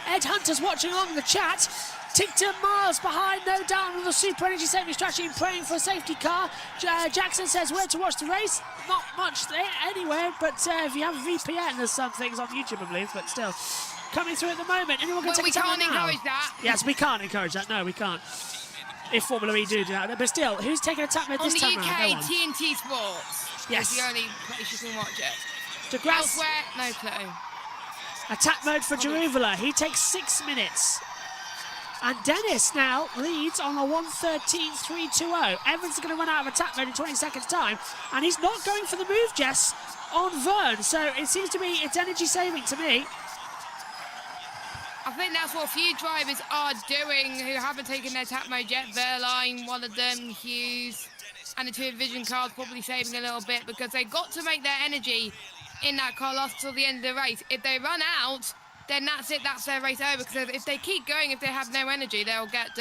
Ed Hunter's watching along in the chat. Ticton miles behind, no doubt, on the super energy saving strategy and praying for a safety car. Jackson says where to watch the race. Not much there anywhere, but if you have a VPN, there's some things on YouTube, I believe, but still. Coming through at the moment. Anyone going to take a time now? We can't encourage that. Yes, we can't encourage that. No, we can't. If Formula E do that. But still, who's taking a tap mid this time around? On the UK, TNT Sports. Yes. It's the only place you can watch it. DeGrasse. Elsewhere, no clue. Attack mode for Jaruvula. He takes 6 minutes. And Dennis now leads on a 1:13.320. Evans is going to run out of attack mode in 20 seconds' time. And he's not going for the move, Jess, on Vern. So it seems to be it's energy saving to me. I think that's what a few drivers are doing who haven't taken their tap mode yet. Verline, one of them, Hughes, and the two Vision cars probably saving a little bit because they got to make their energy in that car last till the end of the race. If they run out, then that's it, that's their race over. Because if they keep going, if they have no energy, they'll get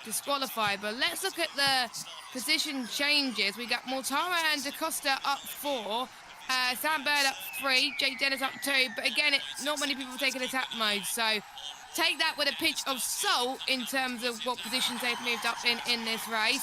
disqualified. But let's look at the position changes. We got Mortara and DaCosta up 4. Sam Bird up 3, Jake Dennis up 2, but again, not many people taking attack mode, so take that with a pinch of salt in terms of what positions they've moved up in this race.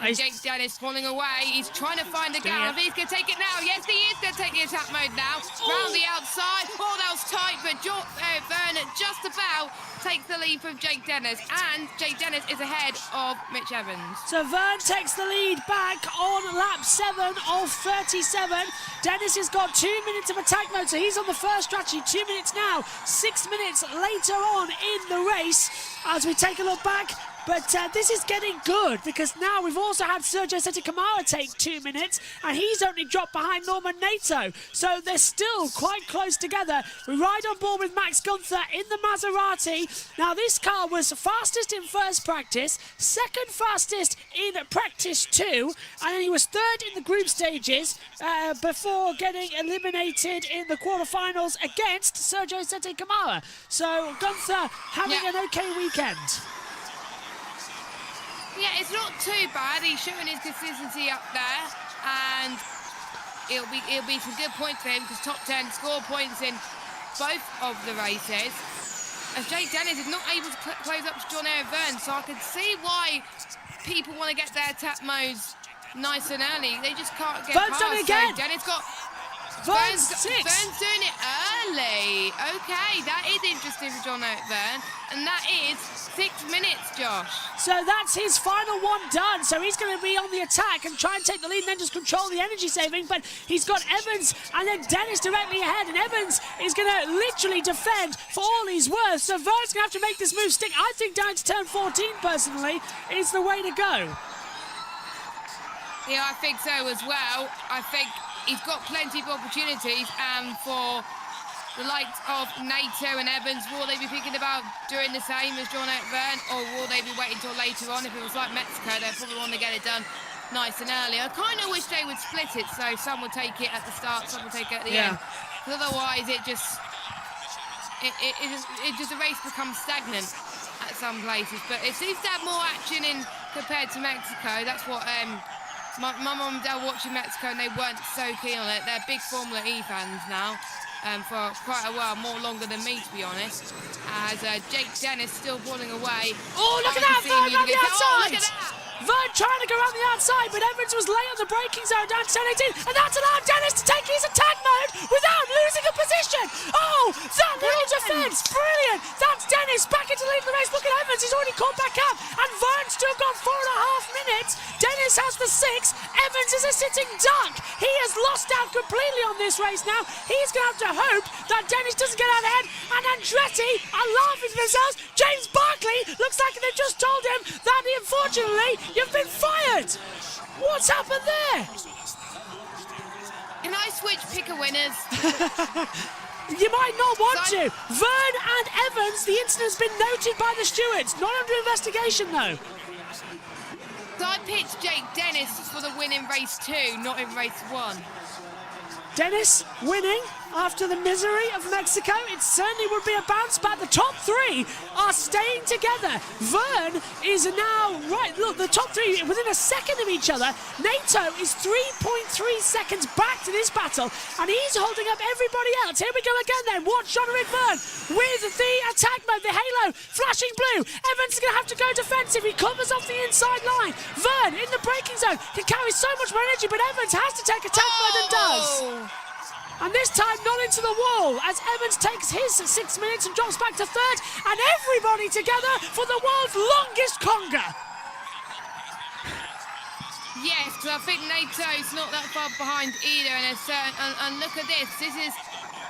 And Jake Dennis pulling away, he's trying to find a gap. He's going to take it now. Yes, he is going to take the attack mode now. Round the outside. Oh, that was tight, but Vern just about takes the lead from Jake Dennis, and Jake Dennis is ahead of Mitch Evans. So Vern takes the lead back on lap 7 of 37. Dennis has got 2 minutes of attack mode, so he's on the first strategy. 2 minutes now, 6 minutes later on in the race. As we take a look back, but this is getting good because now we've also had Sergio Sette Camara take 2 minutes and he's only dropped behind Norman Nato. So they're still quite close together. We ride on board with Max Gunther in the Maserati. Now this car was fastest in first practice, second fastest in practice 2, and then he was third in the group stages before getting eliminated in the quarterfinals against Sergio Sette Camara. So Gunther having an okay weekend. Yeah, it's not too bad. He's showing his consistency up there, and it'll be some good points for him because top 10 score points in both of the races. As Jake Dennis is not able to close up to John Eric Verne, so I can see why people want to get their tap modes nice and early. They just can't get Verne's done it again. So Dennis got. Vern's Vern's doing it early. Okay, that is interesting for John Eric Verne, and that is 6 minutes, Josh. So that's his final one done. So he's going to be on the attack and try and take the lead and then just control the energy saving. But he's got Evans and then Dennis directly ahead. And Evans is going to literally defend for all he's worth. So Vern's going to have to make this move stick. I think down to turn 14, personally, is the way to go. Yeah, I think so as well. I think he's got plenty of opportunities. And for the likes of Nato and Evans, will they be thinking about doing the same as John Eric Verne, or will they be waiting till later on? If it was like Mexico, they'd probably want to get it done nice and early. I kind of wish they would split it, so some will take it at the start, some will take it at the end. Because otherwise, it just the race becomes stagnant at some places. But it seems to have more action in compared to Mexico. That's what my mum and dad were watching Mexico, and they weren't so keen on it. They're big Formula E fans now. For quite a while, more longer than me, to be honest. As Jake Dennis still pulling away. Oh, look at that! Verne around the outside! Look at that! Verne trying to go around the outside, but Evans was late on the braking zone down to turn 18, and that's allowed Dennis to take his attack mode without losing a position. Oh, that little defence, brilliant! That's Dennis back into the lead of the race. Look at Evans, he's already caught back up, and Verne's still got 4.5 minutes. Dennis has the 6. Evans is a sitting duck. He has lost out completely on this race now. He's going to have to hope that Dennis doesn't get out ahead, and Andretti are laughing to themselves. James Barkley looks like they've just told him that, unfortunately, you've been fired. What's happened there? Can I switch picker winners? You might not want to. Verne and Evans, the incident's been noted by the stewards. Not under investigation, though. So I picked Jake Dennis for the win in race 2, not in race 1. Dennis winning after the misery of Mexico. It certainly would be a bounce back. The top 3 are staying together. Vern is now, right, look, the top 3 within a second of each other. Nato is 3.3 seconds back to this battle, and he's holding up everybody else. Here we go again then. Watch Jean-Eric Vern with the attack mode, the halo, flashing blue. Evans is going to have to go defensive. He covers off the inside line. Vern in the braking zone can carry so much more energy, but Evans has to take attack mode and does. And this time not into the wall as Evans takes his 6 minutes and drops back to 3rd, and everybody together for the world's longest conga. Yes, because I think NATO's not that far behind either, and look at this.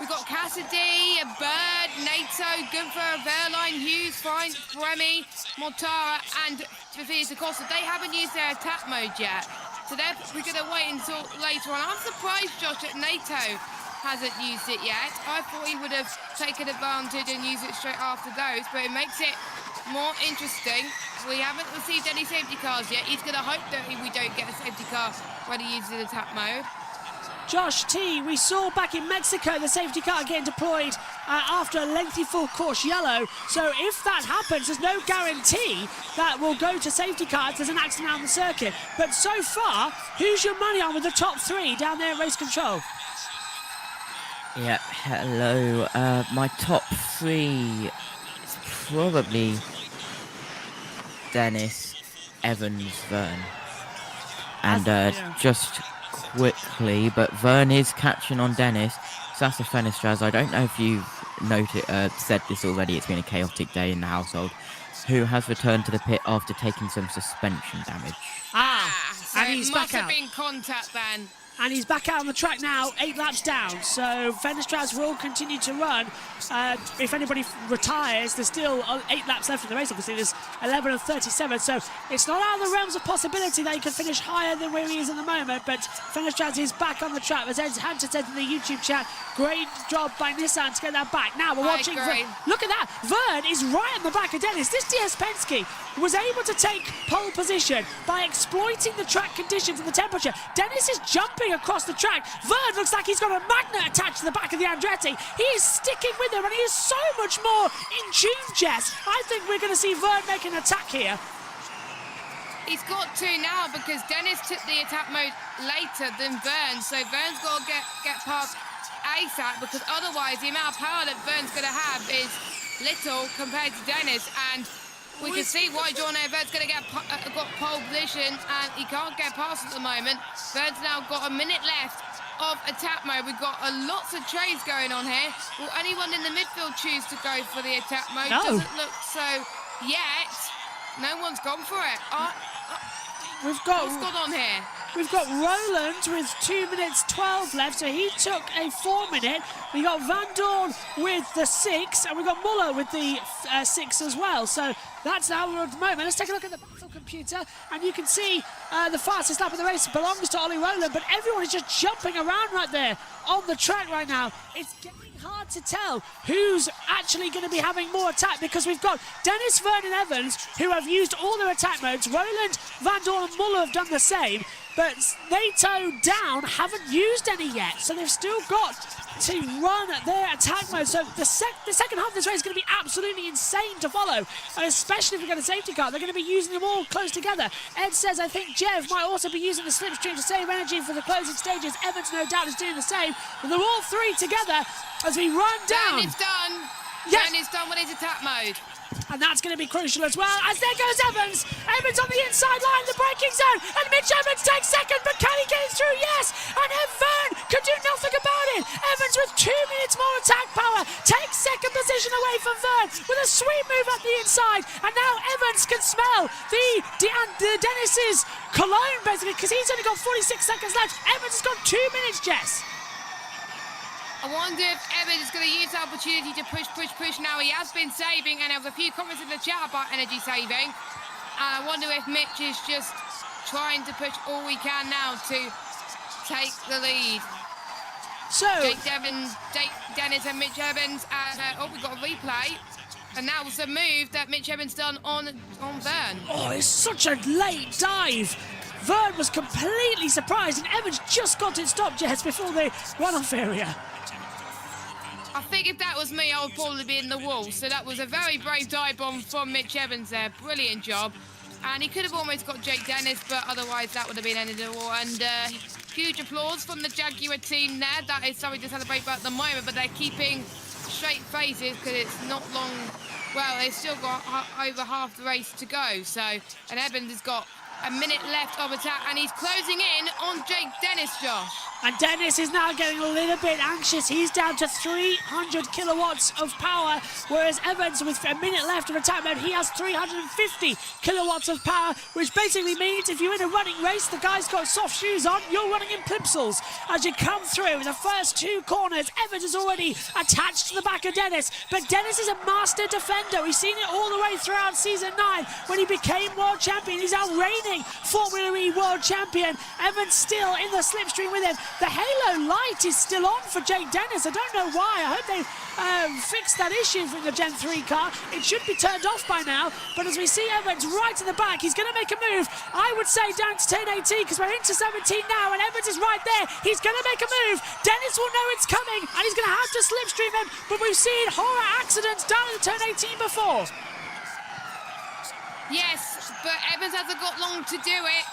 We've got Cassidy, Bird, NATO, Gunther, Verline, Hughes, Frank, Remy, Mortara, and Fafias Acosta. They haven't used their attack mode yet, so we're going to wait until later on. I'm surprised, Josh, that NATO hasn't used it yet. I thought he would have taken advantage and used it straight after those, but it makes it more interesting. We haven't received any safety cars yet. He's going to hope that we don't get a safety car when he uses the attack mode. Josh T, we saw back in Mexico the safety car getting deployed after a lengthy full course yellow. So if that happens, there's no guarantee that we'll go to safety car if there's an accident on the circuit. But so far, who's your money on with the top 3 down there at race control? Yeah, hello. My top 3 is probably Dennis, Evans, Vern. And just quickly, but Vern is catching on Dennis. Sasa Fenestraz, I don't know if you've said this already, it's been a chaotic day in the household, who has returned to the pit after taking some suspension damage. So and he's back out. Must have been contact then. And he's back out on the track now, 8 laps down. So Fenestraz will continue to run. If anybody retires, there's still 8 laps left in the race. Obviously, there's 11 and 37. So it's not out of the realms of possibility that he could finish higher than where he is at the moment. But Fenestraz is back on the track. As Hunter said in the YouTube chat, great job by Nissan to get that back. Now we're watching. Look at that. Vern is right on the back of Dennis. This DS Penske was able to take pole position by exploiting the track conditions and the temperature. Dennis is jumping across the track. Vern looks like he's got a magnet attached to the back of the Andretti. He is sticking with him, and he is so much more in tune, Jess. I think we're going to see Vern make an attack here. He's got to now because Dennis took the attack mode later than Vern, so Vern's got to get past ASAP, because otherwise the amount of power that Vern's going to have is little compared to Dennis, and we can see why John Everett's going to get got pole position, and he can't get past at the moment. Vern's now got a minute left of attack mode. We've got lots of trades going on here. Will anyone in the midfield choose to go for the attack mode? No. Doesn't look so yet. No one's gone for it. We've got what's going on here? We've got Roland with 2 minutes 12 left, so he took a 4 minute. We got Van Dorn with the 6, and we got Muller with the 6 as well. So that's how we're at the moment. Let's take a look at the battle computer, and you can see the fastest lap of the race belongs to Ollie Roland, but everyone is just jumping around right there on the track right now. It's getting hard to tell who's actually going to be having more attack, because we've got Dennis, Vern and Evans who have used all their attack modes. Roland, Van Dorn and Muller have done the same, but NATO down haven't used any yet, so they've still got to run their attack mode. So the second half of this race is going to be absolutely insane to follow, and especially if we get a safety car. They're going to be using them all close together. Ed says, I think Jeff might also be using the slipstream to save energy for the closing stages. Evans no doubt is doing the same, but they're all 3 together as we run down. Dan is done. Yes. Dan is done with his attack mode. And that's going to be crucial as well, as there goes Evans. Evans on the inside line, the braking zone, and Mitch Evans takes second, but can he get it through? Yes, and Vern could do nothing about it. Evans with 2 minutes more attack power takes second position away from Vern with a sweet move up the inside, and now Evans can smell the Dennis's cologne, basically, because he's only got 46 seconds left. Evans has got 2 minutes, Jess. I wonder if Evans is going to use the opportunity to push. Now he has been saving, and there was a few comments in the chat about energy saving. And I wonder if Mitch is just trying to push all we can now to take the lead. So Jake Dennis and Mitch Evans, and we've got a replay. And that was the move that Mitch Evans done on Vern. Oh, it's such a late dive. Vern was completely surprised, and Evans just got it stopped just before the runoff area. I think if that was me, I would probably be in the wall. So that was a very brave dive bomb from Mitch Evans there. Brilliant job. And he could have almost got Jake Dennis, but otherwise that would have been ended the war. And huge applause from the Jaguar team there. That is something to celebrate about at the moment, but they're keeping straight faces because it's not long. Well, they've still got over half the race to go. So, and Evans has got a minute left of attack, and he's closing in on Jake Dennis, Josh. And Dennis is now getting a little bit anxious. He's down to 300 kilowatts of power, whereas Evans, with a minute left of attack mode, he has 350 kilowatts of power, which basically means if you're in a running race, the guy's got soft shoes on, you're running in plimsolls. As you come through the first two corners, Evans is already attached to the back of Dennis, but Dennis is a master defender. We've seen it all the way throughout Season 9 when he became world champion. He's our reigning Formula E world champion. Evans still in the slipstream with him. The halo light is still on for Jake Dennis. I don't know why. I hope they've fixed that issue from the Gen 3 car. It should be turned off by now. But as we see Evans right in the back, he's going to make a move. I would say down to turn 18 because we're into 17 now, and Evans is right there. He's going to make a move. Dennis will know it's coming, and he's going to have to slipstream him. But we've seen horror accidents down in turn 18 before. Yes, but Evans hasn't got long to do it.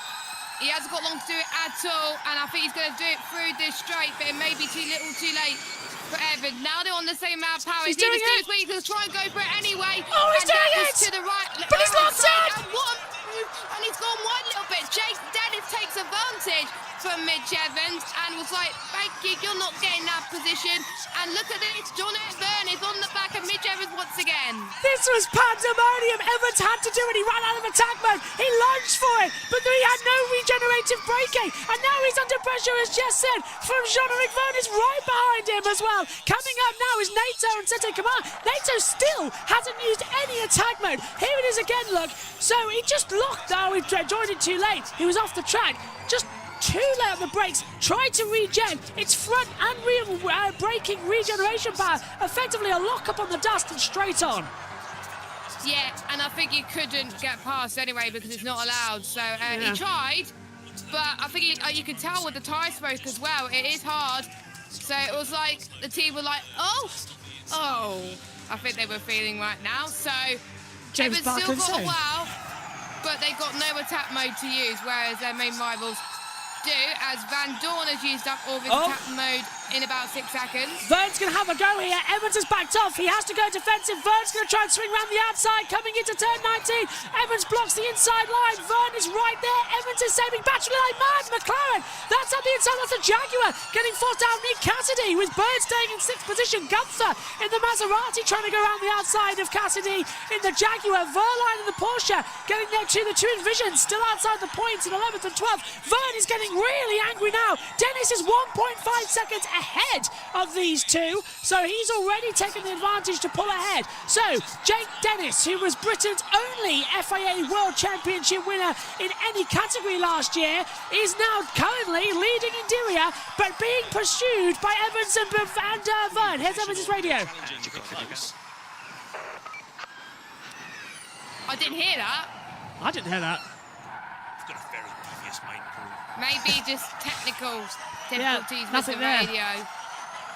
He hasn't got long to do it at all, and I think he's going to do it through this straight, but it may be too little too late for Evans. Now they're on the same amount of power. He's doing it. He's going to try and go for it anyway. Oh, he's doing it! To the right. But he's locked in! And he's gone wide a little bit. Jake Dennis takes advantage from Mitch Evans and was like, thank you, you're not getting that position. And look at this, John Vern is on the back of Mitch Evans once again. This was pandemonium. Evans had to do it. He ran out of attack mode. He lunged for it, but he had no regenerative braking. And now he's under pressure, as Jess said, from Jean-Eric Vern is right behind him as well. Coming up now is Nato and Sete Kamar. Nato still hasn't used any attack mode. Here it is again, look. So he just locked. Now we've joined it too late. He was off the track. Just too late on the brakes, tried to regen. It's front and rear braking regeneration power. Effectively a lock-up on the dust and straight on. Yeah, and I think he couldn't get past anyway because it's not allowed. So he tried, but I think you could tell with the tyre smoke as well. It is hard. So it was like the team were like, oh. I think they were feeling right now. So James Evans still got Parkinson. a wow, but they got no attack mode to use, whereas their main rivals do, as Van Dorn has used up all of his attack mode in about 6 seconds. Vern's going to have a go here. Evans has backed off. He has to go defensive. Vern's going to try and swing around the outside, coming into turn 19. Evans blocks the inside line. Vern is right there. Evans is saving battery like mad. McLaren, that's at the inside. That's a Jaguar getting forced out. Nick Cassidy with Bird staying in 6th position. Gunther in the Maserati trying to go around the outside of Cassidy in the Jaguar. Verline in the Porsche getting there to the Twin Vision, still outside the points in 11th and 12th. Vern is getting really angry now. Dennis is 1.5 seconds ahead of these two, so he's already taken the advantage to pull ahead. So Jake Dennis, who was Britain's only FIA World Championship winner in any category last year, is now currently leading Interior, but being pursued by Evans and Vern. Here's Evans' radio. I didn't hear that. I didn't hear that. Maybe just technical difficulties with the there. radio.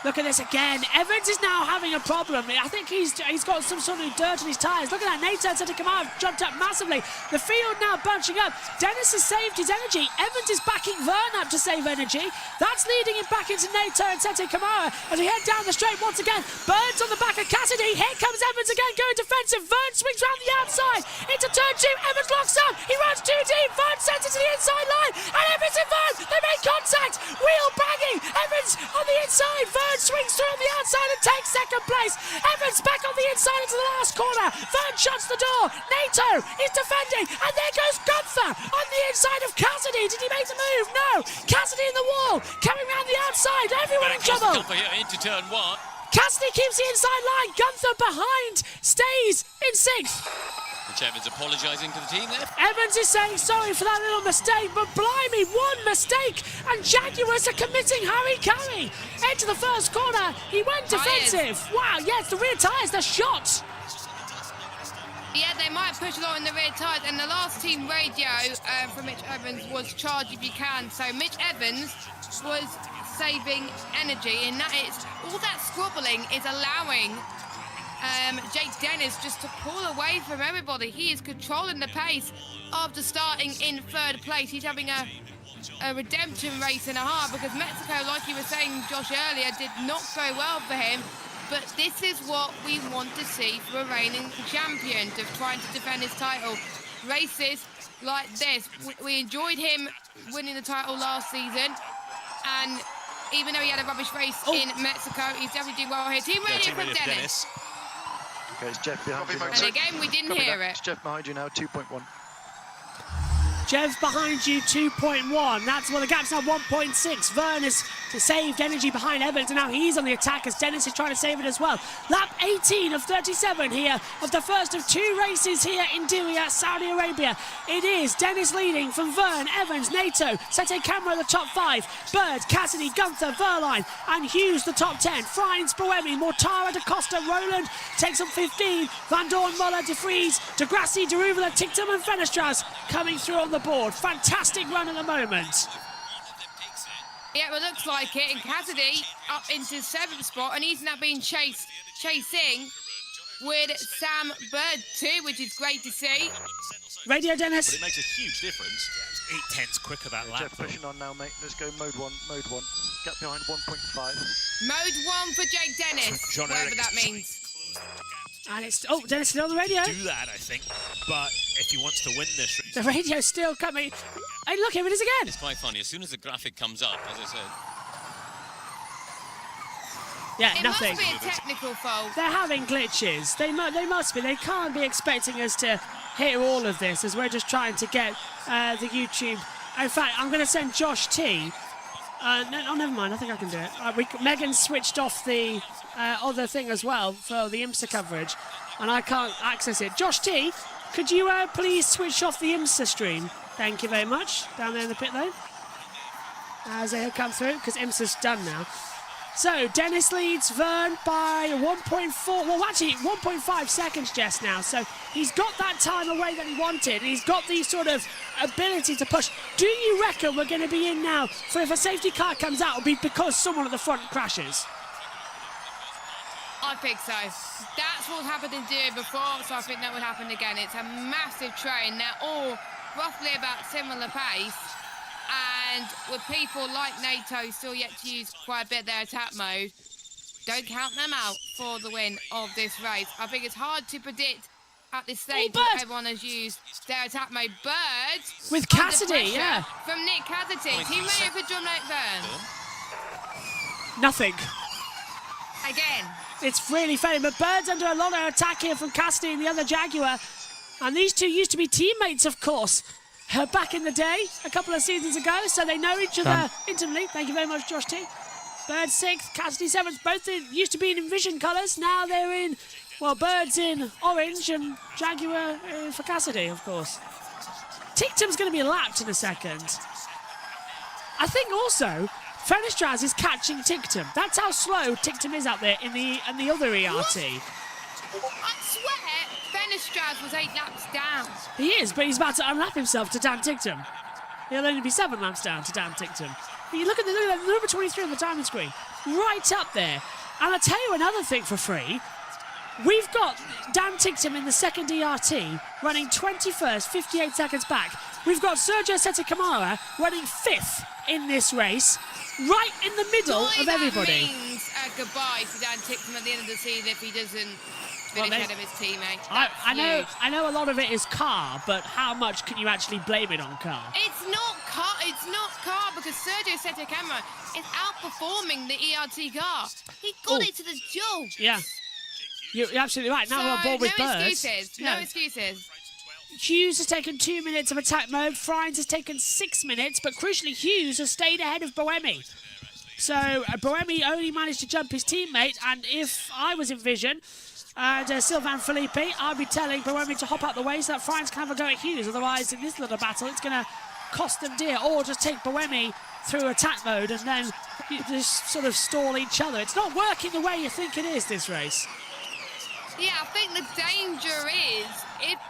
Look at this again. Evans is now having a problem. I think he's got some sort of dirt on his tyres. Look at that. Nato and Sete Kamar jumped up massively. The field now bunching up. Dennis has saved his energy. Evans is backing Vern up to save energy. That's leading him back into Nato and Sete Kamar as we head down the straight once again. Bird's on the back of Cassidy. Here comes Evans again, going defensive. Vern swings round the outside into turn 2. Evans locks up. He runs too deep. Vern sends it to the inside line. And Evans and Vern, they make contact. Wheel banging. Evans on the inside. Vern swings through on the outside and takes 2nd place. Evans back on the inside into the last corner. Vern shuts the door. Nato is defending, and there goes Gunther on the inside of Cassidy. Did he make the move? No. Cassidy in the wall, coming around the outside. Everyone in trouble. Into turn 1. Cassidy keeps the inside line. Gunther behind stays in 6th. Mitch Evans apologising to the team there. Evans is saying sorry for that little mistake, but blimey, one mistake, and Jaguars are committing hurry-carry. Into the first corner, he went defensive. Wow, yes, the rear tyres, they're shot. Yeah, they might push a lot in the rear tyres, and the last team radio from Mitch Evans was charge if you can. So Mitch Evans was saving energy, and that is all that squabbling is allowing Jake Dennis just to pull away from everybody. He is controlling the pace after starting in 3rd place. He's having a redemption race and a half, because Mexico, like you were saying, Josh, earlier, did not go well for him. But this is what we want to see for a reigning champion, of trying to defend his title. Races like this. We enjoyed him winning the title last season, and even though he had a rubbish race in Mexico, he's definitely doing well here. Team radio from Dennis. Okay, it's Jeff behind you now. And again, we didn't hear it. It's Jeff behind you now, 2.1. Jeff behind you, 2.1. That's well, the gap's now 1.6. Vern has saved energy behind Evans, and now he's on the attack as Dennis is trying to save it as well. Lap 18 of 37 here of the first of 2 races here in Diriyah, Saudi Arabia. It is Dennis leading from Vern, Evans, Nato, Sete Camera the top 5, Bird, Cassidy, Gunther, Verline, and Hughes the top 10. Frines, Boemi, Mortara, Da Costa, Roland takes up 15. Van Dorn, Muller, De Vries, De Grassi, De Ruvela, Ticktum, and Fenestras coming through on the board. Fantastic run at the moment. Yeah, well, looks like it. And Cassidy up into 7th spot, and he's now being chasing with Sam Bird too, which is great to see. Radio Dennis. But it makes a huge difference. 8/10 quicker that lap. Jeff pushing on now, mate. Let's go mode 1. Gap behind 1.5. Mode 1 for Jake Dennis, John whatever Eric. that means. And it's Dennis still on the radio. Do that, I think. But if he wants to win this race, The radio's still coming. Hey, look, here it is again. It's quite funny. As soon as the graphic comes up, as I said, Yeah, It nothing. must be a technical fault. They're having glitches. They must be. They can't be expecting us to hear all of this, as we're just trying to get the YouTube. In fact, I'm going to send Josh T. No, never mind. I think I can do it. Megan switched off the other thing as well for the IMSA coverage, and I can't access it. Josh T, could you please switch off the IMSA stream? Thank you very much. Down there in the pit lane. As they come through, because IMSA's done now. So, Dennis leads Vern by 1.4, well actually 1.5 seconds just now. So, he's got that time away that he wanted, and he's got the sort of ability to push. Do you reckon we're going to be in now for if a safety car comes out, it'll be because someone at the front crashes? I think so. That's what happened in Diriyah before, so I think that would happen again. It's a massive train. They're all roughly about similar pace. And with people like NATO still yet to use quite a bit their attack mode, don't count them out for the win of this race. I think it's hard to predict at this stage that everyone has used their attack mode. Bird with Cassidy, yeah. From Nick Cassidy. Teammate for John Vern. Nothing. Again. It's really funny, but Bird's under a lot of attack here from Cassidy and the other Jaguar. And these two used to be teammates, of course. Back in the day, a couple of seasons ago, so they know each other intimately. Thank you very much, Josh T. Bird 6th, Cassidy 7th, both used to be in Envision colours, now they're in, well, Bird's in orange and Jaguar for Cassidy, of course. Ticktum's going to be lapped in a second. I think also, Fenestras is catching Ticktum. That's how slow Ticktum is out there in the other ERT. What? I swear, Fenestras was 8 laps down. He is, but he's about to unlap himself to Dan Ticktum. He'll only be 7 laps down to Dan Ticktum. But you look at the number 23 on the timing screen, right up there. And I'll tell you another thing for free. We've got Dan Ticktum in the second ERT running 21st, 58 seconds back. We've got Sergio Sete Camara running 5th in this race, right in the middle of everybody. That means goodbye to Dan Ticktum at the end of the season if he doesn't finish ahead of his teammate. I know a lot of it is car, but how much can you actually blame it on car? It's not car because Sergio Sete Camara is outperforming the ERT car. He got it to the jump. Yeah. You're absolutely right. Now we're on board with Bird. No excuses. Hughes has taken 2 minutes of attack mode. Frines has taken 6 minutes, but crucially Hughes has stayed ahead of Boemi. So Boemi only managed to jump his teammate, and if I was in Vision and Sylvain Philippe, I'd be telling Boemi to hop out the way so that Frines can have a go at Hughes. Otherwise, in this little battle, it's going to cost them dear. Or just take Boemi through attack mode and then just sort of stall each other. It's not working the way you think it is, this race. Yeah, I think the danger is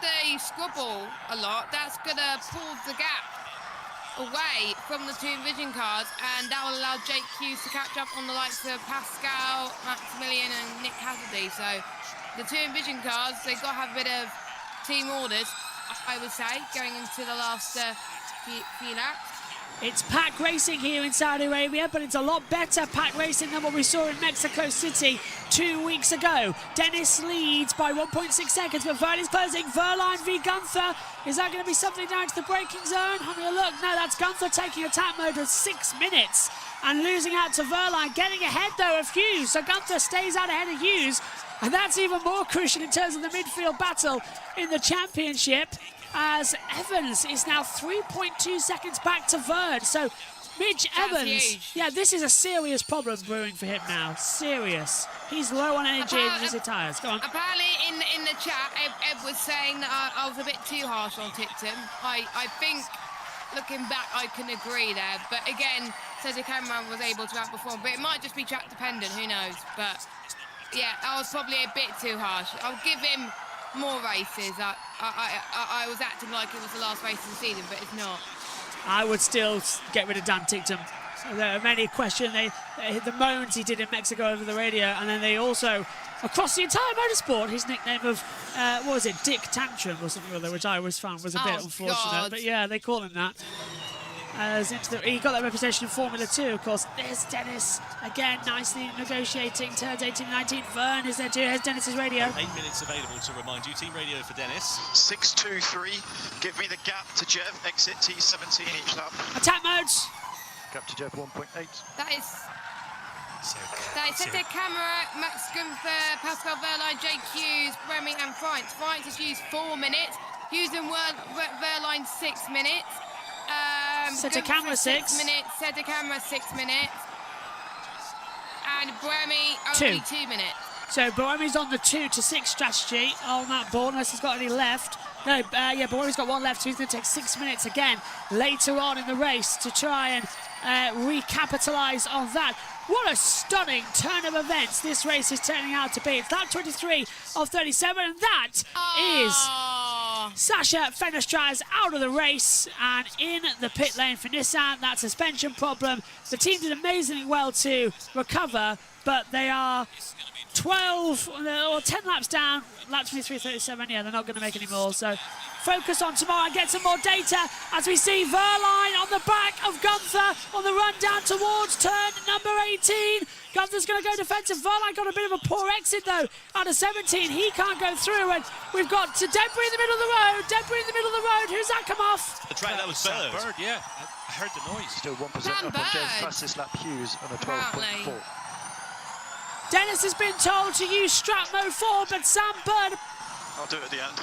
they scrubble a lot, that's going to pull the gap away from the two Envision cars, and that will allow Jake Hughes to catch up on the likes of Pascal, Maximilian and Nick Cassidy. So the two Envision cars, they've got to have a bit of team orders, I would say, going into the last few laps. It's pack racing here in Saudi Arabia, but it's a lot better pack racing than what we saw in Mexico City 2 weeks ago. Dennis leads by 1.6 seconds, but Verlaine's closing. Verlaine v Gunther. Is that going to be something down to the braking zone? Having a look. No, that's Gunther taking attack mode with 6 minutes and losing out to Verlaine. Getting ahead, though, of Hughes. So Gunther stays out ahead of Hughes. And that's even more crucial in terms of the midfield battle in the championship, as Evans is now 3.2 seconds back to Verd. So Midge Evans, yeah, this is a serious problem brewing for him now. Serious. He's low on energy and his tyres. Go on. Apparently in the chat, Ed was saying that I was a bit too harsh on Tictum. I think, looking back, I can agree there. But again, Cedric Cameron was able to outperform. But it might just be track dependent, who knows. But yeah, I was probably a bit too harsh. I'll give him more races. I was acting like it was the last race of the season, but it's not. I would still get rid of Dan Tictum. There are many questions. The moans he did in Mexico over the radio, and then they also, across the entire motorsport, his nickname of, what was it, Dick Tantrum or something or other, which I always found was a bit unfortunate. God. But yeah, they call him that. He got that reputation in Formula 2, of course. There's Dennis, again, nicely negotiating turns 18 and 19. Vern is there too. Here's Dennis's radio. 8 minutes available to remind you. Team radio for Dennis. 6.23. Give me the gap to Jev. Exit T17 each lap. Attack modes. Gap to Jev 1.8. That is Cedric Camera, Max Gunther, Pascal Verlaine, Jake Hughes, Remy and France. France has used 4 minutes. Hughes and Verlaine 6 minutes. Set a camera 6 minutes, set a camera 6 minutes, and Bremy only 2 minutes. So Bremy's on the 2 to 6 strategy on that board, unless he's got any left. No, yeah, Bremy's got 1 left, so he's going to take 6 minutes again later on in the race to try and recapitalise on that. What a stunning turn of events this race is turning out to be. It's lap 23 of 37, and that is Sasha Fenestraz out of the race and in the pit lane for Nissan. That suspension problem. The team did amazingly well to recover, but they are 12 or 10 laps down. Lap 23, 37, yeah, they're not going to make any more. So focus on tomorrow and get some more data as we see Verlaine on the back of Gunther on the run down towards turn number 18. Gunther's going to go defensive. Verlaine got a bit of a poor exit though out of 17. He can't go through, and we've got Debris in the middle of the road. Debris in the middle of the road. Who's that come off? The track that was Bird. Yeah, I heard the noise. Still 1% up on Jev's fastest lap. Hughes on a 12.4. Dennis has been told to use strap mode 4, but Sam Bird... I'll do it at the end.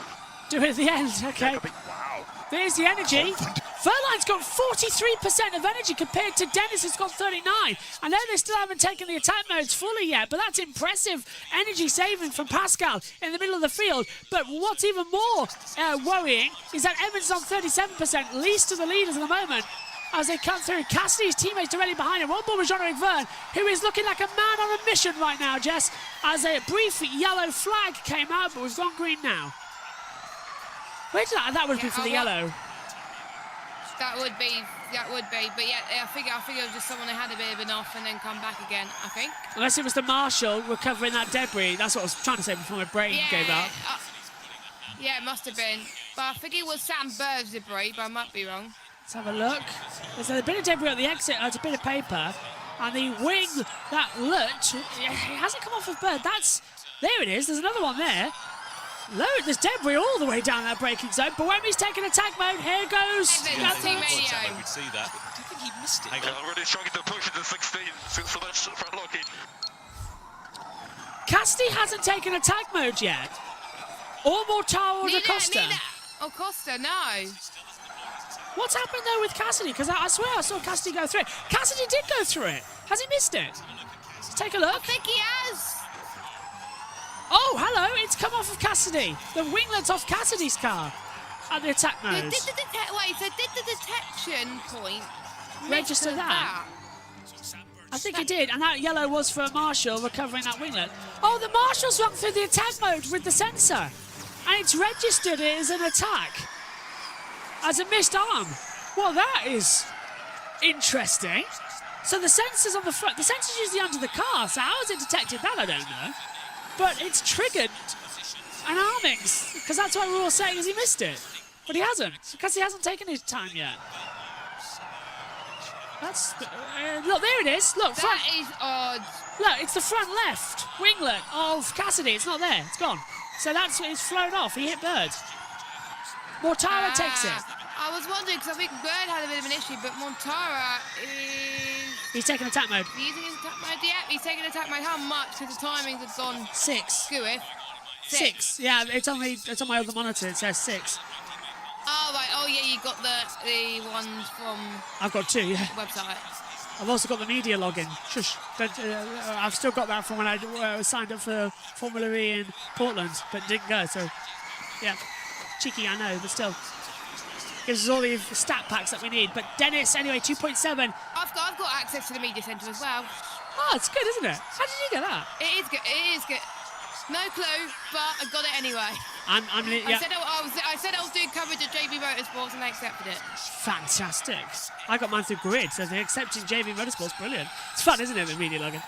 Do it at the end, okay. Wow. There's the energy. Verlaine's got 43% of energy compared to Dennis, who's got 39. I know they still haven't taken the attack modes fully yet, but that's impressive energy saving from Pascal in the middle of the field. But what's even more worrying is that Evans is on 37%, least of the leaders at the moment, as they come through. Cassidy's teammates directly behind him. One ball was Jean-Eric Verne, who is looking like a man on a mission right now, Jess, as a brief yellow flag came out, but we've gone green now. Where did that would be for the yellow? That would be, but yeah, I think it was just someone who had a bit of an off and then come back again, I think. Unless it was the marshal recovering that debris. That's what I was trying to say before my brain gave up. Yeah, it must have been. But I think it was Sam Bird's debris, but I might be wrong. Let's have a look. There's a bit of debris at the exit. It's a bit of paper. And the wing that looked, it hasn't come off of Bird. There it is. There's another one there. There's debris all the way down that braking zone. Buemi's taking attack mode. Here goes. Team radio. I could see that. I think he missed it. I'm already struggling to push the 16 since the front locking. Cassidy hasn't taken attack mode yet. Or Mortaro or Acosta. Acosta, no. What's happened though with Cassidy? Because I swear I saw Cassidy go through it. Cassidy did go through it. Has he missed it? Let's take a look. I think he has. Oh, hello, it's come off of Cassidy. The winglet's off Cassidy's car at the attack mode. Did the detection point register that? I think it did, and that yellow was for Marshall recovering that winglet. Oh, the Marshall's run through the attack mode with the sensor. and it's registered it as an attack, as a missed arm. Well, that is interesting. So the sensors on the front, the sensors usually under the car, so how has it detected that, I don't know. But it's triggered an armings, because that's what we're all saying is he missed it. But he hasn't, because he hasn't taken his time yet. That's, look, there it is, look. Front. That is odd. Look, it's the front left winglet of Cassidy, it's not there, it's gone. So that's, it's flown off, he hit Bird. Mortara takes it. I was wondering, because I think Bird had a bit of an issue, but Mortara is... He's taking attack mode. He's using his attack mode, yeah, he's taking attack mode. How much? Because the timings have gone... 6. Screw it. 6. Yeah, it's on my other monitor, it says 6. Oh, right, oh yeah, you got the ones from... I've got 2, yeah. The website. I've also got the media login. Shush. I've still got that from when I signed up for Formula E in Portland, but didn't go, so... Yeah. Cheeky, I know, but still. Gives us all the stat packs that we need. But Dennis, anyway, 2.7. I've got access to the media centre as well. Oh, it's good, isn't it? How did you get that? It is good. It is good. No clue, but I got it anyway. Yeah. I said I was doing coverage at JBMotorsports, and they accepted it. Fantastic. I got mine through Grid, so they accepted JBMotorsports. Brilliant. It's fun, isn't it, the media login?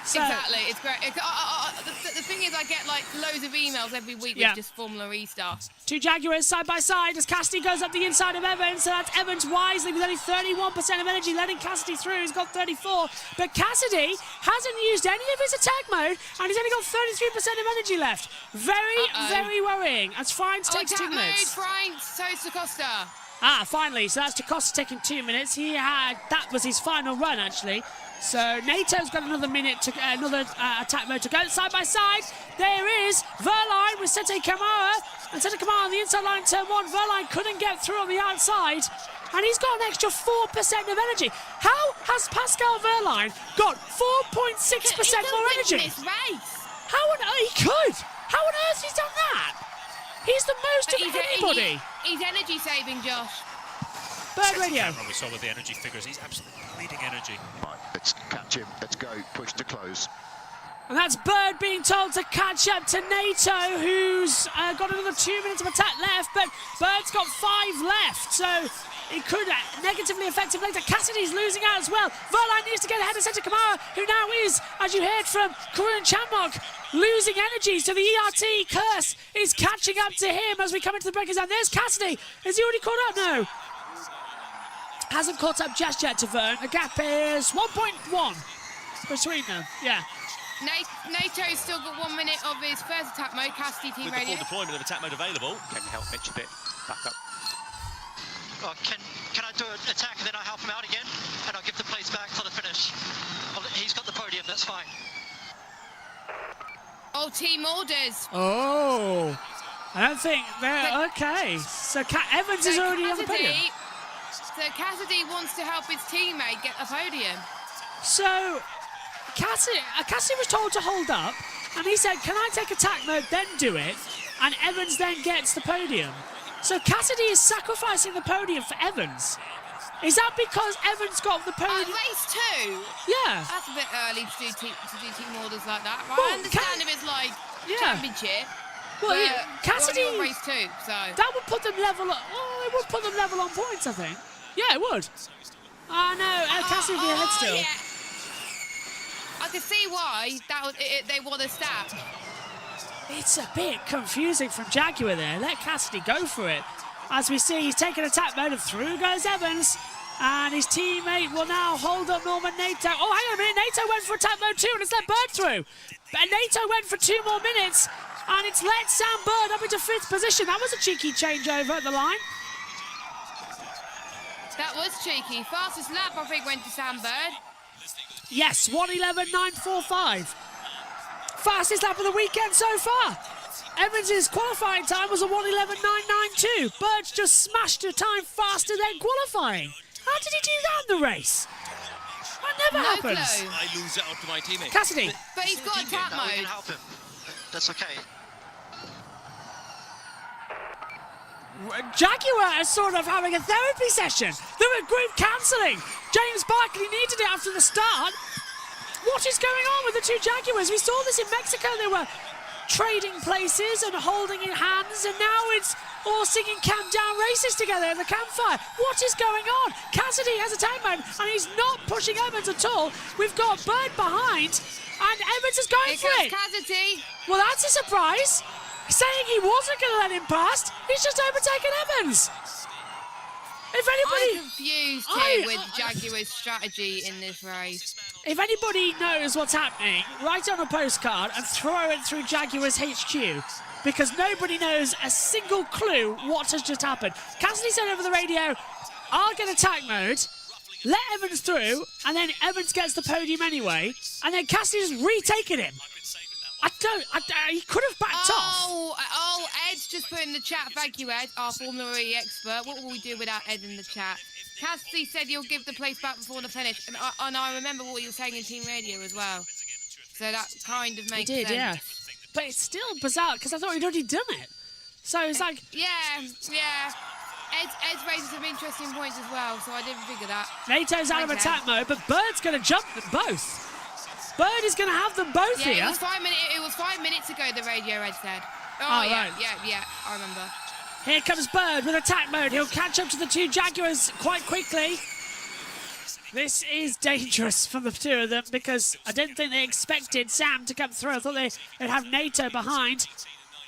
So, exactly, it's great. The thing is, I get like loads of emails every week with just Formula E stuff. 2 Jaguars side by side as Cassidy goes up the inside of Evans. So that's Evans wisely with only 31% of energy, letting Cassidy through. He's got 34. But Cassidy hasn't used any of his attack mode, and he's only got 33% of energy left. Very worrying. As Frines takes 2 minutes. Frines, so it's Costa. Ah, finally. So that's Costa taking 2 minutes. That was his final run, actually. So NATO's got another minute to another attack mode to go. Side by side, there is Verline with Sete Kamara. And Sete Kamara on the inside line, turn 1. Verline couldn't get through on the outside. And he's got an extra 4% of energy. How has Pascal Verline got 4.6% more energy? This race. How on earth he could? How on earth he's done that? He's the most of anybody. He's energy saving, Josh. Bird Radio. We saw with the energy figures, he's absolutely bleeding energy. Right, let's catch him. Let's go. Push to close. And that's Bird being told to catch up to NATO, who's got another 2 minutes of attack left, but Bird's got 5 left, so it could negatively affect him later. Cassidy's losing out as well. Verline needs to get ahead of Sete Kamara, who now is, as you heard from Karun Chandmok, losing energy, so the ERT curse is catching up to him as we come into the breakers. And there's Cassidy. Is he already caught up? No. Hasn't caught up just yet to Vern. The gap is 1.1 between them. Yeah. NATO's still got 1 minute of his first attack mode. Cassidy team with radio. With the full deployment of attack mode available. Can you help Mitch a bit? Back up. Oh, can I do an attack and then I help him out again? And I'll give the plates back for the finish. He's got the podium, that's fine. Oh, team orders. Oh. I don't think they're... Okay. So Evans is already on the podium. So Cassidy wants to help his teammate get a podium. So Cassidy was told to hold up, and he said, can I take attack mode, then do it? And Evans then gets the podium. So Cassidy is sacrificing the podium for Evans. Is that because Evans got the podium? Race 2? Yeah. That's a bit early to do team orders like that, right? I understand if it's like championship. Well, Cassidy on race 2, so that would put them level. It would put them level on points, I think. Yeah, it would. Oh no, Cassidy would be ahead still. Yeah. I can see why they want a stat. It's a bit confusing from Jaguar there. Let Cassidy go for it. As we see, he's taking attack mode and through goes Evans. And his teammate will now hold up Norman NATO. Oh, hang on a minute. NATO went for attack mode 2 and it's let Bird through. And NATO went for 2 more minutes. And it's let Sam Bird up into 5th position. That was a cheeky changeover at the line. That was cheeky. Fastest lap, I think, went to Sam Bird. Yes, 1:11.945. Fastest lap of the weekend so far. Evans' qualifying time was a 1:11.992. Bird's just smashed a time faster than qualifying. How did he do that in the race? That never happens. Clue. I lose it out to my teammate. Cassidy. But he's got attack mode. We can help him. That's okay. Jaguar is sort of having a therapy session. They were group cancelling. James Barkley needed it after the start. What is going on with the 2 Jaguars? We saw this in Mexico. They were trading places and holding in hands, and now it's all singing countdown races together in the campfire. What is going on? Cassidy has a tag mode, and he's not pushing Evans at all. We've got Bird behind, and Evans is going for it. Cassidy. Well, that's a surprise. Saying he wasn't going to let him past, he's just overtaken Evans. If anybody, I'm confused here with Jaguar's strategy in this race. If anybody knows what's happening, write it on a postcard and throw it through Jaguar's HQ, because nobody knows a single clue what has just happened. Cassidy said over the radio, I'll get attack mode, let Evans through, and then Evans gets the podium anyway, and then Cassidy's retaken him. He could have backed off. Ed's just put in the chat, thank you, Ed, our Formula E expert. What will we do without Ed in the chat? Cassidy said he'll give the place back before the finish, and I remember what he was saying in team radio as well. So that kind of makes sense. Yeah. But it's still bizarre, because I thought he'd already done it. So it's like... Yeah. Ed's raises some interesting points as well, so I didn't figure that. NATO's out of attack mode, but Bird's going to jump them both. Bird is going to have them both here. It was 5 minutes ago, the radio Ed said. Right. Yeah, I remember. Here comes Bird with attack mode. He'll catch up to the two Jaguars quite quickly. This is dangerous for the two of them, because I didn't think they expected Sam to come through. I thought they'd have NATO behind.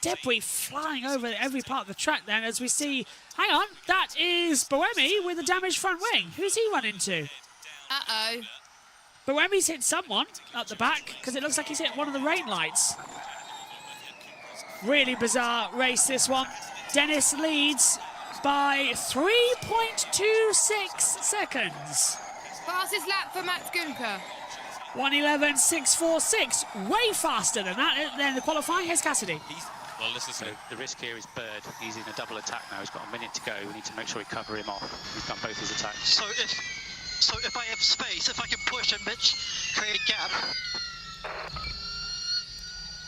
Debris flying over every part of the track then, as we see... Hang on, that is Boemi with a damaged front wing. Who's he run into? Uh-oh. Boemi's hit someone up the back, because it looks like he's hit one of the rain lights. Really bizarre race, this one. Dennis leads by 3.26 seconds. Fastest lap for Max Gunker. 1:11.646. Way faster than that than the qualifying. Here's Cassidy. Well, this is the risk here is Bird. He's in a double attack now. He's got a minute to go. We need to make sure we cover him off. We've done both his attacks. So if I have space, if I can push and create a gap.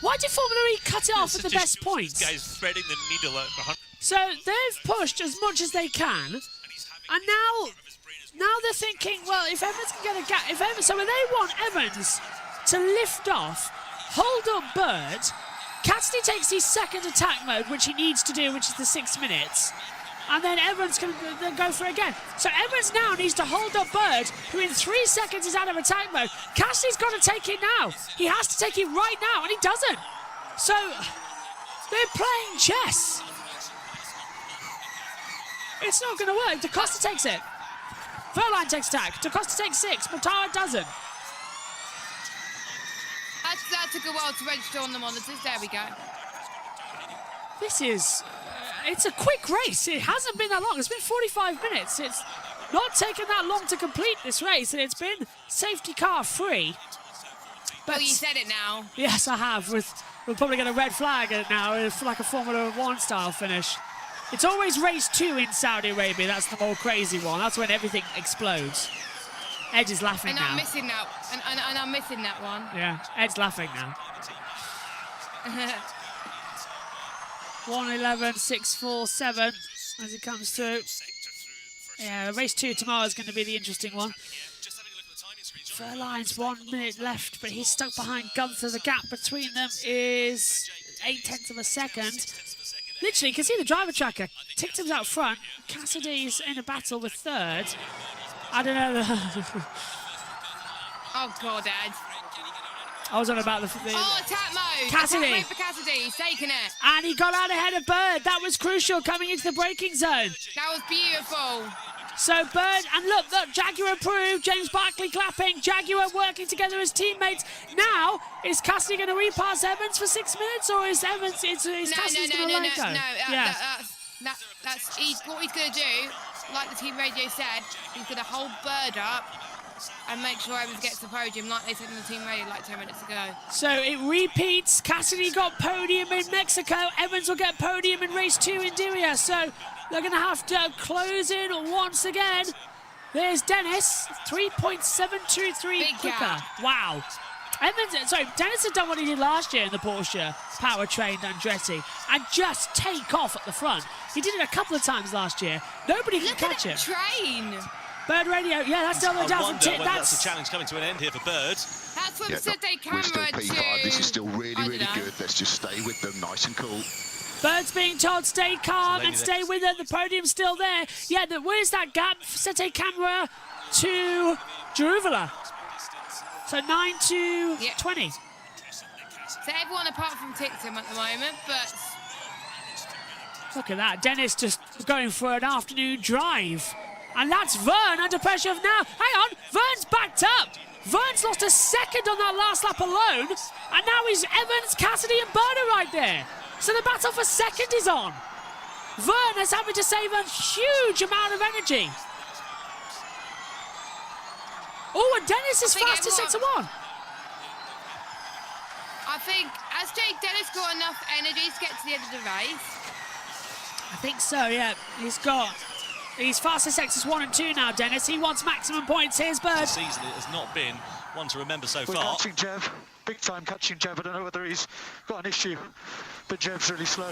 Why did Formula E cut it off at the best points? This guy's threading the needle at 100. So they've pushed as much as they can, and now they're thinking, well, if Evans can get a gap, so they want Evans to lift off, hold up Bird. Cassidy takes his second attack mode, which he needs to do, which is the 6 minutes. And then Evans can then go for it again. So Evans now needs to hold up Bird, who in 3 seconds is out of attack mode. Cassidy's got to take it now. He has to take it right now, and he doesn't. So they're playing chess. It's not going to work. DaCosta takes it. Verline takes attack. DaCosta takes 6. Mortara doesn't. That took a while to register on the monitors. There we go. This is... it's a quick race. It hasn't been that long. It's been 45 minutes. It's not taken that long to complete this race, and it's been safety car free. But you said it now. Yes, I have. We're probably going to red flag it now, like a Formula 1 style finish. It's always race 2 in Saudi Arabia. That's the more crazy one. That's when everything explodes. Ed is laughing now. I'm missing that. And I'm missing that one. Yeah, Ed's laughing now. 1:11.647 as it comes through. Yeah, race 2 tomorrow is going to be the interesting one. Verline's 1 minute left, but he's stuck behind Gunther. The gap between them is 0.8 of a second. Literally, you can see the driver tracker. Tictum's out front. Cassidy's in a battle with third. I don't know. Oh, God, Ed. I was on about the attack mode. Cassidy. Attack mode for Cassidy. He's taking it. And he got out ahead of Bird. That was crucial coming into the braking zone. That was beautiful. So Bird, and look, Jaguar approved. James Barkley clapping. Jaguar working together as teammates. Now, is Cassidy going to repass Evans for 6 minutes, or is Evans? Cassidy going to let go? That's what he's going to do. Like the team radio said, he's going to hold Bird up and make sure Evans gets the podium, like they said in the team radio like 10 minutes ago. So it repeats. Cassidy got podium in Mexico. Evans will get podium in race 2 in Diriyah. So they're going to have to close in once again. There's Dennis, 3.723 quicker. Wow. Dennis had done what he did last year in the Porsche powertrain Andretti and just take off at the front. He did it a couple of times last year. Nobody can catch him. Train. Bird radio, yeah, that's the other way down from Tit. That's the challenge coming to an end here for Bird. That's from Yeah, Sete we're still Camera P5. This is still really, I really don't know. good. Let's just stay with them, nice and cool. Bird's being told stay calm and stay with it. The podium's still there. Yeah, where's that gap? Sete Camera to Jeruvala. So 9 to 20. So everyone apart from Tictum at the moment, but Look at that. Dennis just going for an afternoon drive. And that's Vern under pressure of now. Hang on, Vern's backed up. Vern's lost a second on that last lap alone. And now he's Evans, Cassidy and Berner right there. So the battle for second is on. Vern is having to save a huge amount of energy. Oh, and Dennis is fastest 6 to 1. I think, has Jake Dennis got enough energy to get to the end of the race? I think so, yeah. He's fastest X's 1 and 2 now, Dennis. He wants maximum points. Here's Bird. This season it has not been one to remember so We're far. catching Jev, big time catching Jev. I don't know whether he's got an issue, but Jev's really slow.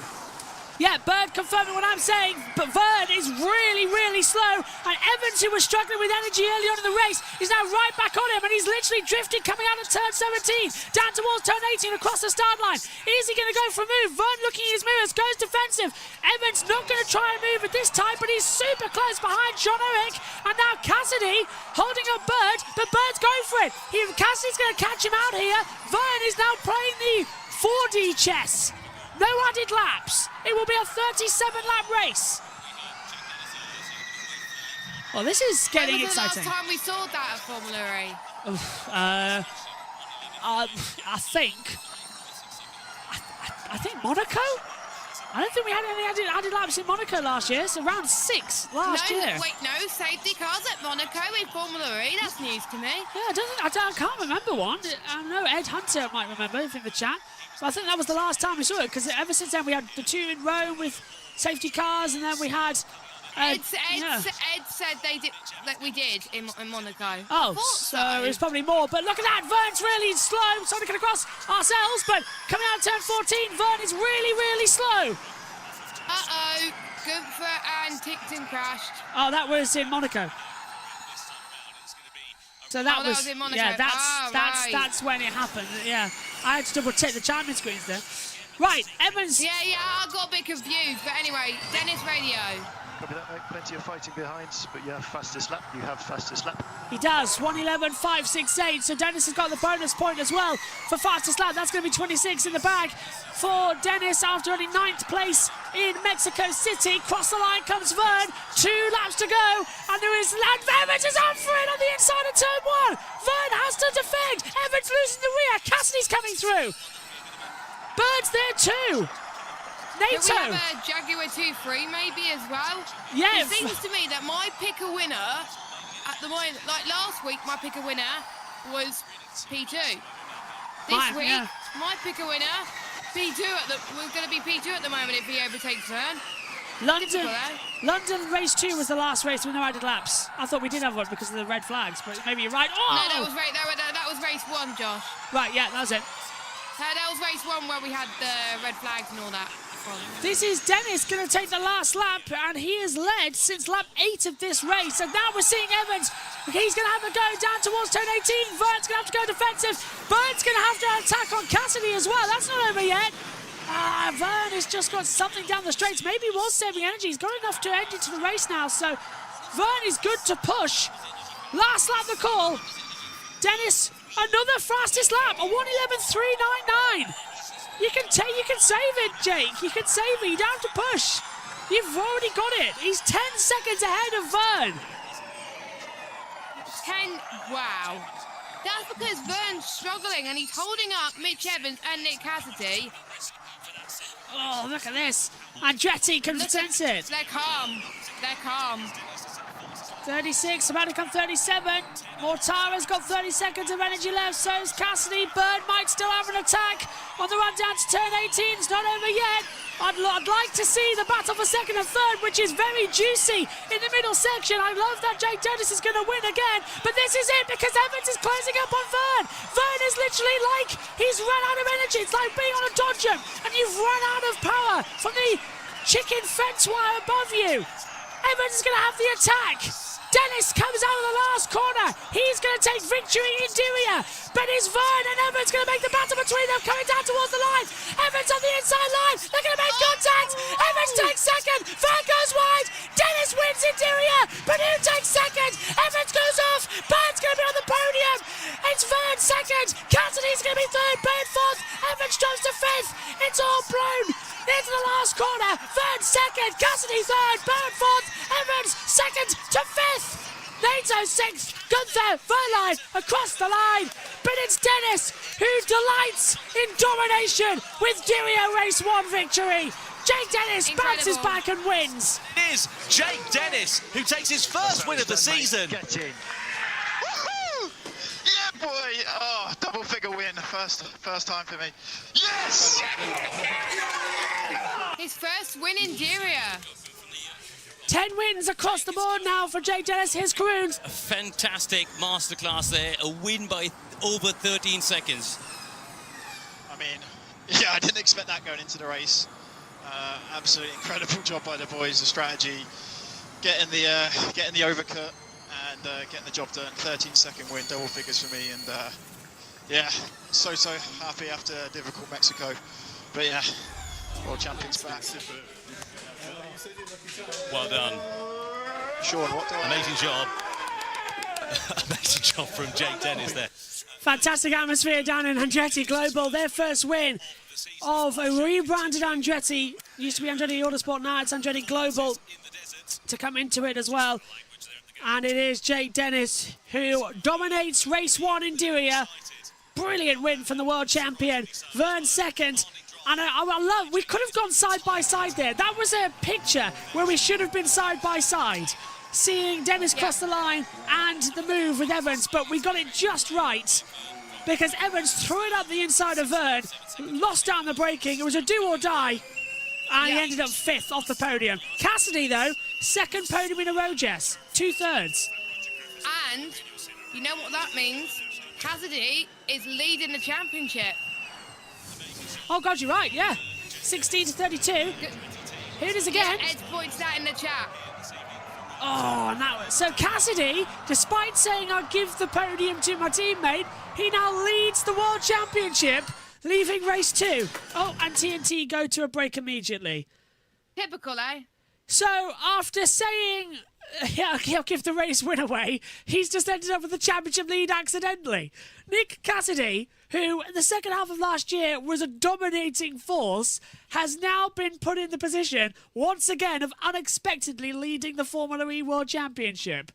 Yeah, Bird confirming what I'm saying, but Vern is really, really slow. And Evans, who was struggling with energy early on in the race, is now right back on him, and he's literally drifting coming out of turn 17, down towards turn 18, across the start line. Is he going to go for a move? Vern looking at his mirrors, goes defensive. Evans not going to try and move at this time, but he's super close behind John Eric. And now Cassidy holding up Bird, but Bird's going for it. Cassidy's going to catch him out here. Vern is now playing the 4D chess. No added laps. It will be a 37-lap race. Well, this is getting exciting. When was the last time we saw that at Formula E? I think Monaco? I don't think we had any added laps in Monaco last year. It's around 6 last year. Wait, no, safety cars at Monaco in Formula E. That's news to me. Yeah, I can't remember one. I know Ed Hunter might remember in the chat. But I think that was the last time we saw it, because ever since then we had the 2 in Rome with safety cars, and then we had... Ed said they did, that we did in Monaco. Oh, so it's probably more. But look at that, Vern's really slow. Sorry to get across ourselves, but coming out of turn 14, Vern is really, really slow. Uh-oh, Gunther and Ticton crashed. Oh, that was in Monaco. So that was in Monaco. Yeah, that's when it happened. Yeah, I had to double check the timing screens there. Right, Evans. Yeah, I got a bit confused, but anyway, Dennis Radio. Copy that, mate. Plenty of fighting behind, but you have fastest lap. He does, 1:11.568, so Dennis has got the bonus point as well for fastest lap. That's going to be 26 in the bag for Dennis after only 9th place in Mexico City. Cross the line comes Vern, 2 laps to go, and there is Evans is on for it on the inside of turn 1. Vern has to defend. Evans losing the rear. Cassidy's coming through. Bird's there too. NATO. Can we have a Jaguar 2-3 maybe as well? Yeah. It seems to me that my pick a winner at the moment, like last week, my pick a winner was P2. This week, my pick a winner, P2 we're going to be P2 at the moment if he overtakes Vern. London race 2 was the last race with no added laps. I thought we did have one because of the red flags, but maybe you're right. Oh! No, that was race 1, Josh. Right, yeah, that was it. That was race 1 where we had the red flags and all that. This is Dennis going to take the last lap, and he has led since lap 8 of this race. And now we're seeing Evans. He's going to have a go down towards turn 18. Vern's going to have to go defensive. Bird's going to have to attack on Cassidy as well. That's not over yet. Vern has just got something down the straights. Maybe he was saving energy. He's got enough to end into the race now. So Vern is good to push. Last lap the call. Dennis, another fastest lap, a 1:11.399. You can save it, Jake. You can save it. You don't have to push. You've already got it. He's 10 seconds ahead of Vern. 10. Wow. That's because Vern's struggling and he's holding up Mitch Evans and Nick Cassidy. Oh, look at this. Andretti can sense it. They're calm. 36, about to come 37. Mortara's got 30 seconds of energy left, so is Cassidy. Bird might still have an attack on the run down to turn 18. It's not over yet. I'd like to see the battle for second and third, which is very juicy in the middle section. I love that Jake Dennis is going to win again, but this is it because Evans is closing up on Vern. Vern is literally like he's run out of energy. It's like being on a dodge jump and you've run out of power from the chicken fence wire above you. Evans is going to have the attack. Dennis comes out of the last corner. He's going to take victory in Diriyah. but it's Vern and Evans going to make the battle between them, coming down towards the line. Evans on the inside line, they're going to make contact. Evans takes second, Vern goes wide. Dennis wins interior, but who takes second? Evans goes off, Burn's going to be on the podium. It's Vern second, Cassidy's going to be third, Burn fourth, Evans jumps to fifth. It's all blown into the last corner. Vern second, Cassidy third, Burn fourth, Evans second to fifth. Nato sixth, Gunther, Verline across the line, but it's Dennis who delights in domination with Diriyah Race 1 victory. Jake Dennis bounces back and wins. It is Jake Dennis who takes his first win of the season. Get in. Woohoo! Yeah, boy! Oh, double figure win, first time for me. Yes! His first win in Diriyah. 10 wins across the board now for Jake Dennis. Here's Karoons. A fantastic masterclass there. A win by over 13 seconds. I mean, yeah, I didn't expect that going into the race. Absolutely incredible job by the boys. The strategy, getting the overcut and getting the job done. 13-second win, double figures for me, and yeah, so happy after a difficult Mexico. But yeah, world champions back. Well done. Sean, what do I... Amazing job. Amazing job from Jake Dennis there. Fantastic atmosphere down in Andretti Global. Their first win of a rebranded Andretti. Used to be Andretti Autosport, now it's Andretti Global to come into it as well. And it is Jake Dennis who dominates race 1 in Diriyah. Brilliant win from the world champion. Vern second. And I love, we could have gone side by side there. That was a picture where we should have been side by side, seeing Dennis cross the line and the move with Evans, but we got it just right because Evans threw it up the inside of Vern, lost down the braking. It was a do or die, and he ended up 5th off the podium. Cassidy, though, 2nd podium in a row, Jess, 2/3. And you know what that means? Cassidy is leading the championship. Oh, God, you're right, yeah. 16-32. Here it is again. Yeah, Ed points that in the chat. Oh, and that was... So Cassidy, despite saying I'd give the podium to my teammate, he now leads the World Championship, leaving race 2. Oh, and TNT go to a break immediately. Typical, eh? So, after saying he'll give the race win away, he's just ended up with the championship lead accidentally. Nick Cassidy, who in the second half of last year was a dominating force, has now been put in the position, once again, of unexpectedly leading the Formula E World Championship.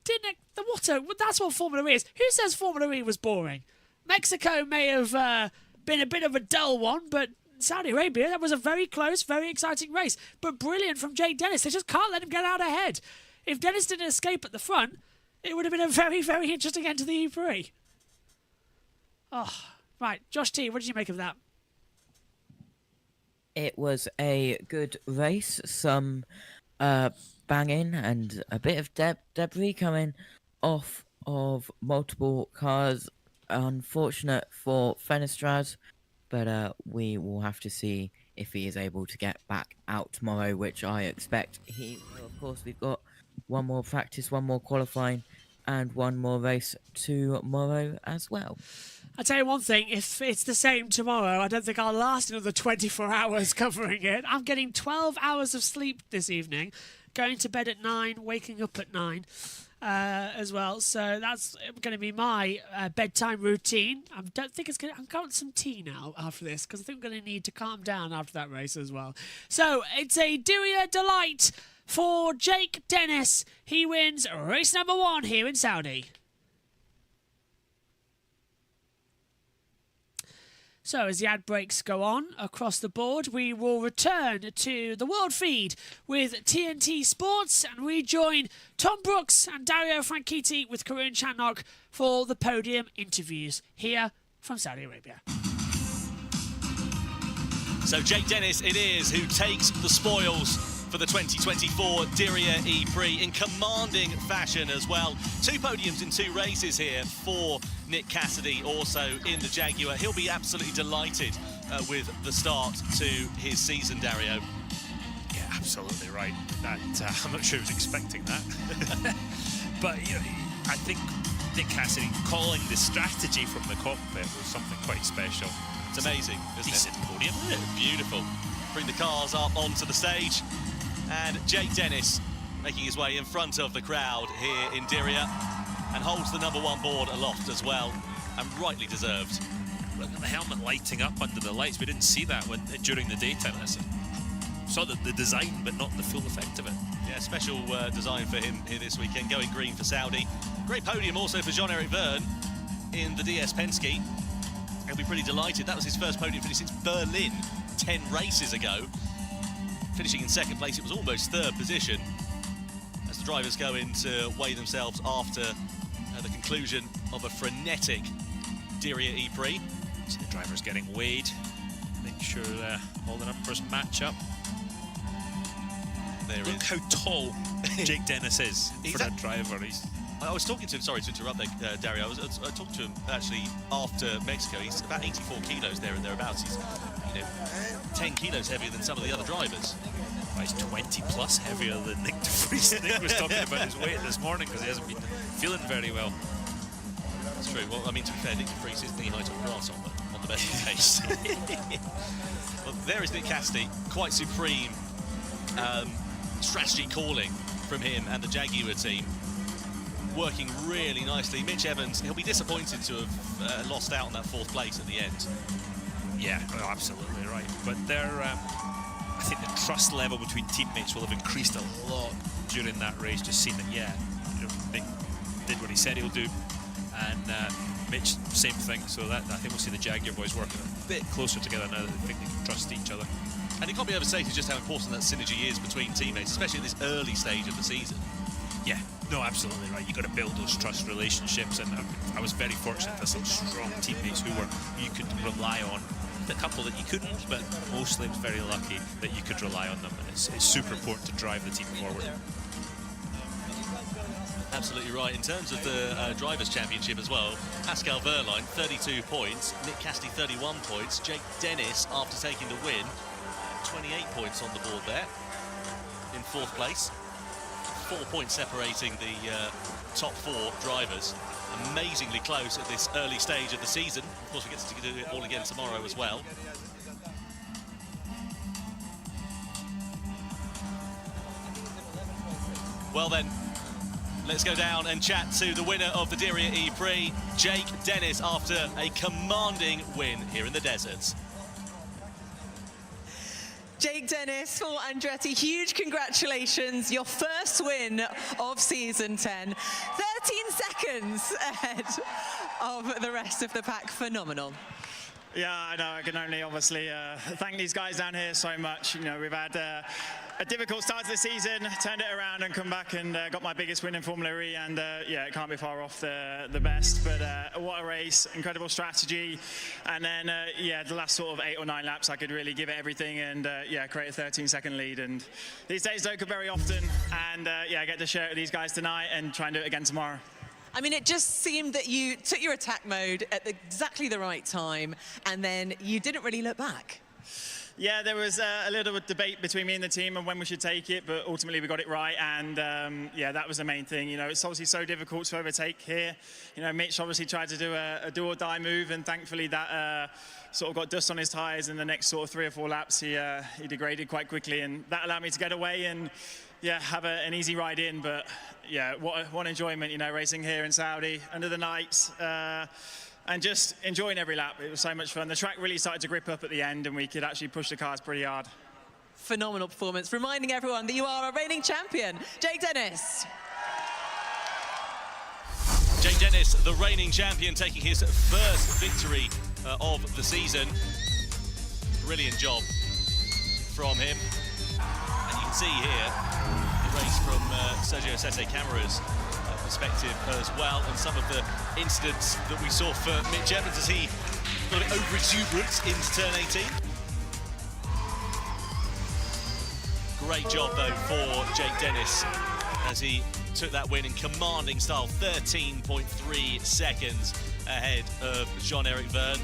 That's what Formula E is. Who says Formula E was boring? Mexico may have been a bit of a dull one, but Saudi Arabia, that was a very close, very exciting race. But brilliant from Jake Dennis. They just can't let him get out ahead. If Dennis didn't escape at the front, it would have been a very, very interesting end to the E3. Oh, right. Josh T, what did you make of that? It was a good race. Some banging and a bit of debris coming off of multiple cars. Unfortunate for Fenestraz. But we will have to see if he is able to get back out tomorrow, which I expect he will. Of course, we've got one more practice, one more qualifying, and one more race tomorrow as well. I'll tell you one thing, if it's the same tomorrow, I don't think I'll last another 24 hours covering it. I'm getting 12 hours of sleep this evening, going to bed at 9, waking up at 9. As well, so that's going to be my bedtime routine. I don't think it's going to... I'm going some tea now after this, because I think I'm going to need to calm down after that race as well. So, it's a Diriyah delight for Jake Dennis. He wins race number 1 here in Saudi. So as the ad breaks go on across the board, we will return to the world feed with TNT Sports and we join Tom Brooks and Dario Franchitti with Karun Chandnok for the podium interviews here from Saudi Arabia. So Jake Dennis it is who takes the spoils for the 2024 Diriyah E-Prix in commanding fashion as well. 2 podiums in 2 races here for Nick Cassidy, also in the Jaguar. He'll be absolutely delighted with the start to his season, Dario. Yeah, absolutely right. That I'm not sure he was expecting that. But you know, I think Nick Cassidy calling the strategy from the cockpit was something quite special. It's amazing, isn't Decent it? podium. Beautiful. Bring the cars up onto the stage, and Jake Dennis making his way in front of the crowd here in Diriyah, and holds the #1 board aloft as well, and rightly deserved. Look at the helmet lighting up under the lights. We didn't see that during the daytime. Saw the design, but not the full effect of it. Yeah, special design for him here this weekend, going green for Saudi. Great podium also for Jean-Eric Vergne in the DS Penske. He'll be pretty delighted. That was his first podium finish since Berlin 10 races ago. Finishing in second place, it was almost third position as the drivers go in to weigh themselves after the conclusion of a frenetic Diriyah E-Prix. So the drivers getting weighed, make sure all the numbers match up. Look how tall Jake Dennis is for that driver. I was talking to him, sorry to interrupt there, Dario. I was talking to him actually after Mexico. He's about 84 kilos there and thereabouts. He's 10 kilos heavier than some of the other drivers. Well, he's 20 plus heavier than Nick de Vries. Nick was talking about his weight this morning because he hasn't been feeling very well. That's true. Well, I mean, to be fair, Nick de Vries is knee-height on grass on the best of days. Well, there is Nick Cassidy, quite supreme strategy calling from him and the Jaguar team, working really nicely. Mitch Evans, he'll be disappointed to have lost out on that 4th place at the end. Yeah, well, absolutely right. But I think the trust level between teammates will have increased a lot during that race. Just seeing that, Nick did what he said he'll do, and Mitch, same thing. So that I think we'll see the Jaguar boys working a bit closer together now that they think they can trust each other. And it can't be overstated just how important that synergy is between teammates, especially at this early stage of the season. Yeah, no, absolutely right. You've got to build those trust relationships, and I was very fortunate to have some strong teammates who you could rely on. A couple that you couldn't, but mostly I was very lucky that you could rely on them, and it's super important to drive the team forward. Absolutely right. In terms of the Drivers' Championship as well, Pascal Wehrlein, 32 points, Nick Cassidy, 31 points, Jake Dennis, after taking the win, 28 points on the board there, in 4th place. 4 points separating the top 4 drivers. Amazingly close at this early stage of the season. Of course, we get to do it all again tomorrow as well. Well then, let's go down and chat to the winner of the Diriyah E-Prix, Jake Dennis, after a commanding win here in the deserts. Jake Dennis for Andretti, huge congratulations. Your first win of season 10. 13 seconds ahead of the rest of the pack. Phenomenal. Yeah, I know. I can only obviously thank these guys down here so much. We've had a difficult start to the season, turned it around and come back and got my biggest win in Formula E, and yeah, it can't be far off the best. But what a race, incredible strategy, and then yeah, the last sort of 8 or 9 laps, I could really give it everything and yeah, create a 13-second lead. And these days don't come very often, and yeah, I get to share it with these guys tonight and try and do it again tomorrow. I mean, it just seemed that you took your attack mode at exactly the right time, and then you didn't really look back. Yeah, there was a little debate between me and the team on when we should take it, but ultimately we got it right, and yeah, that was the main thing. It's obviously so difficult to overtake here. Mitch obviously tried to do a do-or-die move, and thankfully that sort of got dust on his tyres. In the next sort of 3 or 4 laps, he degraded quite quickly, and that allowed me to get away and yeah, have an easy ride in. But yeah, what an enjoyment, racing here in Saudi under the nights. And just enjoying every lap. It was so much fun. The track really started to grip up at the end, and we could actually push the cars pretty hard. Phenomenal performance, reminding everyone that you are a reigning champion. Jake Dennis. Jake Dennis, the reigning champion, taking his first victory of the season. Brilliant job from him. And you can see here the race from Sergio Sette Camara's perspective as well, and some of the incidents that we saw for Mitch Evans as he got a bit over-exuberant into turn 18. Great job though for Jake Dennis as he took that win in commanding style, 13.3 seconds ahead of Jean-Eric Vergne.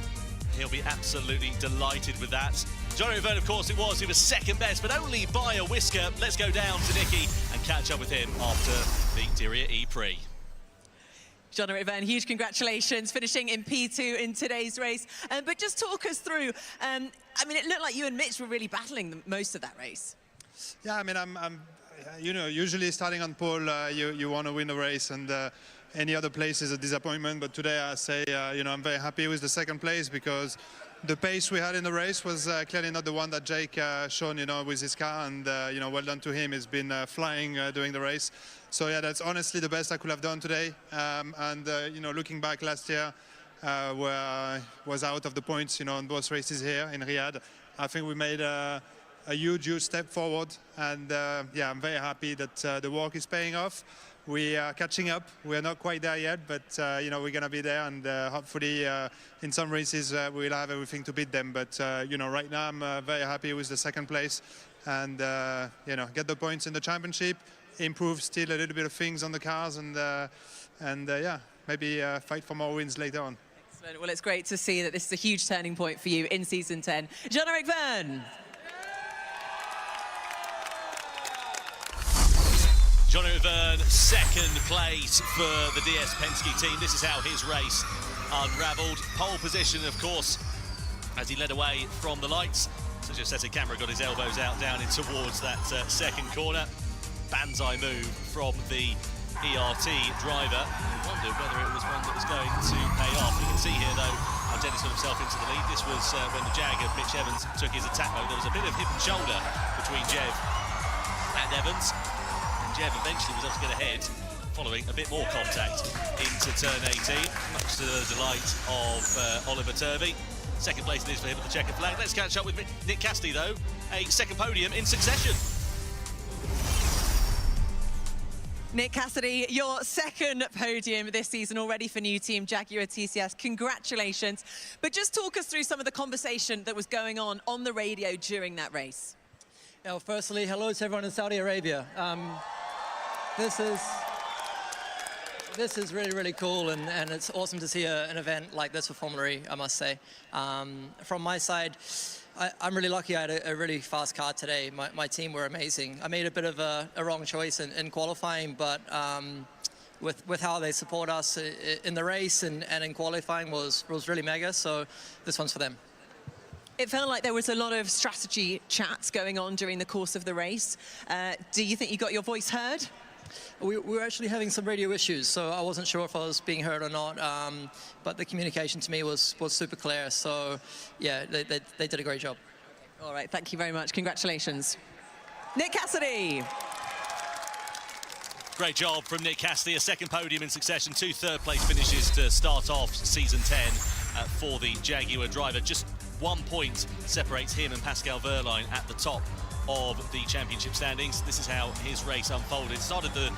He'll be absolutely delighted with that. Jean-Eric Vergne, of course, he was second best, but only by a whisker. Let's go down to Nicky and catch up with him after the Diriyah E-Prix. John-Eric Verne, huge congratulations, finishing in P2 in today's race. But just talk us through, I mean, it looked like you and Mitch were really battling most of that race. Yeah, I mean, I'm you know, usually starting on pole, you want to win the race, and any other place is a disappointment. But today I say, you know, I'm very happy with the second place, because the pace we had in the race was clearly not the one that Jake shown, you know, with his car, and you know, well done to him. He's been flying during the race. So yeah, that's honestly the best I could have done today. And you know, looking back last year, where I was out of the points, you know, on both races here in Riyadh, I think we made a huge step forward. And yeah, I'm very happy that the work is paying off. We are catching up. We're not quite there yet, but you know, we're going to be there, and hopefully in some races we'll have everything to beat them. But you know, right now I'm very happy with the second place, and you know, get the points in the championship, improve still a little bit of things on the cars, and yeah, maybe fight for more wins later on. Excellent. Well, it's great to see that this is a huge turning point for you in season 10. John-Eric Verne. John-Eric Verne, second place for the DS Penske team. This is how his race unravelled. Pole position, of course, as he led away from the lights. So just as the camera got his elbows out down in towards that second corner. Banzai move from the ERT driver. I wondered whether it was one that was going to pay off. You can see here, though, how Dennis got himself into the lead. This was when the Jag of Mitch Evans took his attack mode. There was a bit of hip and shoulder between Jev and Evans. Jev eventually was able to get ahead following a bit more contact into turn 18, much to the delight of Oliver Turvey. Second place it is for him with the checkered flag. Let's catch up with Nick Cassidy, though. A second podium in succession. Nick Cassidy, your second podium this season already for new team Jaguar TCS. Congratulations. But just talk us through some of the conversation that was going on the radio during that race. Well, firstly, hello to everyone in Saudi Arabia. This is really, really cool, and it's awesome to see an event like this for Formula E, I must say. From my side, I'm really lucky I had a really fast car today. My team were amazing. I made a bit of a wrong choice in qualifying, but with how they support us in the race and in qualifying was really mega, so this one's for them. It felt like there was a lot of strategy chats going on during the course of the race. Do you think you got your voice heard? We were actually having some radio issues, so I wasn't sure if I was being heard or not, but the communication to me was super clear, so yeah, they did a great job. All right, thank you very much. Congratulations. Nick Cassidy. Great job from Nick Cassidy, a second podium in succession, 2 third-place finishes to start off season 10 for the Jaguar driver. Just 1 point separates him and Pascal Wehrlein at the top of the championship standings. This is how his race unfolded. Started the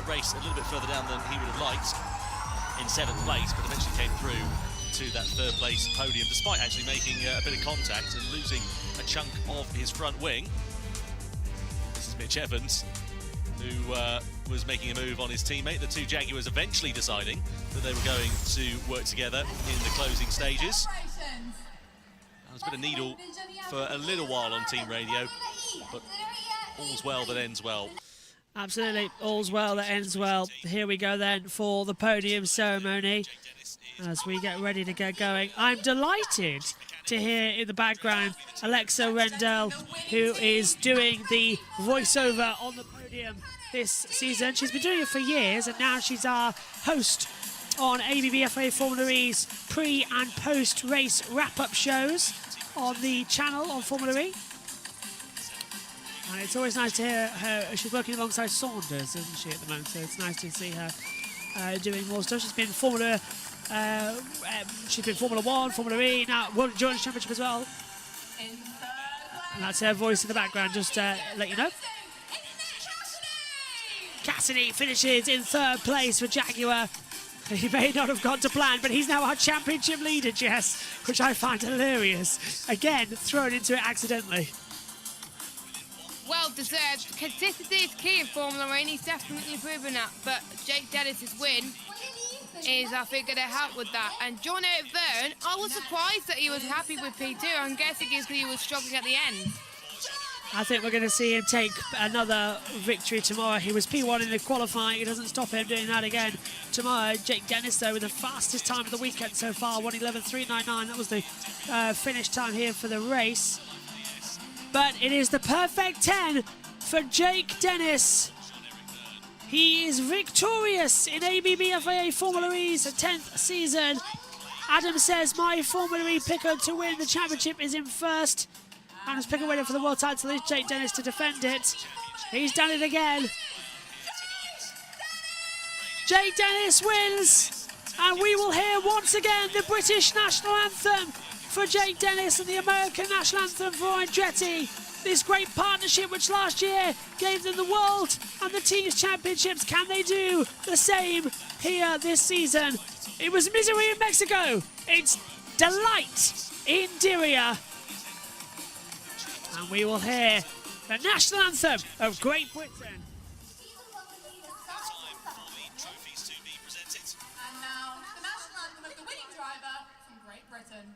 race a little bit further down than he would have liked in 7th place, but eventually came through to that 3rd place podium, despite actually making a bit of contact and losing a chunk of his front wing. This is Mitch Evans, who was making a move on his teammate. The two Jaguars eventually deciding that they were going to work together in the closing stages. There's been a needle for a little while on team radio, but all's well that ends well. Absolutely, all's well that ends well. Here we go then for the podium ceremony as we get ready to get going. I'm delighted to hear in the background Alexa Rendell, who is doing the voiceover on the podium this season. She's been doing it for years, and now she's our host on ABB FIA Formula E's pre- and post-race wrap-up shows on the channel on Formula E. And it's always nice to hear her. She's working alongside Saunders, isn't she, at the moment? So it's nice to see her doing more stuff. She's been Formula 1, Formula E, now World Endurance Championship as well. And that's her voice in the background, just to let you know. Cassidy finishes in 3rd place for Jaguar. He may not have gone to plan, but he's now our championship leader, Jess, which I find hilarious. Again, thrown into it accidentally. Well deserved. Consistency is key in Formula 1, he's definitely proven that, but Jake Dennis's win is, I think, going to help with that. And John-Eric Verne, I was surprised that he was happy with P2. I'm guessing it's because he was struggling at the end. I think we're going to see him take another victory tomorrow. He was P1 in the qualifying. It doesn't stop him doing that again tomorrow. Jake Dennis, though, with the fastest time of the weekend so far, 1:11.399. That was the finish time here for the race. But it is the perfect 10 for Jake Dennis. He is victorious in ABB FIA Formula E's 10th season. Adam says, my Formula E picker to win the championship is in first. Adam's picker winner for the world title is Jake Dennis to defend it. He's done it again. Jake Dennis wins. And we will hear once again the British national anthem for Jake Dennis and the American national anthem for Andretti. This great partnership which last year gave them the world and the team's championships. Can they do the same here this season? It was misery in Mexico. It's delight in Diriyah. And we will hear the national anthem of Great Britain. And now, the national anthem of the winning driver from Great Britain.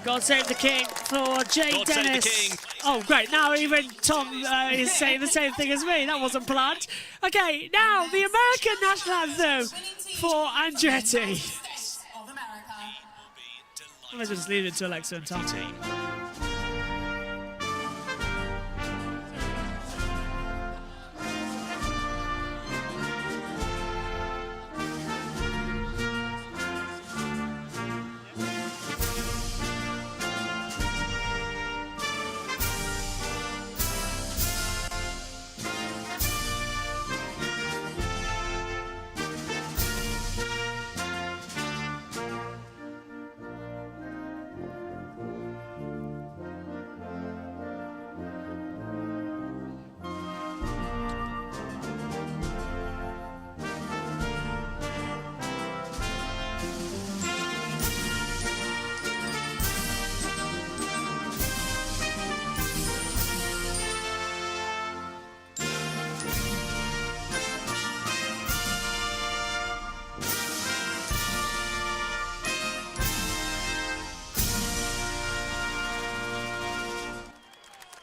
God save the king for Jake God save the Dennis. king. Oh, great. Now even Tom is saying the same thing as me. That wasn't planned. Okay, now the American national anthem for Andretti. I'm going to just leave it to Alexa and Tom.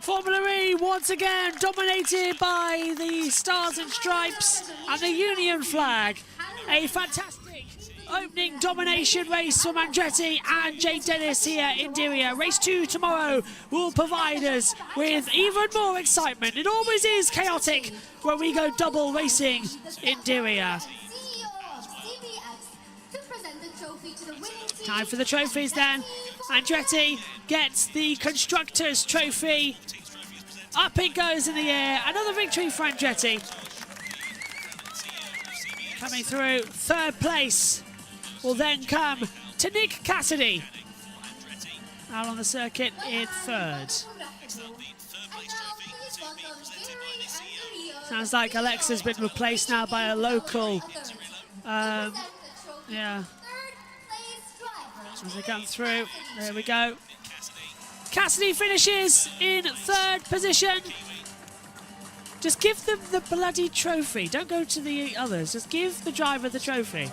Formula E once again dominated by the Stars and Stripes and the Union flag. A fantastic opening domination race from Andretti and Jake Dennis here in Diriyah. Race 2 tomorrow will provide us with even more excitement. It always is chaotic when we go double racing in Diriyah. Time for the trophies then. Andretti gets the Constructors' Trophy. Up it goes in the air. Another victory for Andretti. Coming through, third place will then come to Nick Cassidy. Out on the circuit in third. Sounds like Alexa's been replaced now by a local. Yeah. As they come through, there we go. Cassidy finishes in third position. Just give them the bloody trophy. Don't go to the others. Just give the driver the trophy.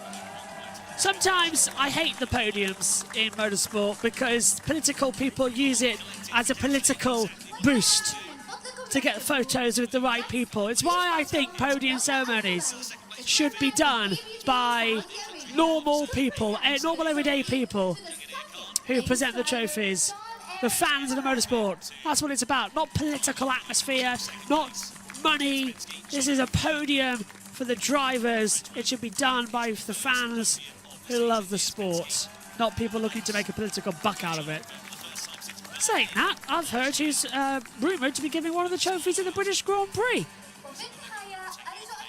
Sometimes I hate the podiums in motorsport because political people use it as a political boost to get photos with the right people. It's why I think podium ceremonies should be done by normal people, normal everyday people who present the trophies. The fans of the motorsport. That's what it's about. Not political atmosphere, not money. This is a podium for the drivers. It should be done by the fans who love the sport, not people looking to make a political buck out of it. Saying that, I've heard he's rumoured to be giving one of the trophies in the British Grand Prix.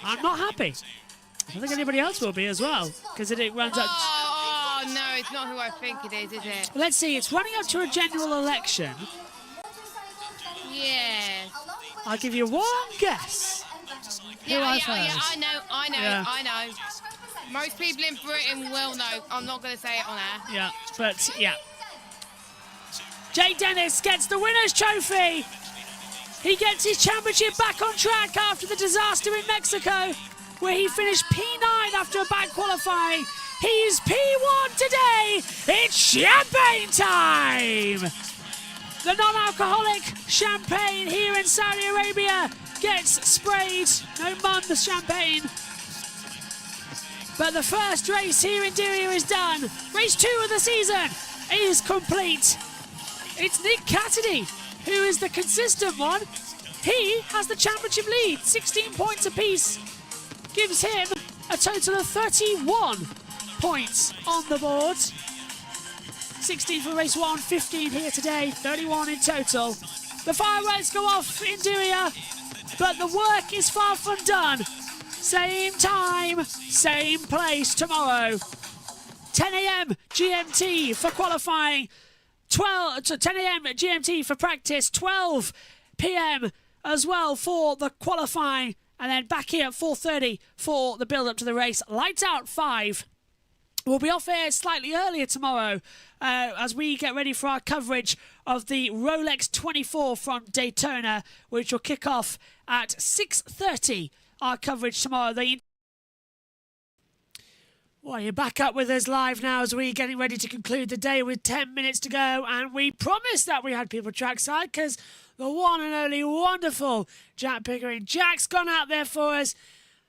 I'm not happy. I think anybody else will be as well, because it runs up... Oh, no, it's not who I think it is it? Let's see, it's running up to a general election. Yes. I'll give you one guess. Yeah, I know. Most people in Britain will know. I'm not going to say it on air. Yeah, but yeah. Jay Dennis gets the winner's trophy. He gets his championship back on track after the disaster in Mexico, where he finished P9 after a bad qualifying. He's P1 today. It's champagne time. The non-alcoholic champagne here in Saudi Arabia gets sprayed. No mun, the champagne. But the first race here in Diriyah is done. Race 2 of the season is complete. It's Nick Cassidy who is the consistent one. He has the championship lead, 16 points apiece. Gives him a total of 31 points on the board. 16 for race 1, 15 here today, 31 in total. The fireworks go off in Diriyah, but the work is far from done. Same time, same place tomorrow. 10 a.m. GMT for qualifying, 10 a.m. GMT for practice, 12 p.m. as well for the qualifying, and then back here at 4:30 for the build-up to the race. Lights out 5. We'll be off air slightly earlier tomorrow as we get ready for our coverage of the Rolex 24 from Daytona, which will kick off at 6:30. Our coverage tomorrow. Well, you're back up with us live now as we're getting ready to conclude the day with 10 minutes to go. And we promised that we had people trackside because the one and only wonderful Jack Pickering. Jack's gone out there for us.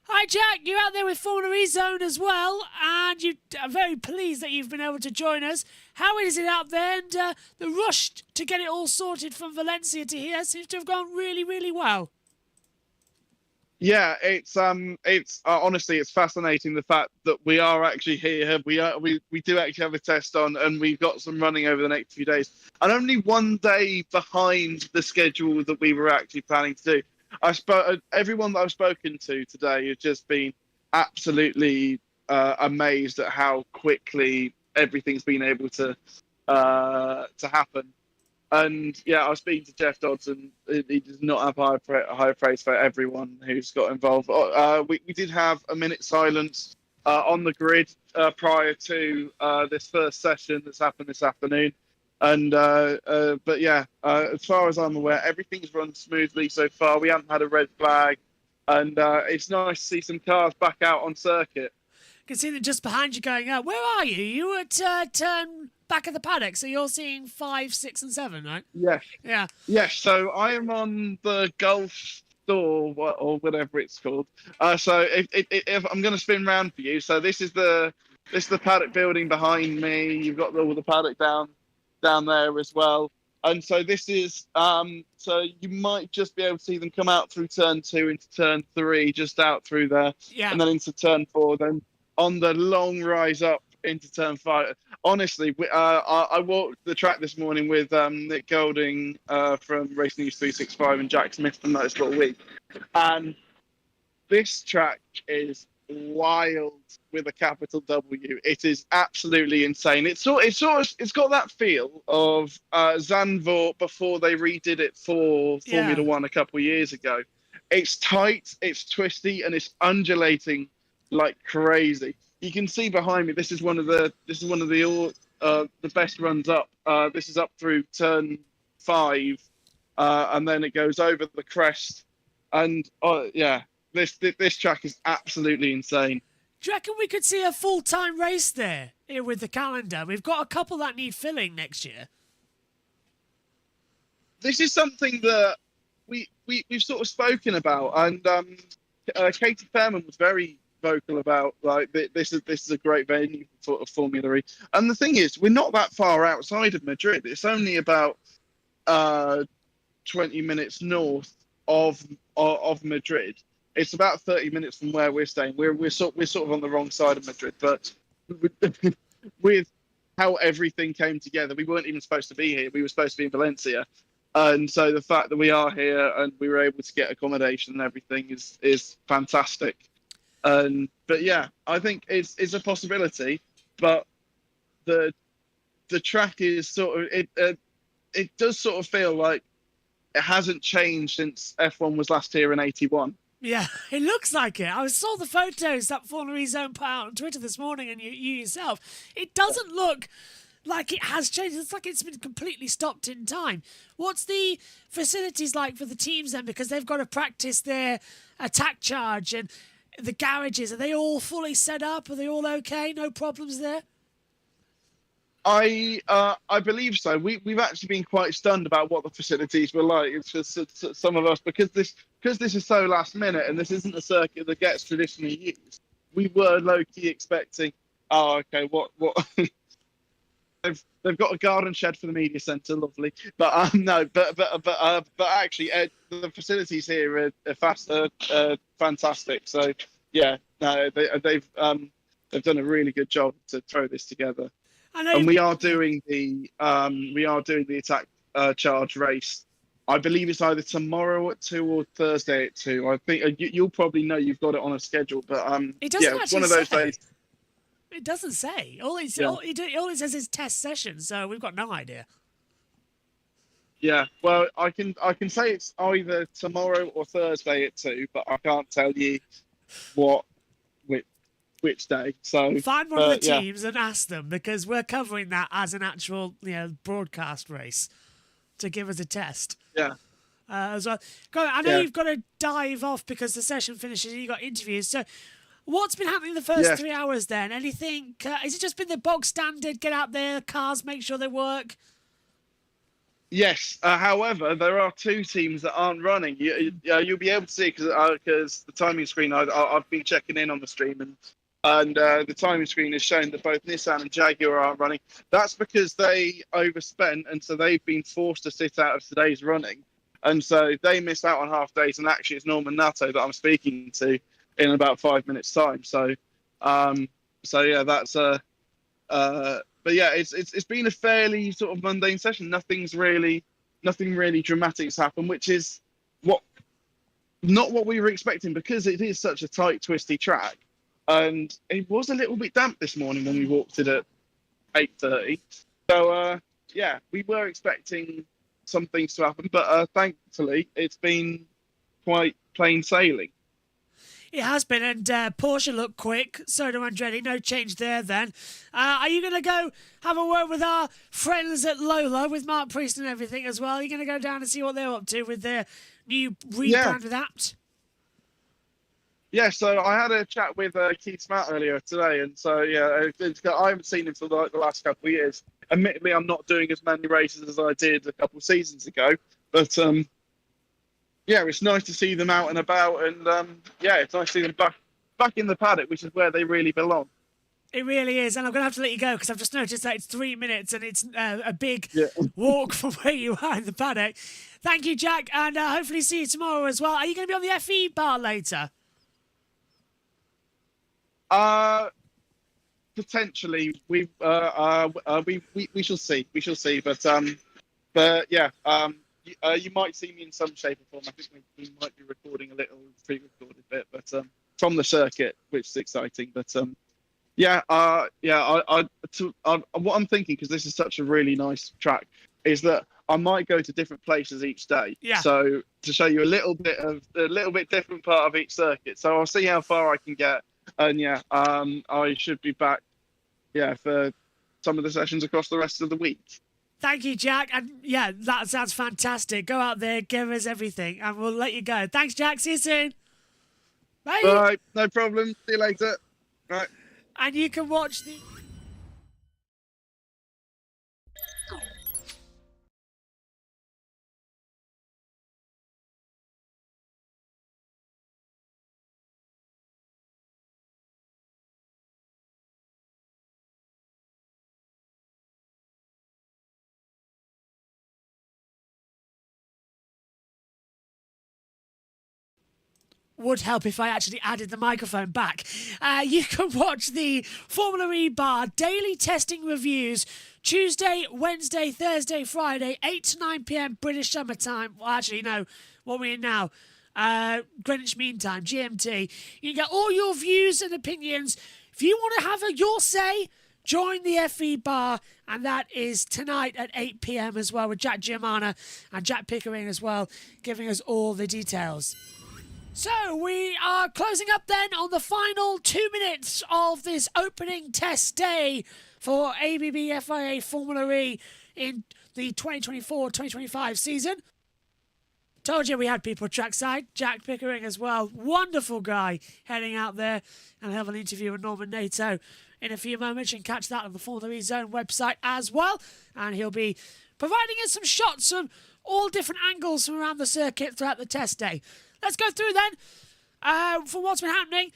Hi, Jack. You're out there with Formula E Zone as well. And you are very pleased that you've been able to join us. How is it out there? And the rush to get it all sorted from Valencia to here seems to have gone really, really well. Yeah, it's honestly, it's fascinating the fact that we are actually here. We do actually have a test on, and we've got some running over the next few days. And only one day behind the schedule that we were actually planning to do. Everyone that I've spoken to today has just been absolutely amazed at how quickly everything's been able to happen. And yeah, I was speaking to Jeff Dodson. He does not have high praise for everyone who's got involved. We did have a minute silence on the grid prior to this first session that's happened this afternoon. And but yeah, as far as I'm aware, everything's run smoothly so far. We haven't had a red flag, and it's nice to see some cars back out on circuit. You can see them just behind you going, where are you? You at turn back of the paddock, so you're seeing 5, 6, and 7, right? Yes. Yeah. Yes. So I am on the Gulf store or whatever it's called. So if I'm going to spin round for you, so this is the paddock building behind me. You've got all the paddock down there as well. And so this is so you might just be able to see them come out through turn 2 into turn 3, just out through there, and then into turn 4, then on the long rise up into turn 5. Honestly, I walked the track this morning with Nick Golding from Race News 365 and Jack Smith from Motorsport Week, and this track is wild with a capital W. It is absolutely insane. It's got that feel of Zandvoort before they redid it for Formula One a couple of years ago. It's tight, it's twisty, and it's undulating like crazy. You can see behind me. This is one of the best runs up. This is up through turn 5, and then it goes over the crest. And this track is absolutely insane. Do you reckon we could see a full-time race there here with the calendar? We've got a couple that need filling next year. This is something that we've sort of spoken about, and Katie Fairman was very vocal about, like, this is a great venue for Formula E. And the thing is, we're not that far outside of Madrid. It's only about 20 minutes north of Madrid. It's about 30 minutes from where we're staying. We're sort of on the wrong side of Madrid, but with how everything came together, we weren't even supposed to be here. We were supposed to be in Valencia. And so the fact that we are here and we were able to get accommodation and everything is fantastic. But yeah, I think it's a possibility. But the track is sort of it does sort of feel like it hasn't changed since F1 was last here in '81. Yeah, it looks like it. I saw the photos that Formula E Zone put out on Twitter this morning, and you yourself. It doesn't look like it has changed. It's like it's been completely stopped in time. What's the facilities like for the teams then? Because they've got to practice their attack charge, and the garages, are they all fully set up? Are they all okay? No problems there? I believe so. We've actually been quite stunned about what the facilities were like. It's just some of us, because this is so last minute and this isn't a circuit that gets traditionally used. We were low key expecting, oh, okay, what they've got a garden shed for the media centre, lovely. But no, but actually, the facilities here are fantastic. So yeah, no, they've done a really good job to throw this together. And we are doing the attack charge race. I believe it's either tomorrow at 2 or Thursday at 2. I think you'll probably know, you've got it on a schedule, but it doesn't it's one of those days. It doesn't say. All it says is test session, so we've got no idea. Yeah, well, I can say it's either tomorrow or Thursday at 2, but I can't tell you which day. So find one of the teams and ask them, because we're covering that as an actual broadcast race to give us a test. Yeah. As well. I know you've got to dive off because the session finishes and you've got interviews. So what's been happening the first 3 hours then? Anything? Has it just been the bog standard, get out there, cars, make sure they work? Yes. However, there are 2 teams that aren't running. You'll be able to see because the timing screen, I've been checking in on the stream, and the timing screen has shown that both Nissan and Jaguar aren't running. That's because they overspent, and so they've been forced to sit out of today's running. And so they missed out on half days, and actually it's Norman Nato that I'm speaking to in about 5 minutes' time. So yeah, that's but yeah, it's been a fairly sort of mundane session. Nothing really dramatic has happened, which is not what we were expecting, because it is such a tight, twisty track. And it was a little bit damp this morning when we walked it at 8:30. So yeah, we were expecting some things to happen, but thankfully it's been quite plain sailing. It has been, and Porsche looked quick. So do Andretti. No change there then. Are you going to go have a word with our friends at Lola, with Mark Priest and everything as well? Are you going to go down and see what they're up to with their new rebrand with Apt? Yeah, so I had a chat with Keith Smatt earlier today, and so yeah, I haven't seen him for the last couple of years. Admittedly, I'm not doing as many races as I did a couple of seasons ago, but yeah, it's nice to see them out and about, and yeah, it's nice to see them back in the paddock, which is where they really belong. It really is, and I'm going to have to let you go because I've just noticed that it's 3 minutes and it's a big walk from where you are in the paddock. Thank you, Jack, and hopefully see you tomorrow as well. Are you going to be on the FE bar later? Potentially, we shall see. We shall see, but yeah, you might see me in some shape or form. I think we might be recording a little pre-recorded bit, but from the circuit, which is exciting. But yeah, what I'm thinking, because this is such a really nice track, is that I might go to different places each day. Yeah. So to show you a little bit different part of each circuit. So I'll see how far I can get. And yeah, I should be back, for some of the sessions across the rest of the week. Thank you, Jack. And yeah, that sounds fantastic. Go out there, give us everything, and we'll let you go. Thanks, Jack. See you soon. Bye. Bye. No problem. See you later. Right. And you can watch the... would help if I actually added the microphone back. You can watch the Formula E Bar daily testing reviews Tuesday, Wednesday, Thursday, Friday, 8 to 9 p.m. British Summer Time. Well, actually, no, what we're in now. Greenwich Mean Time, GMT. You can get all your views and opinions. If you want to have your say, join the FE Bar, and that is tonight at 8 p.m. as well, with Jack Giamana and Jack Pickering as well, giving us all the details. So we are closing up then on the final 2 minutes of this opening test day for ABB FIA Formula E in the 2024-2025 season. Told you we had people trackside. Jack Pickering as well. Wonderful guy heading out there, and have an interview with Norman Nato in a few moments. You can catch that on the Formula E Zone website as well. And he'll be providing us some shots from all different angles from around the circuit throughout the test day. Let's go through then for what's been happening.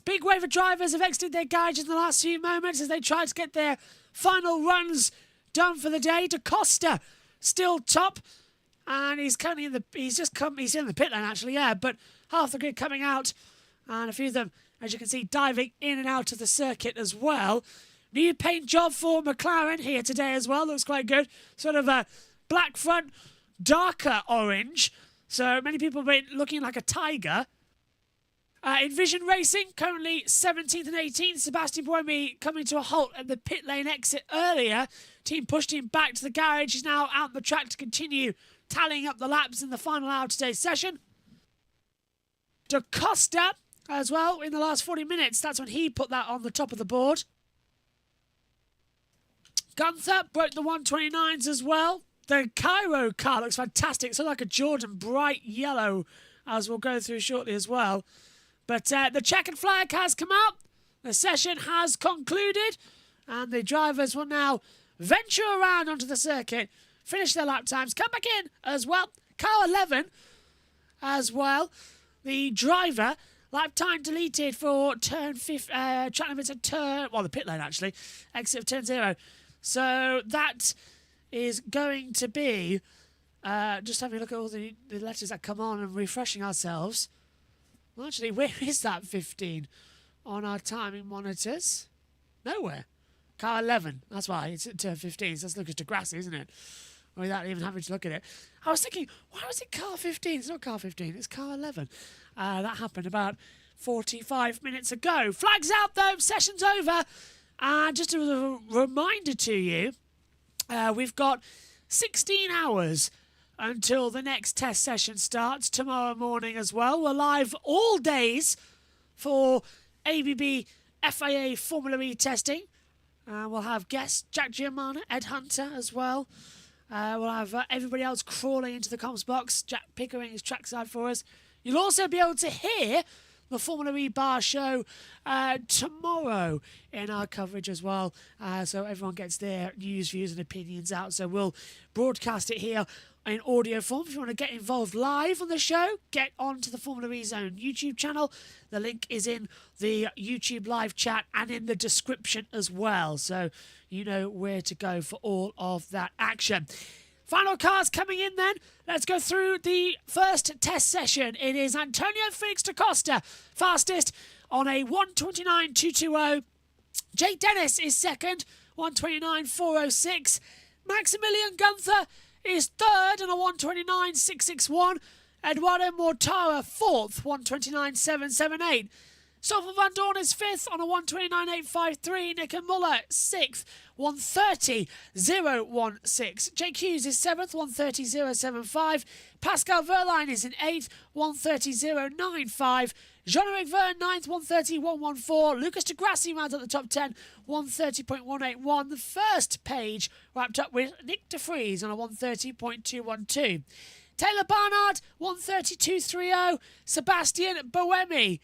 Big wave of drivers have exited their garages in the last few moments as they try to get their final runs done for the day. Da Costa still top. And he's currently in the he's in the pit lane actually, yeah, but half the grid coming out, and a few of them, as you can see, diving in and out of the circuit as well. New paint job for McLaren here today as well, looks quite good. Sort of a black front, darker orange. So many people have been looking like a tiger. Envision Racing, currently 17th and 18th. Sebastian Buemi coming to a halt at the pit lane exit earlier. Team pushed him back to the garage. He's now out on the track to continue tallying up the laps in the final hour of today's session. Da Costa as well in the last 40 minutes. That's when he put that on the top of the board. Gunther broke the 129s as well. The Cairo car looks fantastic. So like a Jordan bright yellow, as we'll go through shortly as well. But the checkered flag has come out. The session has concluded. And the drivers will now venture around onto the circuit, finish their lap times, come back in as well. Car 11 as well. The driver, lap time deleted for turn 5, track limits at turn, well, the pit lane actually, exit of turn 0. So that is going to be, just having a look at all the letters that come on and refreshing ourselves. Well, actually, where is that 15 on our timing monitors? Nowhere. Car 11, that's why, it's at turn 15, so that's Lucas de Grassi, isn't it? Without even having to look at it. I was thinking, why was it car 15? It's not car 15, it's car 11. That happened about 45 minutes ago. Flags out though, session's over. And just a reminder to you, we've got 16 hours until the next test session starts tomorrow morning as well. We're live all days for ABB FIA Formula E testing. We'll have guests, Jack Giamana, Ed Hunter as well. We'll have everybody else crawling into the comms box. Jack Pickering is trackside for us. You'll also be able to hear the Formula E Bar show tomorrow in our coverage as well. So everyone gets their news, views and opinions out. So we'll broadcast it here in audio form. If you want to get involved live on the show, get onto the Formula E Zone YouTube channel. The link is in the YouTube live chat and in the description as well. So you know where to go for all of that action. Final cars coming in then. Let's go through the first test session. It is Antonio Felix da Costa, fastest on a 1:29.220. Jake Dennis is second, 1:29.406. Maximilian Gunther is third on a 1:29.661. Eduardo Mortara fourth, 1:29.778. Stoffel Van Dorn is fifth on a 1:29.853. Nico Muller sixth, 1:30.016. Jake Hughes is seventh, 1:30.075. Pascal Verline is in eighth, 1:30.095. Jean-Eric Verne ninth, 1:30.114. Lucas de Grassi rounds at the top 10, 1:30.181. The first page wrapped up with Nick de Vries on a 1:30.212. Taylor Barnard, 1:32.30. Sebastian Buemi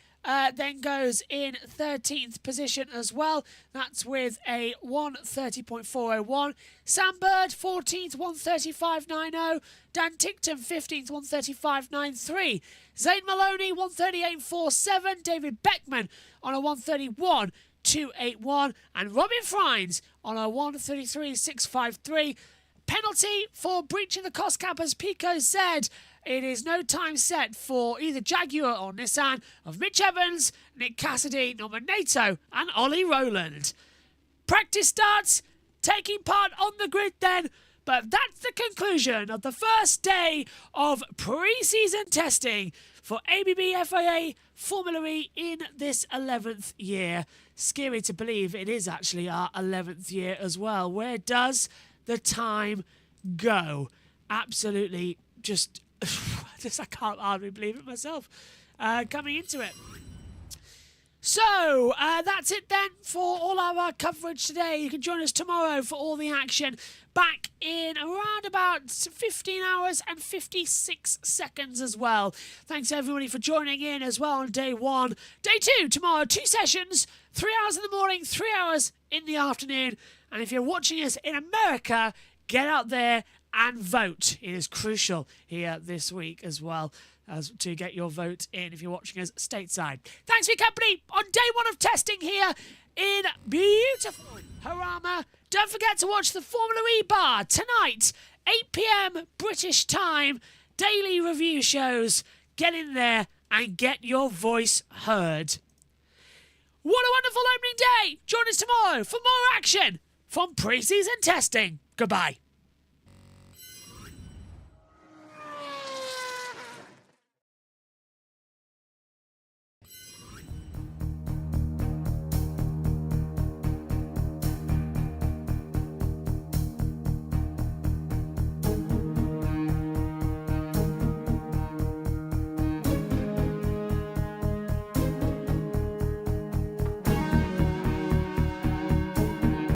then goes in 13th position as well. That's with a 1:30.401. Sam Bird, 14th, 1:35.90. Dan Tickton, 15th, 1:35.93. Zane Maloney, 1:38.47. David Beckman on a 1:31.281. And Robin Frines on a 1:33.653. Penalty for breaching the cost cap, as Pico said. It is no time set for either Jaguar or Nissan of Mitch Evans, Nick Cassidy, Norman Nato and Ollie Rowland. Practice starts, taking part on the grid then, But that's the conclusion of the first day of pre-season testing for ABB FIA Formula E in this 11th year. Scary to believe it is actually our 11th year as well. Where does the time go? Absolutely just I can't hardly believe it myself coming into it. So, that's it then for all our coverage today. You can join us tomorrow for all the action. Back in around about 15 hours and 56 seconds as well. Thanks everybody for joining in as well on day 1. Day 2 tomorrow, 2 sessions, 3 hours in the morning, 3 hours in the afternoon. And if you're watching us in America, get out there and vote. It is crucial here this week as well, as to get your vote in if you're watching us stateside. Thanks for your company on day 1 of testing here in beautiful Harama. Don't forget to watch the Formula E Bar tonight, 8 PM British time. Daily review shows. Get in there and get your voice heard. What a wonderful opening day. Join us tomorrow for more action from pre-season testing. Goodbye.